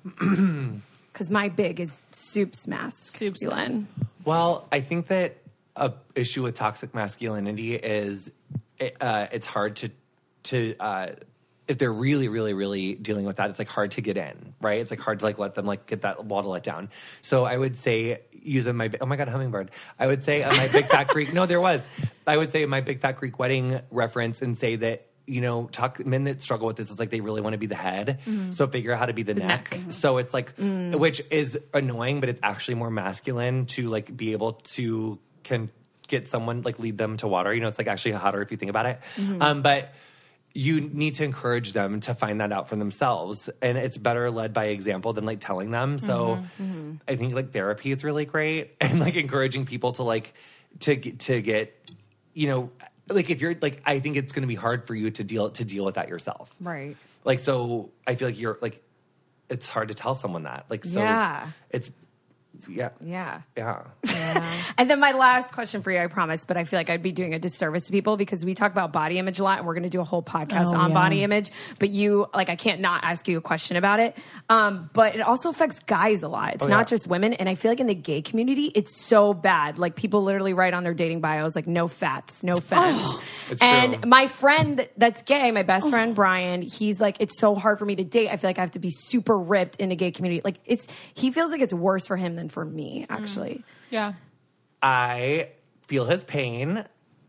[SPEAKER 4] Because my big is soup's masculine.
[SPEAKER 3] Well, I think that a issue with toxic masculinity is it's hard to if they're really, really, really dealing with that, it's like hard to get in, right? It's like hard to like let them like get that wall to let down. So I would say using my oh my god hummingbird. I would say my Big Fat Greek. No, there was. I would say my Big Fat Greek wedding reference and say that. You know, men that struggle with this is like they really want to be the head, so figure out how to be the neck. So it's like, which is annoying, but it's actually more masculine to like be able to can get someone like lead them to water. You know, it's like actually hotter if you think about it. But you need to encourage them to find that out for themselves, and it's better led by example than like telling them. So I think like therapy is really great, and like encouraging people to like to get you know. Like if you're like, I think it's going to be hard for you to deal with that yourself,
[SPEAKER 5] Right.
[SPEAKER 3] Like, so I feel like you're like, it's hard to tell someone that, like, so
[SPEAKER 4] Yeah.
[SPEAKER 3] it's yeah.
[SPEAKER 4] And then my last question for you, I promise, but I feel like I'd be doing a disservice to people because we talk about body image a lot and we're going to do a whole podcast on body image. But you, like, I can't not ask you a question about it. But it also affects guys a lot. It's not just women. And I feel like in the gay community, it's so bad. Like, people literally write on their dating bios, like, no fats, no femmes.
[SPEAKER 3] It's
[SPEAKER 4] and
[SPEAKER 3] true.
[SPEAKER 4] my friend that's gay, my best friend, Brian, he's like, it's so hard for me to date. I feel like I have to be super ripped in the gay community. Like, he feels like it's worse for him than for me, actually.
[SPEAKER 1] Yeah.
[SPEAKER 3] I feel his pain.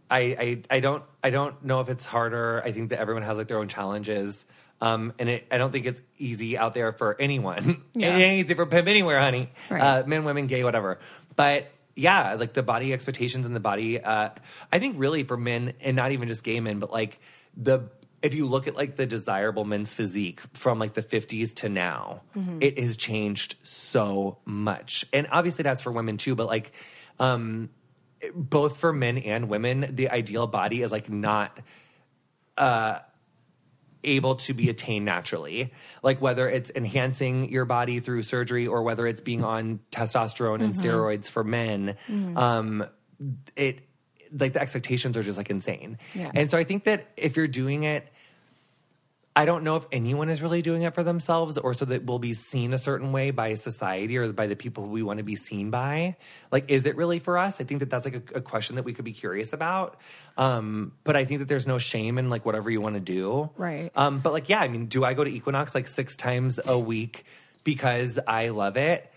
[SPEAKER 3] I don't know if it's harder. I think that everyone has like their own challenges. And I don't think it's easy out there for anyone.
[SPEAKER 1] Yeah.
[SPEAKER 3] It ain't easy for pimp anywhere, honey.
[SPEAKER 4] Right.
[SPEAKER 3] Men, women, gay, whatever. But yeah, like the body expectations in the body. I think really for men, and not even just gay men, but like if you look at like the desirable men's physique from like the 50s to now, it has changed so much. And obviously that's for women too, but like both for men and women, the ideal body is like not able to be attained naturally. Like whether it's enhancing your body through surgery or whether it's being on testosterone and steroids for men, it like the expectations are just like insane.
[SPEAKER 4] Yeah.
[SPEAKER 3] And so I think that if you're doing it, I don't know if anyone is really doing it for themselves or so that we'll be seen a certain way by society or by the people who we want to be seen by. Like, is it really for us? I think that that's like a question that we could be curious about. But I think that there's no shame in like whatever you want to do.
[SPEAKER 4] Right.
[SPEAKER 3] But like, yeah, I mean, do I go to Equinox like 6 times a week because I love it?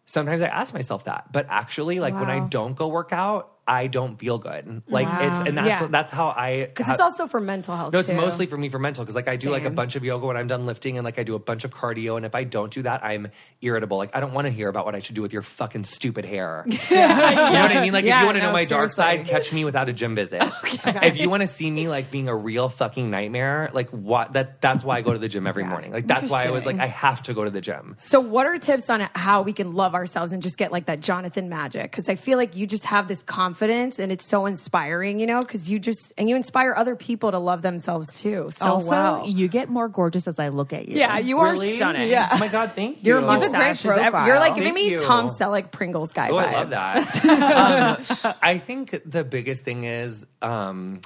[SPEAKER 3] Sometimes I ask myself that, but actually like when I don't go work out, I don't feel good. Like that's how I,
[SPEAKER 4] Because it's also for mental health.
[SPEAKER 3] no, it's
[SPEAKER 4] too.
[SPEAKER 3] mostly for me for mental because like I do like a
[SPEAKER 4] Same.
[SPEAKER 3] bunch of yoga when I'm done lifting and like I do a bunch of cardio and if I don't do that I'm irritable. Like I don't want to hear about what I should do with your fucking stupid hair. You know what I mean? Like if you want to know my dark side, catch me without a gym visit. If you want to see me like being a real fucking nightmare, like what that's why I go to the gym every morning. Like that's why I was like I have to go to the gym.
[SPEAKER 4] So what are tips on how we can love ourselves and just get like that Jonathan magic? Because I feel like you just have this confidence and it's so inspiring, you know, because you inspire other people to love themselves too. So
[SPEAKER 5] Also,
[SPEAKER 4] well.
[SPEAKER 5] you get more gorgeous as I look at you.
[SPEAKER 4] Yeah, you are
[SPEAKER 3] Really?
[SPEAKER 4] stunning.
[SPEAKER 5] Yeah.
[SPEAKER 3] Oh my god, thank you.
[SPEAKER 4] Your mustache is
[SPEAKER 5] profile.
[SPEAKER 4] you're like giving
[SPEAKER 3] Thank
[SPEAKER 4] me
[SPEAKER 3] you.
[SPEAKER 4] Tom Selleck Pringles guy
[SPEAKER 3] Oh,
[SPEAKER 4] vibes.
[SPEAKER 3] I love that. I think the biggest thing is I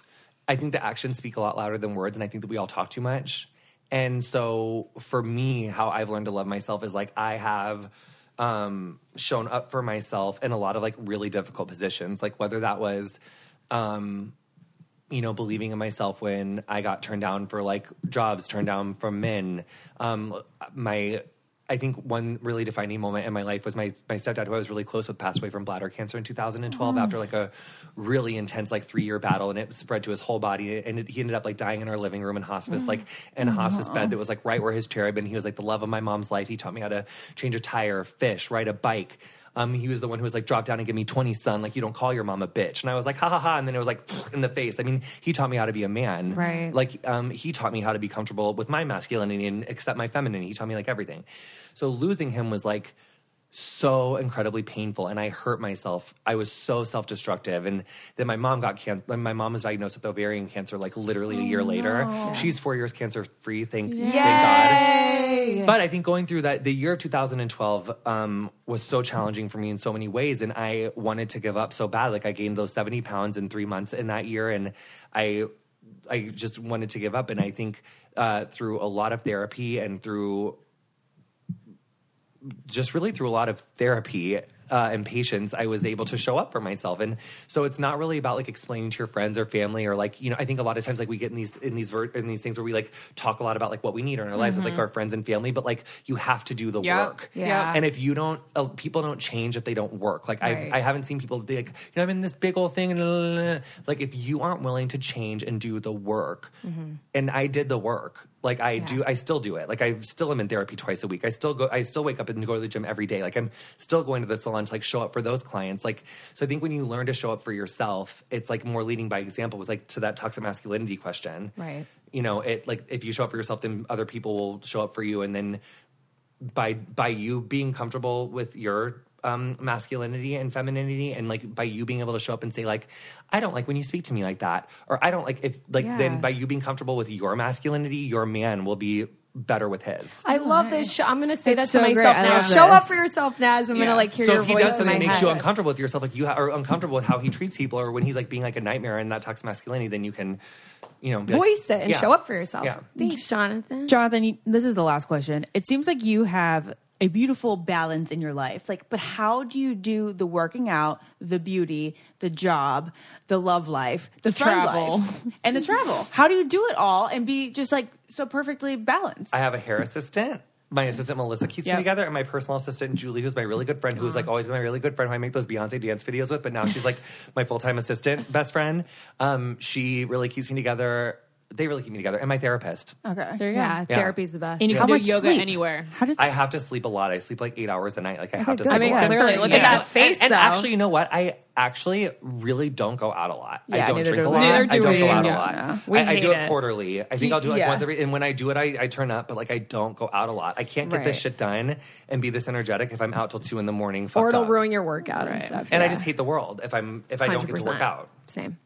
[SPEAKER 3] think the actions speak a lot louder than words, and I think that we all talk too much. And so for me, how I've learned to love myself is like I have shown up for myself in a lot of like really difficult positions, like whether that was believing in myself when I got turned down for like jobs, turned down from men. I think one really defining moment in my life was my stepdad, who I was really close with, passed away from bladder cancer in 2012 after like a really intense like 3-year battle, and it spread to his whole body, and he ended up like dying in our living room in hospice, like in a hospice bed that was like right where his chair had been. He was like the love of my mom's life. He taught me how to change a tire, fish, ride a bike. He was the one who was like, drop down and give me 20, son. Like, you don't call your mom a bitch. And I was like, ha ha ha. And then it was like in the face. I mean, he taught me how to be a man.
[SPEAKER 4] Right.
[SPEAKER 3] Like, he taught me how to be comfortable with my masculinity and accept my femininity. He taught me like everything. So losing him was like so incredibly painful, and I hurt myself. I was so self-destructive, and then my mom got cancer. My mom was diagnosed with ovarian cancer like literally a year later. She's 4 years cancer-free, thank God. But I think going through that, the year of 2012 was so challenging for me in so many ways, and I wanted to give up so bad. Like, I gained those 70 pounds in 3 months in that year, and I just wanted to give up. And I think through a lot of therapy and through a lot of therapy and patience, I was able to show up for myself. And so it's not really about like explaining to your friends or family, or like, you know, I think a lot of times like we get in these things where we like talk a lot about like what we need in our lives with like our friends and family, but like you have to do the work.
[SPEAKER 4] Yeah.
[SPEAKER 3] And if you don't, people don't change if they don't work. Like I haven't seen people be like, you know, I'm in this big old thing, and like if you aren't willing to change and do the work, and I did the work. Like I still do it. Like I still am in therapy twice a week. I still wake up and go to the gym every day. Like I'm still going to the salon to like show up for those clients. Like, so I think when you learn to show up for yourself, it's like more leading by example with like to that toxic masculinity question.
[SPEAKER 2] Right.
[SPEAKER 3] You know, it like if you show up for yourself, then other people will show up for you. And then by you being comfortable with your masculinity and femininity, and like by you being able to show up and say like, I don't like when you speak to me like that, or I don't like if like, then by you being comfortable with your masculinity, your man will be better with his.
[SPEAKER 4] I love this. I'm going to say
[SPEAKER 2] It's
[SPEAKER 4] that to
[SPEAKER 2] so
[SPEAKER 4] myself
[SPEAKER 2] great. I
[SPEAKER 4] now.
[SPEAKER 2] love
[SPEAKER 4] Show
[SPEAKER 2] this.
[SPEAKER 4] up for yourself, Naz. I'm going to like hear
[SPEAKER 3] so
[SPEAKER 4] your
[SPEAKER 3] if he
[SPEAKER 4] voice
[SPEAKER 3] does
[SPEAKER 4] in
[SPEAKER 3] something
[SPEAKER 4] my
[SPEAKER 3] that makes
[SPEAKER 4] head.
[SPEAKER 3] you uncomfortable with yourself, like you are uncomfortable with how he treats people, or when he's like being like a nightmare and that toxic masculinity, then you can, you know, be like,
[SPEAKER 4] Voice it and show up for yourself.
[SPEAKER 3] Yeah.
[SPEAKER 4] Thanks, Jonathan.
[SPEAKER 5] Jonathan, this is the last question. It seems like you have a beautiful balance in your life. Like, but how do you do the working out, the beauty, the job, the love life, the friend
[SPEAKER 1] travel.
[SPEAKER 5] life, and the travel? How do you do it all and be just like so perfectly balanced?
[SPEAKER 3] I have a hair assistant. My assistant Melissa keeps me together, and my personal assistant Julie, who's my really good friend, who's like always been my really good friend, who I make those Beyonce dance videos with. But now she's like my full-time assistant, best friend. She really keeps me together. They really keep me together, and my therapist.
[SPEAKER 2] Okay.
[SPEAKER 1] There you
[SPEAKER 4] Yeah,
[SPEAKER 1] go.
[SPEAKER 4] therapy's the best.
[SPEAKER 1] And you
[SPEAKER 5] How
[SPEAKER 1] can do
[SPEAKER 5] much
[SPEAKER 1] yoga
[SPEAKER 5] sleep?
[SPEAKER 1] anywhere.
[SPEAKER 5] How did
[SPEAKER 3] I have to sleep a lot. I sleep like 8 hours a night. Like I have to
[SPEAKER 2] good.
[SPEAKER 3] sleep
[SPEAKER 4] I mean,
[SPEAKER 3] a lot.
[SPEAKER 4] clearly, look at
[SPEAKER 3] Yeah.
[SPEAKER 4] that face,
[SPEAKER 3] And
[SPEAKER 4] though.
[SPEAKER 3] actually, you know what? I actually really don't go out a lot. I
[SPEAKER 2] Yeah,
[SPEAKER 3] don't
[SPEAKER 2] neither
[SPEAKER 3] drink
[SPEAKER 2] do
[SPEAKER 3] a
[SPEAKER 2] we.
[SPEAKER 3] lot.
[SPEAKER 4] Neither do
[SPEAKER 3] I don't
[SPEAKER 4] we.
[SPEAKER 3] go out
[SPEAKER 4] Yeah.
[SPEAKER 3] a lot.
[SPEAKER 2] Yeah.
[SPEAKER 4] We
[SPEAKER 3] I do
[SPEAKER 4] hate
[SPEAKER 3] it
[SPEAKER 4] it.
[SPEAKER 3] quarterly. I think I'll do it like
[SPEAKER 2] Yeah.
[SPEAKER 3] once every. And when I do it, I turn up. But like I don't go out a lot. I can't get this
[SPEAKER 2] Right.
[SPEAKER 3] shit done and be this energetic if I'm out till 2 a.m.
[SPEAKER 4] Or
[SPEAKER 3] fucked
[SPEAKER 4] it'll
[SPEAKER 3] up.
[SPEAKER 4] ruin your workout and stuff.
[SPEAKER 3] And I
[SPEAKER 4] Yeah.
[SPEAKER 3] just hate the world if I don't get to
[SPEAKER 4] 100%.
[SPEAKER 3] work out.
[SPEAKER 4] Same.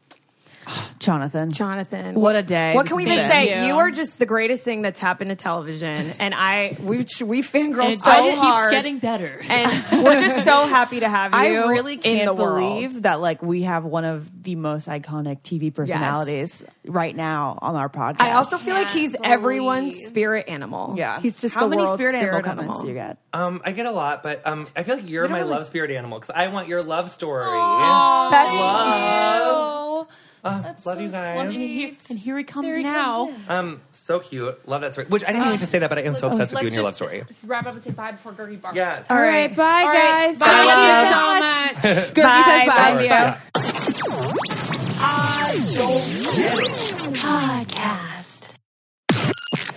[SPEAKER 5] Jonathan?
[SPEAKER 4] Jonathan,
[SPEAKER 5] What a day.
[SPEAKER 4] What can we
[SPEAKER 5] Thank
[SPEAKER 4] even say?
[SPEAKER 1] you.
[SPEAKER 4] You are just the greatest thing that's happened to television, and we fangirl
[SPEAKER 1] And it
[SPEAKER 4] so
[SPEAKER 1] just
[SPEAKER 4] hard.
[SPEAKER 1] keeps getting better.
[SPEAKER 4] and we're just so happy to have you.
[SPEAKER 2] I really
[SPEAKER 4] in
[SPEAKER 2] can't
[SPEAKER 4] the world.
[SPEAKER 2] believe that like we have one of the most iconic TV personalities right now on our podcast.
[SPEAKER 4] I also feel like he's
[SPEAKER 2] Can't
[SPEAKER 4] everyone's
[SPEAKER 2] believe.
[SPEAKER 4] spirit animal.
[SPEAKER 2] Yeah.
[SPEAKER 4] he's just
[SPEAKER 2] how
[SPEAKER 4] the
[SPEAKER 2] many
[SPEAKER 4] world's
[SPEAKER 2] spirit animal
[SPEAKER 4] animal.
[SPEAKER 2] comments do you get?
[SPEAKER 3] I get a lot, but I feel like you're my love spirit animal because I want your love story.
[SPEAKER 4] That's
[SPEAKER 3] Love. Love you guys.
[SPEAKER 1] And here he comes now.
[SPEAKER 3] So cute. Love that story. Which I didn't mean to say that, but I am so obsessed with you and your love story.
[SPEAKER 1] Just wrap up and say bye before Gertie barks.
[SPEAKER 3] Yes.
[SPEAKER 4] All right, bye,
[SPEAKER 1] All right,
[SPEAKER 4] guys.
[SPEAKER 1] bye.
[SPEAKER 4] Bye.
[SPEAKER 1] Thank you so much.
[SPEAKER 4] Bye. Bye.
[SPEAKER 3] Yeah.
[SPEAKER 6] Podcast.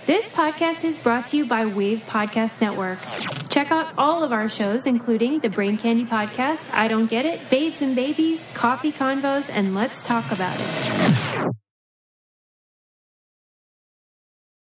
[SPEAKER 6] This podcast is brought to you by Wave Podcast Network. Check out all of our shows, including the Brain Candy Podcast, I Don't Get It, Babes and Babies, Coffee Convos, and Let's Talk About It.